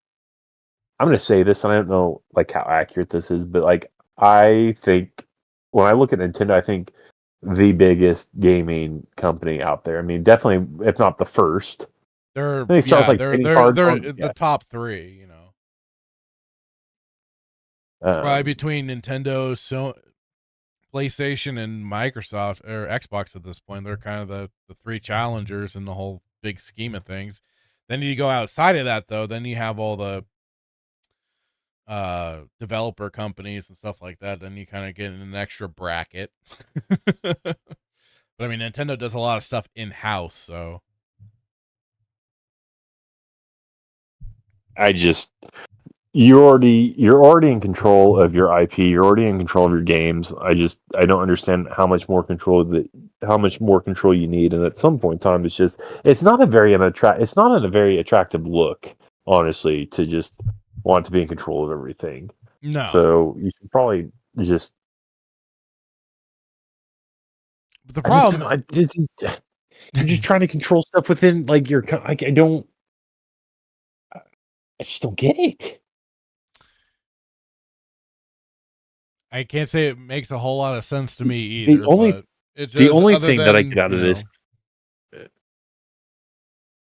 [SPEAKER 3] I'm going to say this, and I don't know like how accurate this is, but like, I think when I look at Nintendo, I think the biggest gaming company out there. I mean, definitely, if not the first.
[SPEAKER 2] They're
[SPEAKER 3] the
[SPEAKER 2] top three, you know. Probably between Nintendo, PlayStation, and Microsoft or Xbox at this point. They're kind of the three challengers in the whole big scheme of things. Then you go outside of that, though. Then you have all the developer companies and stuff like that, then you kind of get in an extra bracket. But I mean, Nintendo does a lot of stuff in house, so
[SPEAKER 3] I just you're already in control of your IP. You're already in control of your games. I don't understand how much more control you need. And at some point in time, it's not a very attractive look, honestly, to just want to be in control of everything.
[SPEAKER 2] no.
[SPEAKER 3] So you should probably just.
[SPEAKER 2] But the problem,
[SPEAKER 3] You're just trying to control stuff within like your. I don't. I just don't get it.
[SPEAKER 2] I can't say it makes a whole lot of sense to me either.
[SPEAKER 3] The only
[SPEAKER 2] But it's
[SPEAKER 3] the
[SPEAKER 2] just
[SPEAKER 3] only
[SPEAKER 2] other
[SPEAKER 3] thing that I
[SPEAKER 2] than,
[SPEAKER 3] get out of this.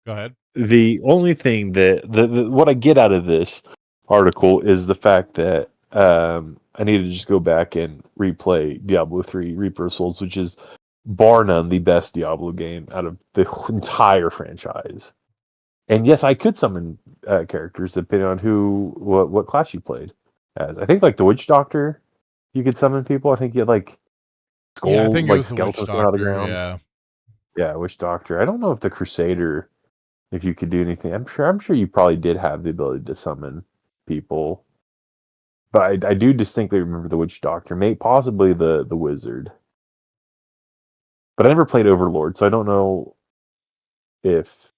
[SPEAKER 2] Go ahead.
[SPEAKER 3] The only thing that what I get out of this article is the fact that I need to just go back and replay Diablo 3 Reaper of Souls, which is bar none the best Diablo game out of the entire franchise. And yes, I could summon characters depending on what class you played as. I think like the Witch Doctor, you could summon people. I think you had like
[SPEAKER 2] Yeah, I think it was the Witch
[SPEAKER 3] skeletons coming out of the
[SPEAKER 2] Doctor.
[SPEAKER 3] ground. Yeah, Witch Doctor. I don't know if the Crusader, if you could do anything. I'm sure you probably did have the ability to summon people. But I do distinctly remember the Witch Doctor, possibly the Wizard. But I never played Overlord, so I don't know if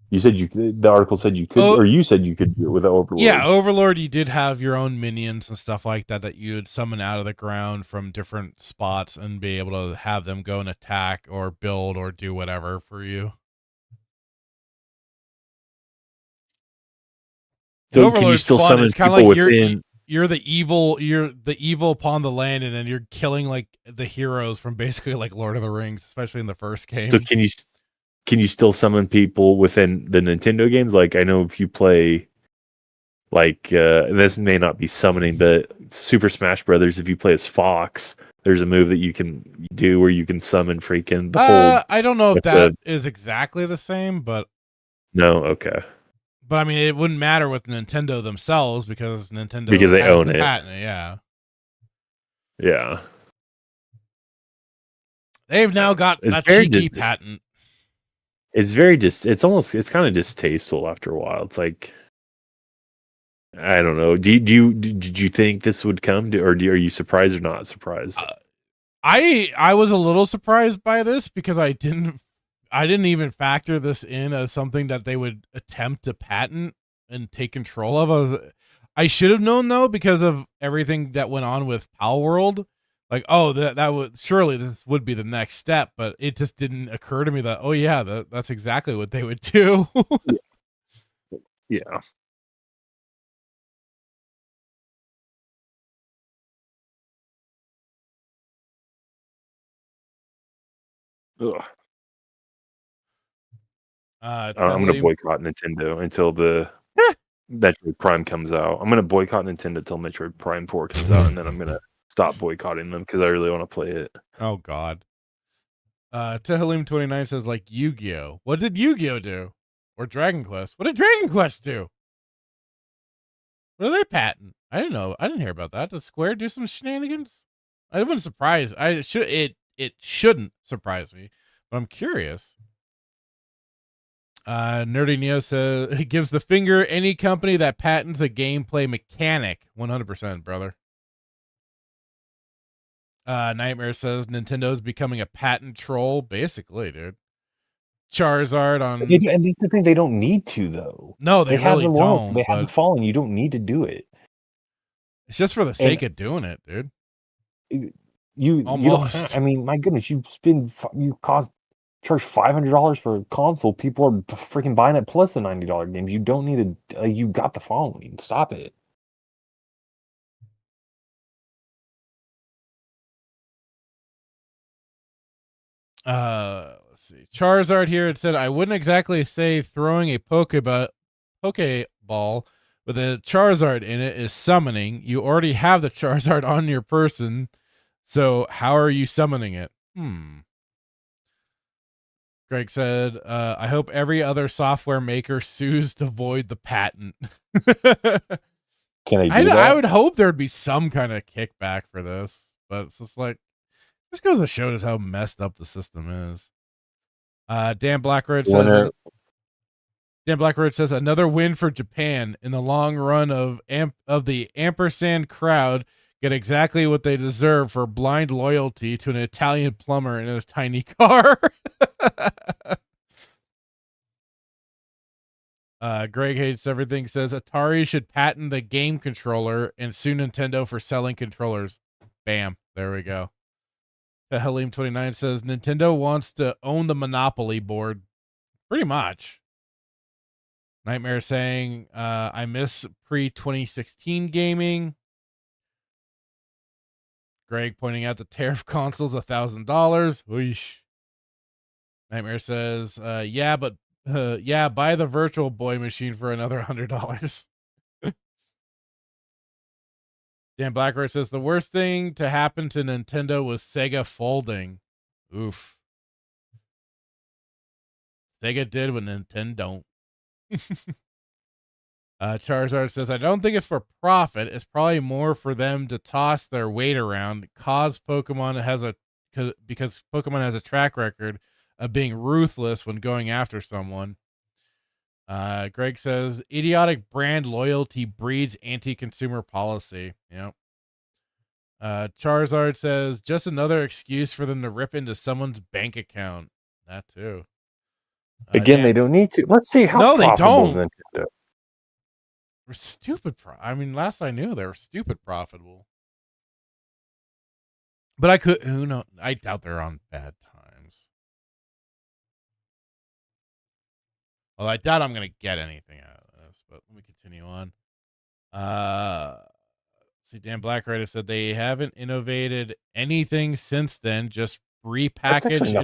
[SPEAKER 3] you said the article said you could, or you said you could do it with Overlord.
[SPEAKER 2] Yeah, Overlord, you did have your own minions and stuff like that that you would summon out of the ground from different spots and be able to have them go and attack or build or do whatever for you.
[SPEAKER 3] So
[SPEAKER 2] Overlord's
[SPEAKER 3] can you still
[SPEAKER 2] fun.
[SPEAKER 3] summon
[SPEAKER 2] It's kind of
[SPEAKER 3] people
[SPEAKER 2] like
[SPEAKER 3] within?
[SPEAKER 2] you're the evil upon the land, and then you're killing like the heroes from basically like Lord of the Rings, especially in the first game.
[SPEAKER 3] So can you still summon people within the Nintendo games? Like I know if you play, like this may not be summoning, but Super Smash Brothers, if you play as Fox, there's a move that you can do where you can summon freaking the whole.
[SPEAKER 2] I don't know if that is exactly the same, but
[SPEAKER 3] no, okay.
[SPEAKER 2] But I mean, it wouldn't matter with Nintendo themselves because Nintendo
[SPEAKER 3] they own it.
[SPEAKER 2] Patent it, yeah.
[SPEAKER 3] Yeah.
[SPEAKER 2] They've now got that cheeky patent.
[SPEAKER 3] It's it's kind of distasteful after a while. It's like, I don't know. Did you think this would come to, are you surprised or not surprised?
[SPEAKER 2] I was a little surprised by this because I didn't even factor this in as something that they would attempt to patent and take control of. I should have known though, because of everything that went on with Pal World. Like, oh, that would surely this would be the next step, but it just didn't occur to me that, oh yeah, that's exactly what they would do.
[SPEAKER 3] Yeah. Ugh. I'm going to boycott Nintendo until the Metroid Prime comes out. I'm going to boycott Nintendo until Metroid Prime 4 comes out, and then I'm going to stop boycotting them because I really want to play it.
[SPEAKER 2] Oh, God. Tehalim29 says, like, Yu-Gi-Oh! What did Yu-Gi-Oh! Do? Or Dragon Quest? What did Dragon Quest do? What are they patent? I didn't know. I didn't hear about that. Did Square do some shenanigans? I wasn't surprised. It shouldn't surprise me, but I'm curious. Nerdy Neo says he gives the finger any company that patents a gameplay mechanic. 100%, brother. Nightmare says Nintendo's becoming a patent troll, basically, dude. Charizard on,
[SPEAKER 3] and that's the thing, they don't need to though.
[SPEAKER 2] No, they really don't.
[SPEAKER 3] They haven't fallen. You don't need to do it.
[SPEAKER 2] It's just for the sake of doing it, dude.
[SPEAKER 3] You don't. I mean, my goodness, charge $500 for a console. People are freaking buying it plus the $90 games. You don't need to. You got the following. Stop it.
[SPEAKER 2] Let's see. Charizard here, it said, I wouldn't exactly say throwing a Pokeball with a Charizard in it is summoning. You already have the Charizard on your person, so how are you summoning it? Greg said, I hope every other software maker sues to void the patent.
[SPEAKER 3] Can they do
[SPEAKER 2] I
[SPEAKER 3] that?
[SPEAKER 2] would hope there'd be some kind of kickback for this, but it's just like, this goes to show us how messed up the system is. Dan Blackroad says, another win for Japan. In the long run of the ampersand crowd get exactly what they deserve for blind loyalty to an Italian plumber in a tiny car. Greg Hates Everything says Atari should patent the game controller and sue Nintendo for selling controllers. Bam. There we go. Halim29 says Nintendo wants to own the Monopoly board. Pretty much. Nightmare saying, I miss pre-2016 gaming. Greg pointing out the tariff console's $1,000. Nightmare says, yeah, buy the Virtual Boy machine for another $100. Dan Blackrock says the worst thing to happen to Nintendo was Sega folding. Oof. Sega did what Nintendo don't. Charizard says, I don't think it's for profit. It's probably more for them to toss their weight around because Pokemon has a track record of being ruthless when going after someone. Greg says, idiotic brand loyalty breeds anti-consumer policy. Yep. Charizard says, just another excuse for them to rip into someone's bank account. That too.
[SPEAKER 3] Again, they don't need to. Let's see how profitable is Nintendo.
[SPEAKER 2] We're stupid. Last I knew, they were stupid profitable. But who knows? I doubt they're on bad times. Well, I doubt I'm going to get anything out of this, but let me continue on. See, Dan Blackrider said they haven't innovated anything since then, just repackaged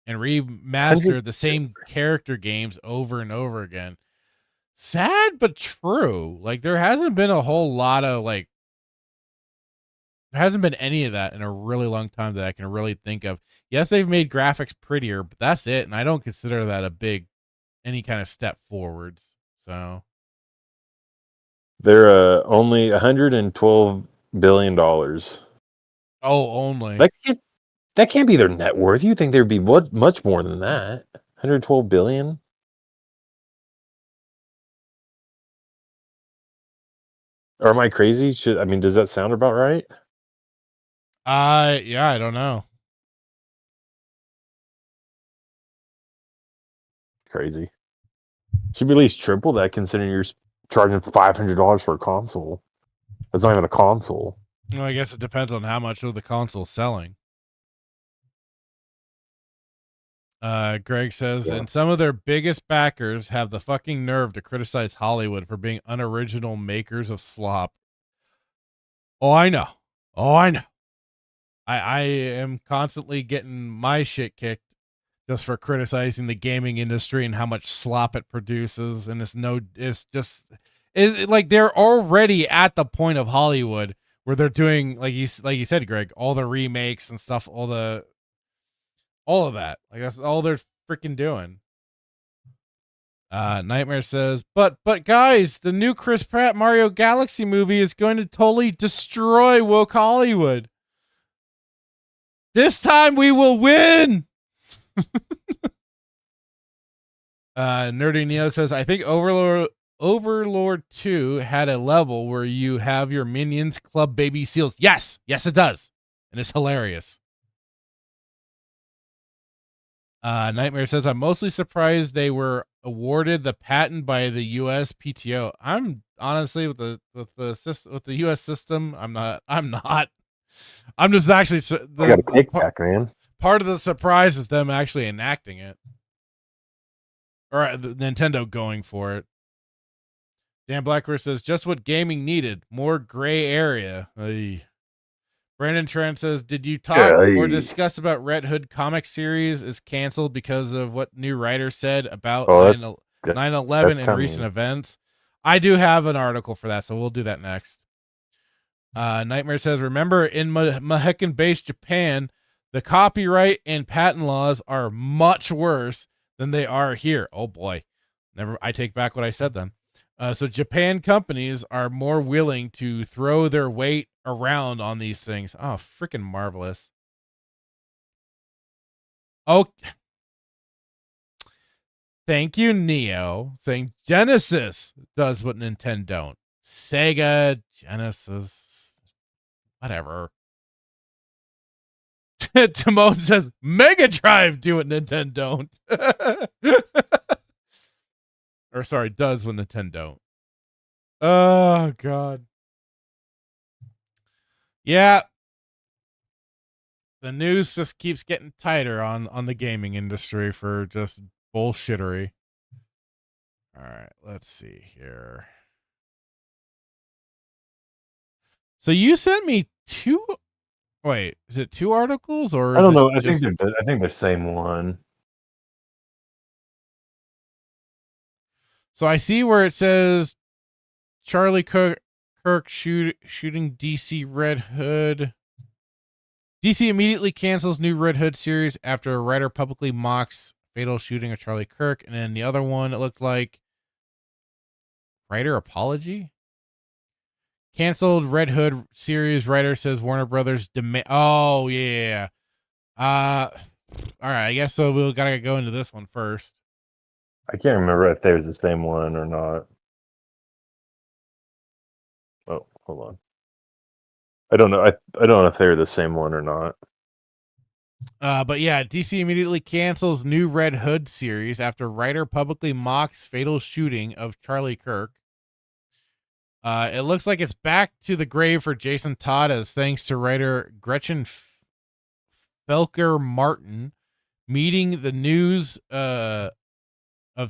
[SPEAKER 2] and remastered the same character games over and over again. Sad but true. Like, there hasn't been a whole lot of there hasn't been any of that in a really long time that I can really think of. Yes, they've made graphics prettier, but that's it, and I don't consider that any kind of step forwards. So
[SPEAKER 3] they're only $112 billion.
[SPEAKER 2] Oh, only
[SPEAKER 3] that can't be their net worth. You'd think there'd be much more than that. 112 billion. Or am I crazy? Does that sound about right?
[SPEAKER 2] Yeah, I don't know.
[SPEAKER 3] Crazy. Should be at least triple that, considering you're charging $500 for a console. That's not even a console.
[SPEAKER 2] Well, I guess it depends on how much of the console's selling. Greg says, and some of their biggest backers have the fucking nerve to criticize Hollywood for being unoriginal makers of slop. Oh, I know. I am constantly getting my shit kicked just for criticizing the gaming industry and how much slop it produces. And it's like they're already at the point of Hollywood where they're doing, like you said, Greg, all the remakes and stuff, all of that. Like, that's all they're freaking doing. Nightmare says, but guys, the new Chris Pratt Mario Galaxy movie is going to totally destroy woke Hollywood. This time we will win. Nerdy Neo says, I think Overlord 2 had a level where you have your minions club baby seals. Yes, it does. And it's hilarious. Nightmare says, I'm mostly surprised they were awarded the patent by the USPTO. I'm honestly with the US system, I'm not. I'm just actually
[SPEAKER 3] I got a kickback, man.
[SPEAKER 2] Part of the surprise is them actually enacting it, or the Nintendo going for it. Dan Blackworth says, just what gaming needed, more gray area. Brandon Trent says, did you talk or discuss about Red Hood comic series is canceled because of what new writer said about 9/11 and recent events? I do have an article for that, so we'll do that next. Nightmare says, remember in Mohican-based Japan, the copyright and patent laws are much worse than they are here. Oh boy. I take back what I said then. So Japan companies are more willing to throw their weight around on these things. Oh, freaking marvelous. Oh, thank you, Neo, saying Genesis does what Nintendo don't. Sega, Genesis, whatever. Timon says Mega Drive do what Nintendo don't. Or sorry, does what Nintendo don't. Oh God. Yeah. The news just keeps getting tighter on the gaming industry for just bullshittery. All right, let's see here. So you sent me two. Wait, is it two articles or?
[SPEAKER 3] I don't know.
[SPEAKER 2] I
[SPEAKER 3] think they're the same one.
[SPEAKER 2] So I see where it says Charlie Kirk shooting DC Red Hood. DC immediately cancels new Red Hood series after a writer publicly mocks fatal shooting of Charlie Kirk. And then the other one, it looked like writer apology. Canceled Red Hood series writer says Warner Brothers demand. Oh yeah. All right. I guess so. We'll gotta go into this one first.
[SPEAKER 3] I can't remember if there's the same one or not. Oh, hold on. I don't know. I don't know if they're the same one or not.
[SPEAKER 2] But yeah, DC immediately cancels new Red Hood series after writer publicly mocks fatal shooting of Charlie Kirk. It looks like it's back to the grave for Jason Todd, as thanks to writer Gretchen Felker Martin meeting the news of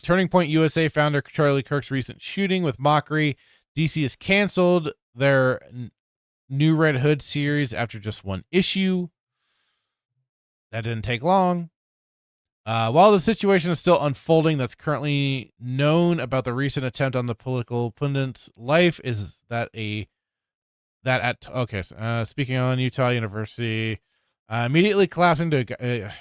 [SPEAKER 2] Turning Point USA founder Charlie Kirk's recent shooting with mockery. DC has canceled their new Red Hood series after just one issue. That didn't take long. While the situation is still unfolding, that's currently known about the recent attempt on the political pundit's life is that speaking on Utah University, immediately collapsing to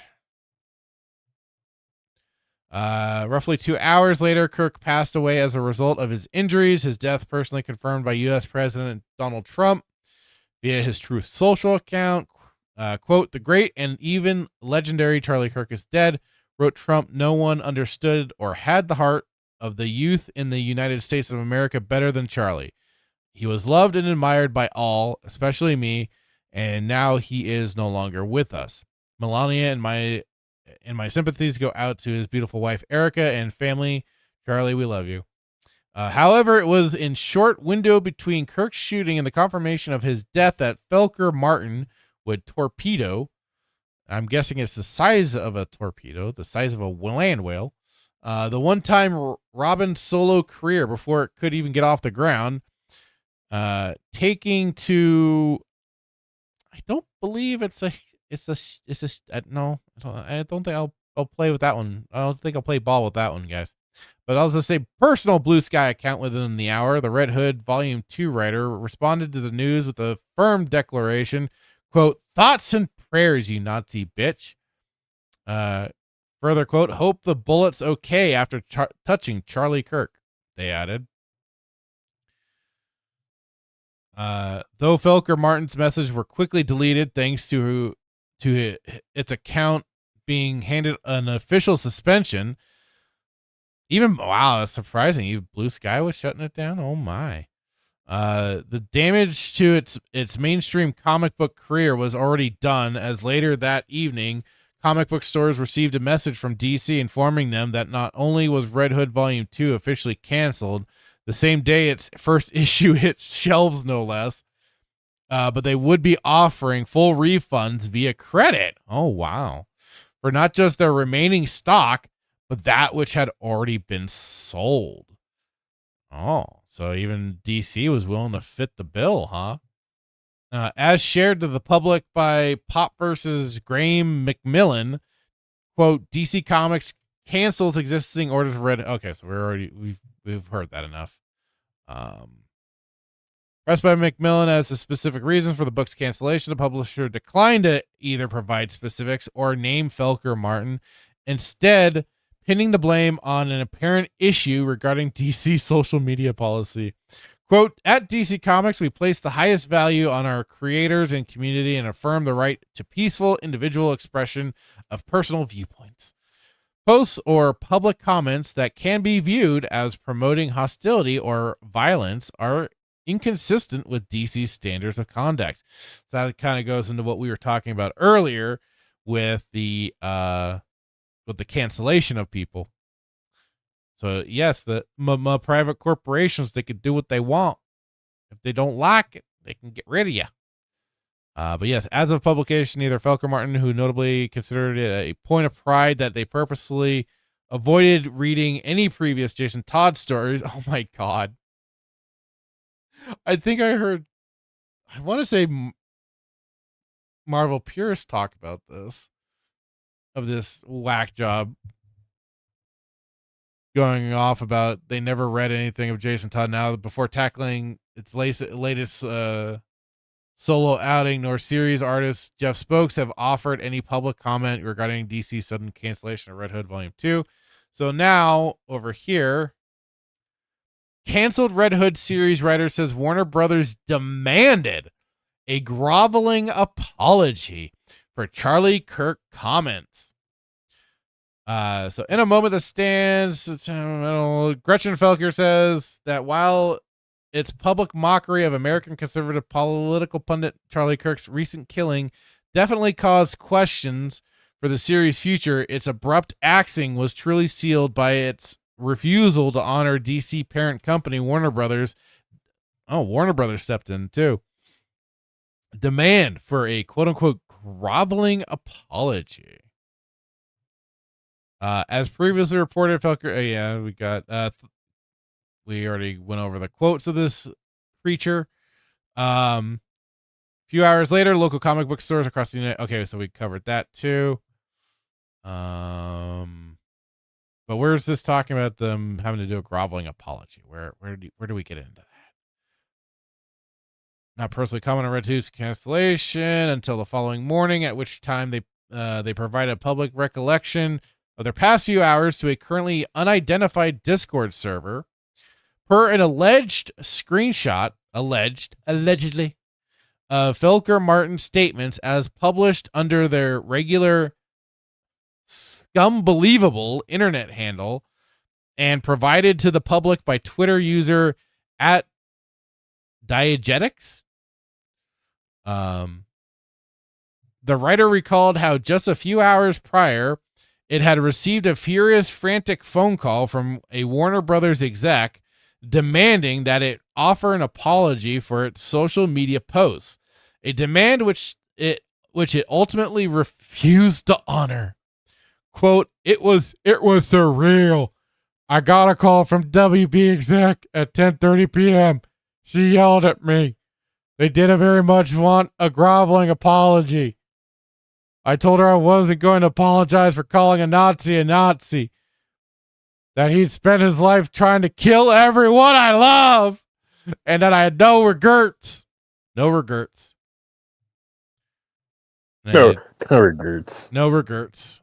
[SPEAKER 2] roughly 2 hours later, Kirk passed away as a result of his injuries. His death personally confirmed by U.S. President Donald Trump via his Truth Social account. Quote, "The great and even legendary Charlie Kirk is dead," wrote Trump. "No one understood or had the heart of the youth in the United States of America better than Charlie. He was loved and admired by all, especially me, and now he is no longer with us. Melania and my sympathies go out to his beautiful wife, Erica, and family. Charlie, we love you." However, it was in short window between Kirk's shooting and the confirmation of his death that Felker Martin would torpedo. I'm guessing it's the size of a torpedo, the size of a land whale. The one-time Robin solo career before it could even get off the ground. Taking to, I don't believe no, I don't think I'll play with that one. I don't think I'll play ball with that one, guys. But I'll just say personal Blue Sky account within the hour. The Red Hood Volume 2 writer responded to the news with a firm declaration. Quote, "Thoughts and prayers, you Nazi bitch." Further quote, "Hope the bullet's okay after touching Charlie Kirk," they added. Though Felker Martin's message were quickly deleted thanks to its account being handed an official suspension. Wow, that's surprising. Even Blue Sky was shutting it down. Oh my. The damage to its mainstream comic book career was already done, as later that evening, comic book stores received a message from DC informing them that not only was Red Hood Volume 2 officially canceled, the same day its first issue hit shelves, no less, but they would be offering full refunds via credit. Oh, wow. For not just their remaining stock, but that which had already been sold. Oh, so even DC was willing to fit the bill, huh? As shared to the public by Pop vs. Graham McMillan, quote, "DC Comics cancels existing orders for Red." Okay, so we've heard that enough. Pressed by McMillan as the specific reason for the book's cancellation, the publisher declined to either provide specifics or name Felker Martin. Instead, pinning the blame on an apparent issue regarding DC social media policy. Quote, at DC Comics, we place the highest value on our creators and community and affirm the right to peaceful individual expression of personal viewpoints. Posts or public comments that can be viewed as promoting hostility or violence are inconsistent with DC's standards of conduct. So that kind of goes into what we were talking about earlier with the cancellation of people. So yes, the private corporations, they could do what they want. If they don't like it, they can get rid of you. But yes, as of publication, neither Felker Martin, who notably considered it a point of pride that they purposely avoided reading any previous Jason Todd stories. Oh my God. I think I want to say Marvel purists talk about this, of this whack job going off about they never read anything of Jason Todd now before tackling its latest solo outing, nor series artists Jeff Spokes have offered any public comment regarding DC's sudden cancellation of Red Hood Volume 2. So now, over here, canceled Red Hood series writer says Warner Brothers demanded a groveling apology for Charlie Kirk comments. So in a moment that stands, Gretchen Felker says that while its public mockery of American conservative political pundit Charlie Kirk's recent killing definitely caused questions for the series' future, its abrupt axing was truly sealed by its refusal to honor DC parent company Warner Brothers. Oh, Warner Brothers stepped in too. Demand for a quote-unquote groveling apology. As previously reported, Felker, we got, we already went over the quotes of this creature. A few hours later, local comic book stores across the United. Okay, so we covered that too. But where's this talking about them having to do a groveling apology? Where do we get into that? Not personally comment on Red Hood's cancellation until the following morning, at which time they provide a public recollection of their past few hours to a currently unidentified Discord server. Per an alleged screenshot, allegedly, of Felker Martin's statements as published under their regular scumbelievable internet handle and provided to the public by Twitter user at Diegetics. The writer recalled how just a few hours prior, it had received a furious, frantic phone call from a Warner Brothers exec demanding that it offer an apology for its social media posts, a demand which it ultimately refused to honor. Quote, it was surreal. I got a call from WB exec at 10:30 p.m. She yelled at me. They didn't very much want a groveling apology. I told her I wasn't going to apologize for calling a Nazi, that he'd spent his life trying to kill everyone I love, and that I had no regrets. No regrets.
[SPEAKER 3] No regrets.
[SPEAKER 2] No regrets.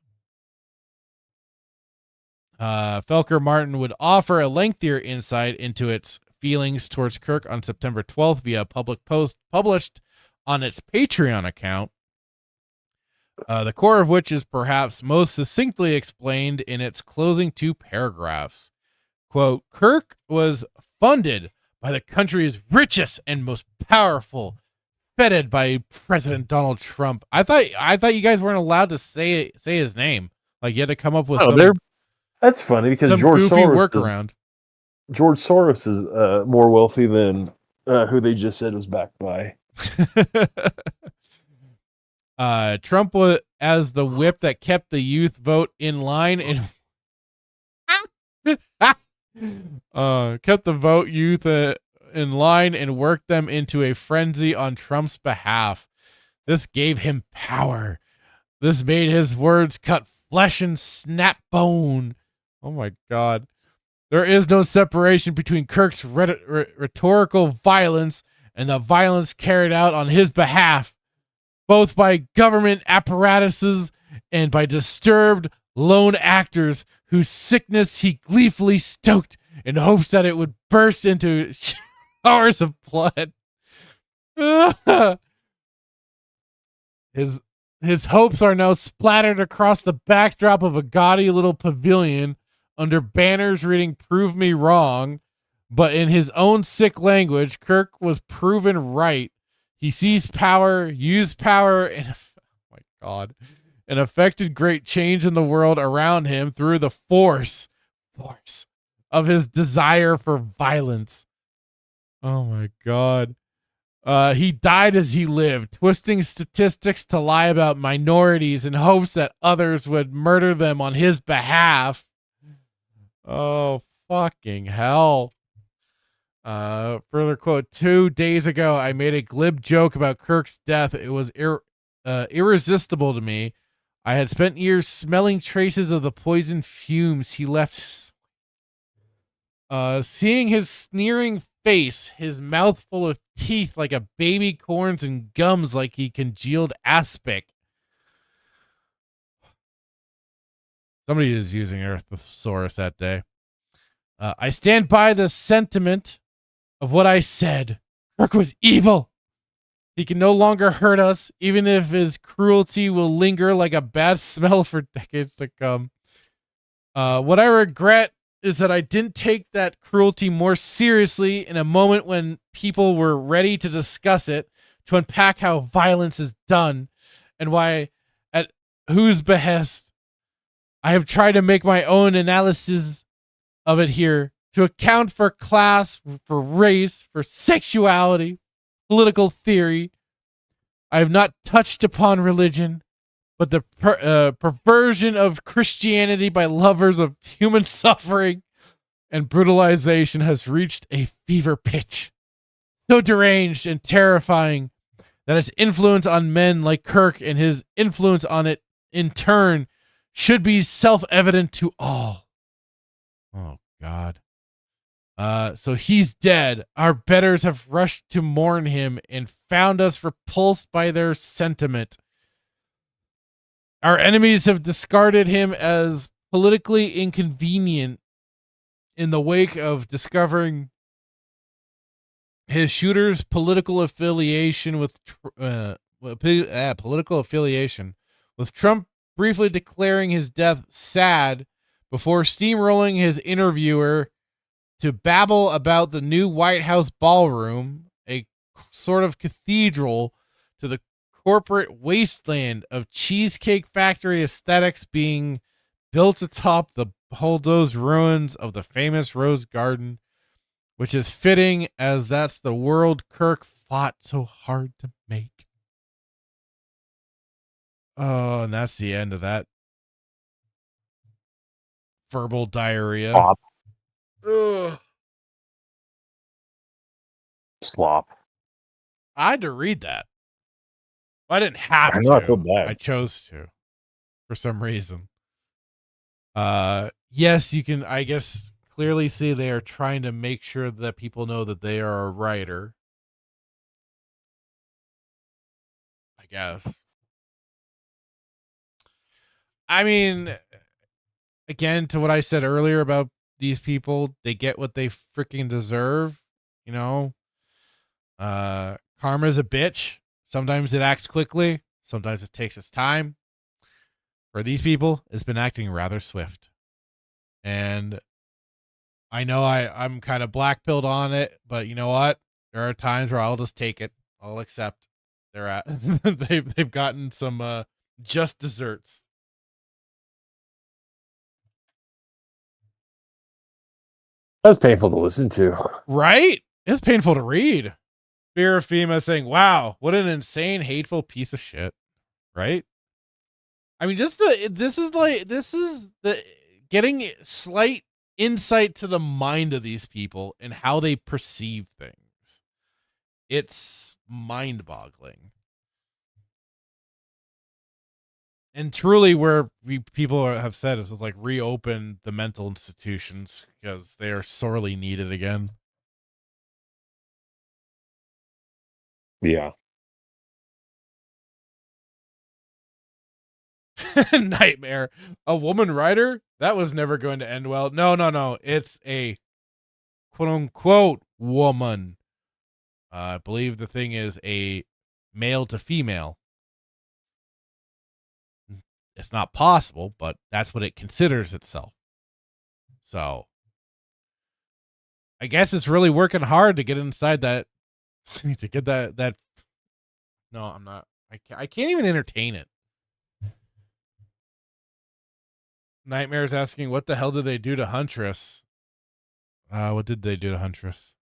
[SPEAKER 2] Felker Martin would offer a lengthier insight into its feelings towards Kirk on September 12th via a public post published on its Patreon account, the core of which is perhaps most succinctly explained in its closing 2 paragraphs. Quote, Kirk was funded by the country's richest and most powerful, feted by President Donald Trump. I thought you guys weren't allowed to say his name. Like, you had to come up with
[SPEAKER 3] that's funny because
[SPEAKER 2] some
[SPEAKER 3] George
[SPEAKER 2] goofy
[SPEAKER 3] Soros
[SPEAKER 2] workaround.
[SPEAKER 3] George Soros is more wealthy than who they just said was backed by.
[SPEAKER 2] Trump was as the whip that kept the youth vote in line and kept the youth in line and worked them into a frenzy on Trump's behalf. This gave him power. This made his words cut flesh and snap bone. Oh my God. There is no separation between Kirk's rhetorical violence and the violence carried out on his behalf, both by government apparatuses and by disturbed lone actors whose sickness he gleefully stoked in hopes that it would burst into showers of blood. His hopes are now splattered across the backdrop of a gaudy little pavilion under banners reading "Prove Me Wrong," but in his own sick language, Kirk was proven right. He seized power, used power, and oh my God, and affected great change in the world around him through the force of his desire for violence. Oh my God. He died as he lived, twisting statistics to lie about minorities in hopes that others would murder them on his behalf. Oh, fucking hell. Further quote, 2 days ago, I made a glib joke about Kirk's death. It was irresistible to me. I had spent years smelling traces of the poison fumes he left. Seeing his sneering face, his mouth full of teeth like a baby corns and gums like he congealed aspic. Somebody is using a thesaurus that day. I stand by the sentiment of what I said. Kirk was evil. He can no longer hurt us, even if his cruelty will linger like a bad smell for decades to come. What I regret is that I didn't take that cruelty more seriously in a moment when people were ready to discuss it, to unpack how violence is done, and why, at whose behest. I have tried to make my own analysis of it here, to account for class, for race, for sexuality, political theory. I have not touched upon religion, but the perversion of Christianity by lovers of human suffering and brutalization has reached a fever pitch, so deranged and terrifying that its influence on men like Kirk and his influence on it in turn should be self-evident to all. Oh, God. So he's dead. Our betters have rushed to mourn him and found us repulsed by their sentiment. Our enemies have discarded him as politically inconvenient in the wake of discovering his shooter's political affiliation with Trump briefly declaring his death sad before steamrolling his interviewer to babble about the new White House ballroom, a sort of cathedral to the corporate wasteland of Cheesecake Factory aesthetics being built atop the bulldozed ruins of the famous Rose Garden, which is fitting as that's the world Kirk fought so hard to make. Oh, and that's the end of that verbal diarrhea.
[SPEAKER 3] Slop.
[SPEAKER 2] Ugh.
[SPEAKER 3] Slop.
[SPEAKER 2] I had to read that. I didn't have
[SPEAKER 3] I know, I
[SPEAKER 2] to.
[SPEAKER 3] feel bad.
[SPEAKER 2] I chose to for some reason. Yes, you can, I guess, clearly see they are trying to make sure that people know that they are a writer. I guess. I mean, again, to what I said earlier about these people, they get what they freaking deserve, you know? Karma's a bitch. Sometimes it acts quickly. Sometimes it takes its time. For these people, it's been acting rather swift. And I know I'm kind of black-pilled on it, but you know what? There are times where I'll just take it. I'll accept they're at. they've gotten some just desserts.
[SPEAKER 3] That's painful to listen to.
[SPEAKER 2] Right? It's painful to read. Fear of FEMA saying, wow, what an insane, hateful piece of shit. Right? I mean, this is the getting slight insight to the mind of these people and how they perceive things. It's mind-boggling. And truly where people have said is like reopen the mental institutions because they are sorely needed again.
[SPEAKER 3] Yeah.
[SPEAKER 2] Nightmare. A woman writer? That was never going to end well. No. It's a quote unquote woman. I believe the thing is a male to female. It's not possible, but that's what it considers itself. So I guess it's really working hard to get inside that, to get that. No, I'm not. I can't even entertain it. Nightmare's asking, what the hell did they do to Huntress? What did they do to Huntress?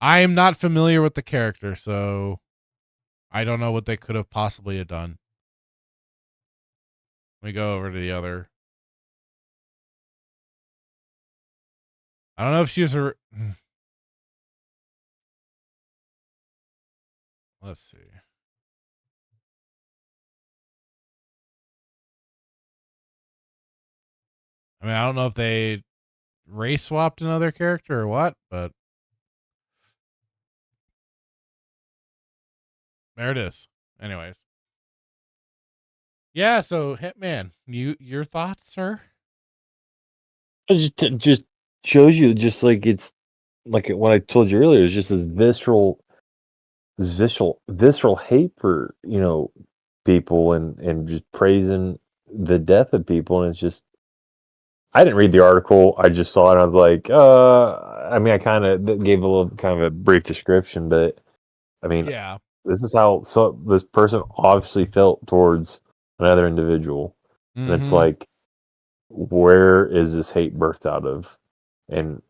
[SPEAKER 2] I am not familiar with the character, so I don't know what they could have possibly have done. Let me go over to the other. I don't know if she was a. Let's see. I mean, I don't know if they race swapped another character or what, but there it is. Anyways. Yeah, so Hitman, your thoughts, sir?
[SPEAKER 3] It just shows you, just like it's like what I told you earlier, is just this visceral hate for people, and just praising the death of people, and it's just, I didn't read the article. I just saw it. And I was like, I mean, I kind of gave a little kind of a brief description, but I mean,
[SPEAKER 2] Yeah.
[SPEAKER 3] this is how this person obviously felt towards another individual, and it's
[SPEAKER 2] Mm-hmm.
[SPEAKER 3] like, where is this hate birthed out of, and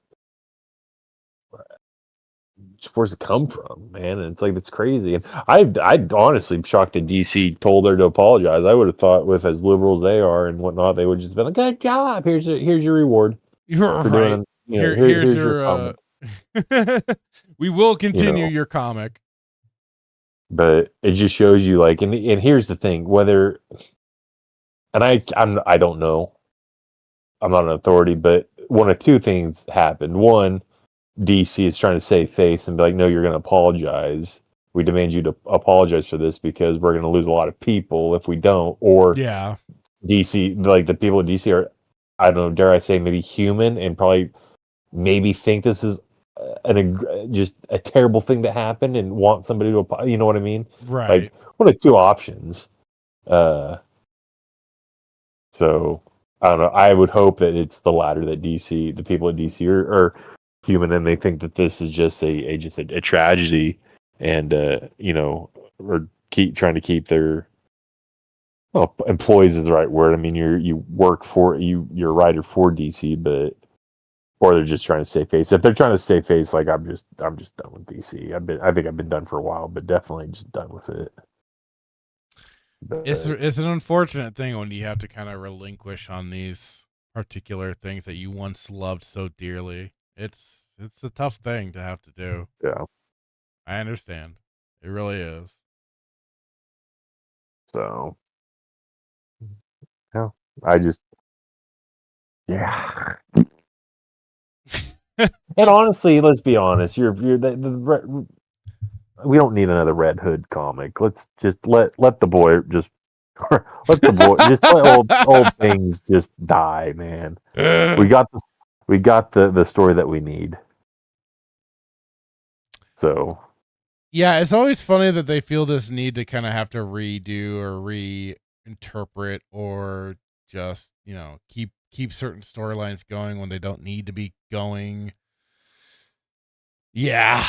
[SPEAKER 3] where's it come from, man? And it's like, it's crazy. And I honestly shocked that DC told her to apologize. I would have thought, with as liberal as they are and whatnot, they would just been like, good job. Here's your reward
[SPEAKER 2] You're
[SPEAKER 3] for
[SPEAKER 2] right.
[SPEAKER 3] doing.
[SPEAKER 2] Here's
[SPEAKER 3] Here's your comment.
[SPEAKER 2] We will continue your comic.
[SPEAKER 3] But it just shows you, like, and here's the thing, whether, and I don't know, I'm not an authority, but one of two things happened. One, DC is trying to save face and be like, no, you're going to apologize. We demand you to apologize for this because we're going to lose a lot of people if we don't. Or
[SPEAKER 2] Yeah.
[SPEAKER 3] DC, like the people at DC are, I don't know, dare I say, maybe human, and probably maybe think this is just a terrible thing to happen and want somebody to, you know what I mean?
[SPEAKER 2] Right.
[SPEAKER 3] Like, one of two options. So I don't know. I would hope that it's the latter, that DC, the people at DC are human, and they think that this is just a tragedy, and or trying to keep their, well, employees is the right word. I mean, you're a writer for DC, but, or they're just trying to save face. If they're trying to save face, like, I'm just done with DC. I think I've been done for a while, but definitely just done with it. But
[SPEAKER 2] It's an unfortunate thing when you have to kind of relinquish on these particular things that you once loved so dearly. It's a tough thing to have to do.
[SPEAKER 3] yeah.
[SPEAKER 2] I understand. It really is.
[SPEAKER 3] So yeah, I just, yeah. And honestly, let's be honest. You're we don't need another Red Hood comic. Let's just let the boy just let the boy just let old things just die, man. We got the story that we need. So
[SPEAKER 2] yeah, it's always funny that they feel this need to kind of have to redo or reinterpret, or just, keep certain storylines going when they don't need to be going. Yeah.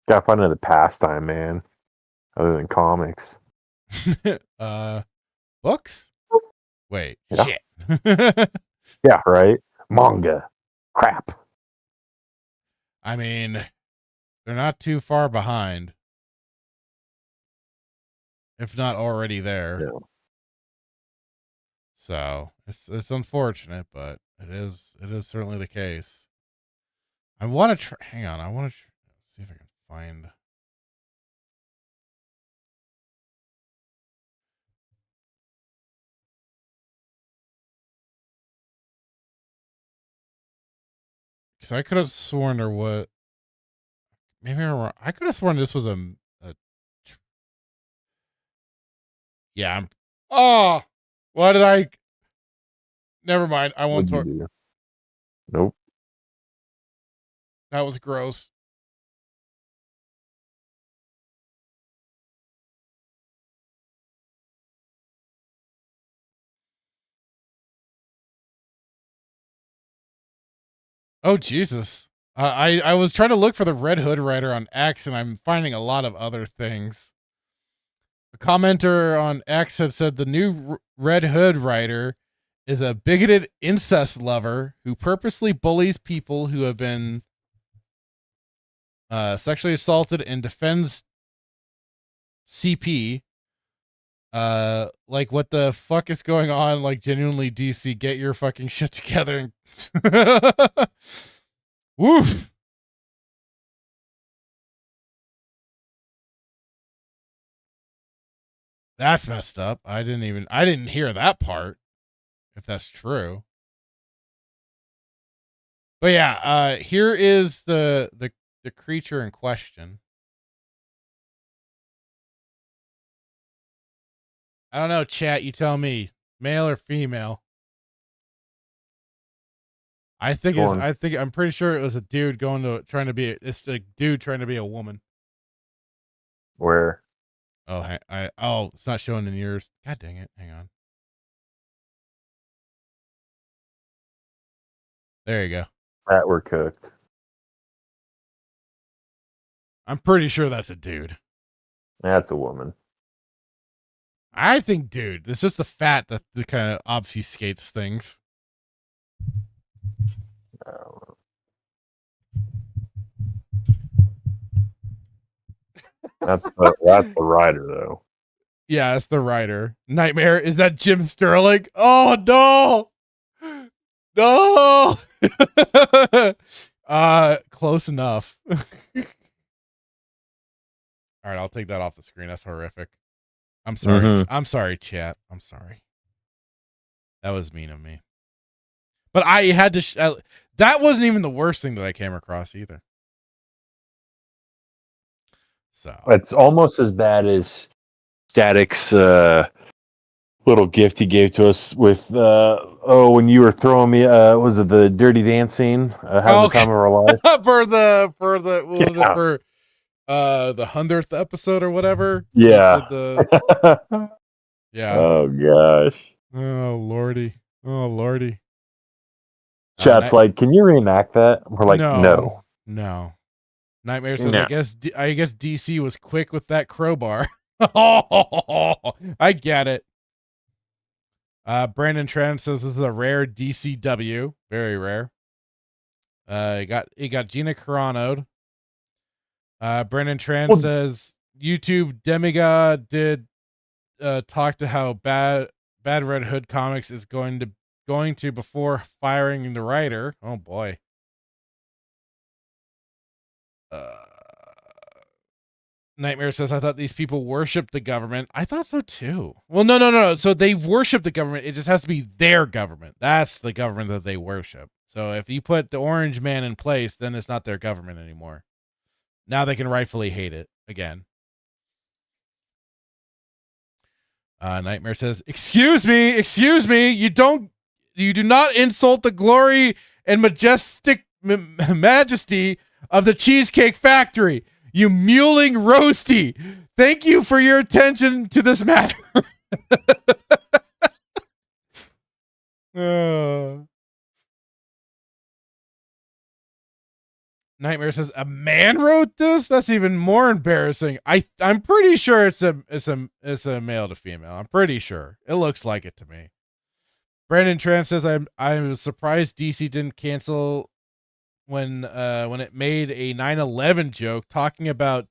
[SPEAKER 3] gotta find another pastime, man, other than comics.
[SPEAKER 2] Books? Wait,
[SPEAKER 3] Yeah.
[SPEAKER 2] shit.
[SPEAKER 3] Yeah, right. Manga, crap.
[SPEAKER 2] I mean, they're not too far behind, if not already there.
[SPEAKER 3] Yeah.
[SPEAKER 2] So it's unfortunate, but it is certainly the case. I want to hang on. I want to see if I can find. Because I could have sworn there was. maybe I'm wrong. I could have sworn this was a yeah. Oh, what did I? Never mind. I won't
[SPEAKER 3] What'd you do? Nope.
[SPEAKER 2] That was gross. Oh Jesus! I was trying to look for the Red Hood writer on X, and I'm finding a lot of other things. A commenter on X had said the new Red Hood writer is a bigoted incest lover who purposely bullies people who have been sexually assaulted and defends CP. Like what the fuck is going on? Like genuinely, DC, get your fucking shit together. Woof. That's messed up. I didn't hear that part. If that's true. But yeah, here is the creature in question. I don't know, chat, you tell me. Male or female? I'm pretty sure it was a dude trying to be a woman.
[SPEAKER 3] Where?
[SPEAKER 2] Oh, it's not showing in yours. God dang it. Hang on. There you go.
[SPEAKER 3] That we're cooked.
[SPEAKER 2] I'm pretty sure that's a dude.
[SPEAKER 3] That's a woman.
[SPEAKER 2] I think dude. It's just the fat that kind of obfuscates things.
[SPEAKER 3] That's the writer though.
[SPEAKER 2] Yeah, it's the writer. Nightmare. Is that Jim Sterling? Oh no. No. Close enough. All right, I'll take that off the screen. That's horrific. I'm sorry.
[SPEAKER 3] Mm-hmm.
[SPEAKER 2] I'm sorry, chat. I'm sorry. That was mean of me. But I had to. That wasn't even the worst thing that I came across either. So
[SPEAKER 3] it's almost as bad as Static's little gift he gave to us with when you were throwing me was it the Dirty Dancing? How's the time of our life?
[SPEAKER 2] for the what was it for the 100th episode or whatever?
[SPEAKER 3] Yeah.
[SPEAKER 2] Yeah.
[SPEAKER 3] Oh gosh.
[SPEAKER 2] Oh lordy.
[SPEAKER 3] Chat's like, can you reenact that? We're like, no.
[SPEAKER 2] Nightmare says, no. I guess DC was quick with that crowbar. I get it. Brandon Tran says this is a rare DCW, very rare. He got Gina Carano'd. Brandon Tran says YouTube Demigod did talk to how bad Red Hood Comics is going to before firing the writer. Oh boy. Nightmare says, I thought these people worship the government. I thought so too. Well, no. So they worship the government. It just has to be their government. That's the government that they worship. So if you put the Orange Man in place, then it's not their government anymore. Now they can rightfully hate it again. Nightmare says, excuse me. You do not insult the glory and majesty of the Cheesecake Factory. You mewling roasty. Thank you for your attention to this matter. Nightmare says, a man wrote this? That's even more embarrassing. I'm pretty sure it's a male to female. I'm pretty sure. It looks like it to me. Brandon Tran says, I was surprised DC didn't cancel when it made a 9/11 joke talking about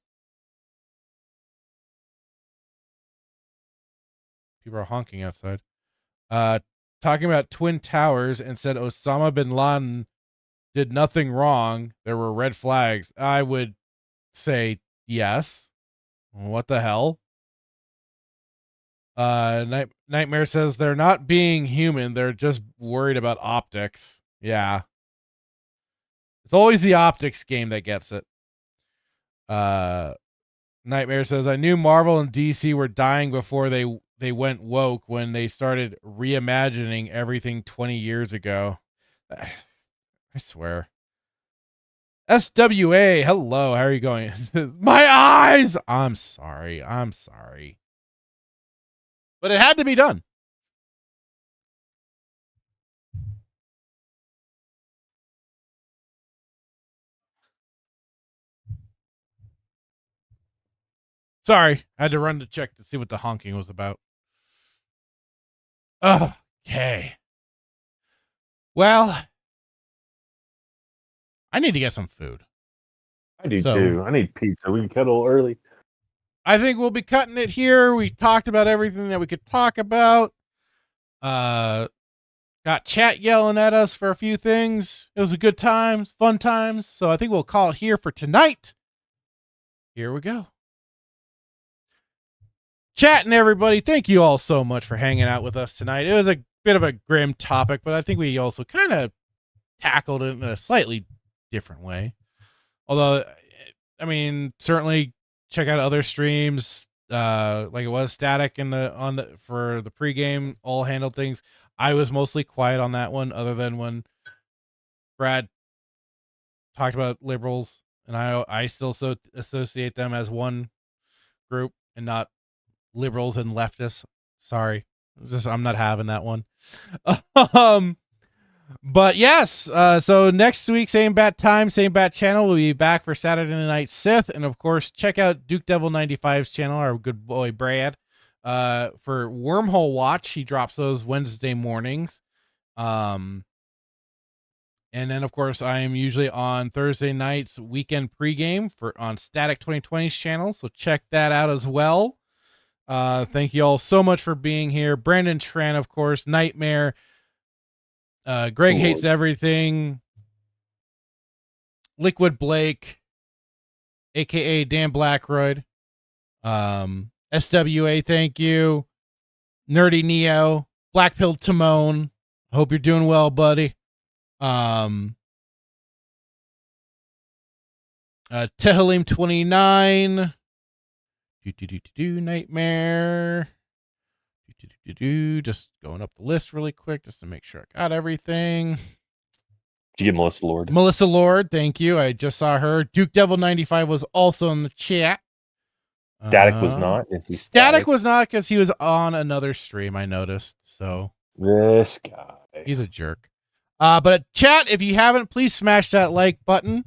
[SPEAKER 2] people are honking outside. Talking about Twin Towers and said Osama bin Laden did nothing wrong. There were red flags. I would say yes. What the hell? Nightmare says they're not being human. They're just worried about optics. Yeah. It's always the optics game that gets it. Nightmare says, I knew Marvel and DC were dying before they went woke when they started reimagining everything 20 years ago. I swear. SWA, hello, how are you going? My eyes! I'm sorry. But it had to be done. Sorry, I had to run to check to see what the honking was about. Okay. Well, I need to get some food.
[SPEAKER 3] I do too. I need pizza. We can cut a little early.
[SPEAKER 2] I think we'll be cutting it here. We talked about everything that we could talk about. Got chat yelling at us for a few things. It was a good times, fun times. So I think we'll call it here for tonight. Here we go. Chatting, everybody. Thank you all so much for hanging out with us tonight. It was a bit of a grim topic, but I think we also kind of tackled it in a slightly different way. Although, I mean, certainly check out other streams. Like it was Static for the pregame, all handled things. I was mostly quiet on that one, other than when Brad talked about liberals, and I still associate them as one group and not liberals and leftists. Sorry, I'm not having that one. But yes, so next week, same bat time, same bat channel. We'll be back for Saturday Night Sith, and of course, check out Duke Devil 95's channel, our good boy Brad, for Wormhole Watch. He drops those Wednesday mornings. And then of course, I am usually on Thursday nights weekend pregame on Static 2020's channel, so check that out as well. Thank you all so much for being here. Brandon Tran, of course, Nightmare. Greg Hates Everything, Liquid Blake, aka Dan Blackroyd, SWA, thank you, Nerdy Neo, Black Pill Timon, hope you're doing well, buddy. Tehalim 29, Nightmare. Just going up the list really quick just to make sure I got everything.
[SPEAKER 3] Did you get Melissa Lord?
[SPEAKER 2] Melissa Lord, thank you. I just saw her. Duke Devil 95 was also in the chat.
[SPEAKER 3] Static was not.
[SPEAKER 2] Static was not because he was on another stream, I noticed. So
[SPEAKER 3] this guy,
[SPEAKER 2] he's a jerk. But chat, if you haven't, please smash that like button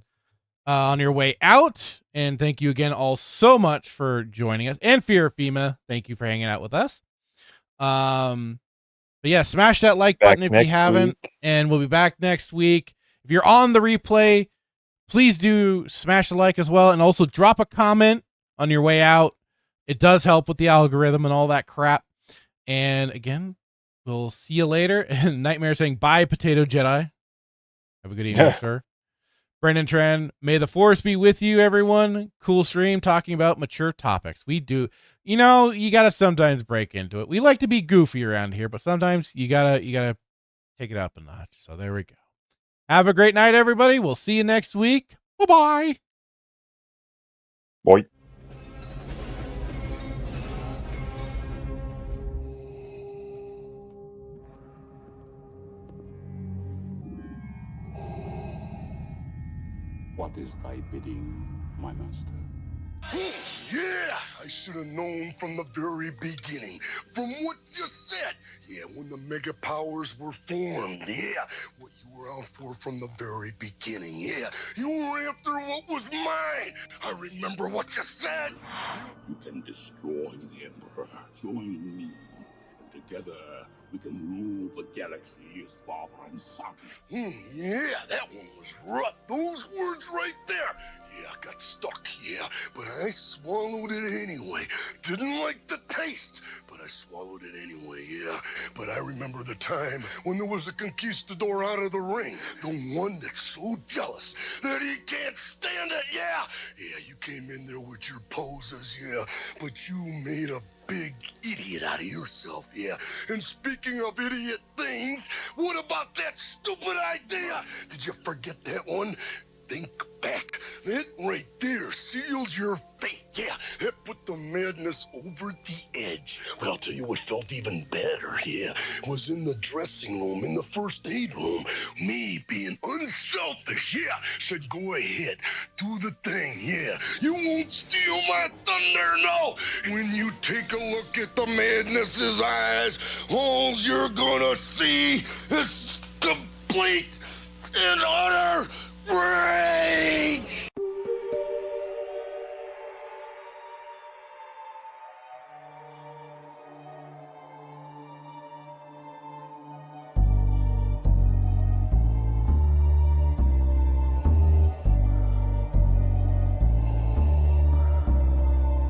[SPEAKER 2] on your way out. And thank you again all so much for joining us. And Fear FEMA, thank you for hanging out with us. But yeah, smash that like button if you haven't, and we'll be back next week. If you're on the replay, please do smash the like as well, and also drop a comment on your way out. It does help with the algorithm and all that crap. And again, we'll see you later. And Nightmare saying bye, Potato Jedi. Have a good evening, sir. Brendan Tran, may the force be with you, everyone. Cool stream talking about mature topics. We do. You know, you gotta sometimes break into it. We like to be goofy around here, but sometimes you gotta take it up a notch. So there we go. Have a great night, everybody. We'll see you next week. Bye-bye.
[SPEAKER 3] Bye.
[SPEAKER 4] What is thy bidding, my master?
[SPEAKER 5] Yeah, I should have known from the very beginning. From what you said. Yeah, when the mega powers were formed. Yeah, what you were out for from the very beginning. Yeah, you were after what was mine. I remember what you said.
[SPEAKER 4] You can destroy the Emperor. Join me. Together, we can rule the galaxy as father and son.
[SPEAKER 5] Yeah, that one was rough. Those words right there. Yeah, I got stuck, yeah, but I swallowed it anyway. Didn't like the taste, but I swallowed it anyway, yeah. But I remember the time when there was a conquistador out of the ring. The one that's so jealous that he can't stand it, yeah. Yeah, you came in there with your poses, yeah, but you made a big idiot out of yourself, yeah. And speaking of idiot things, what about that stupid idea? Did you forget that one? think back. That right there sealed your fate. Yeah, that put the madness over the edge. But I'll tell you what felt even better, yeah, was in the dressing room, in the first aid room. Me being unselfish, yeah, said go ahead, do the thing, yeah. You won't steal my thunder, no. When you take a look at the madness's eyes, all you're gonna see is complete and utter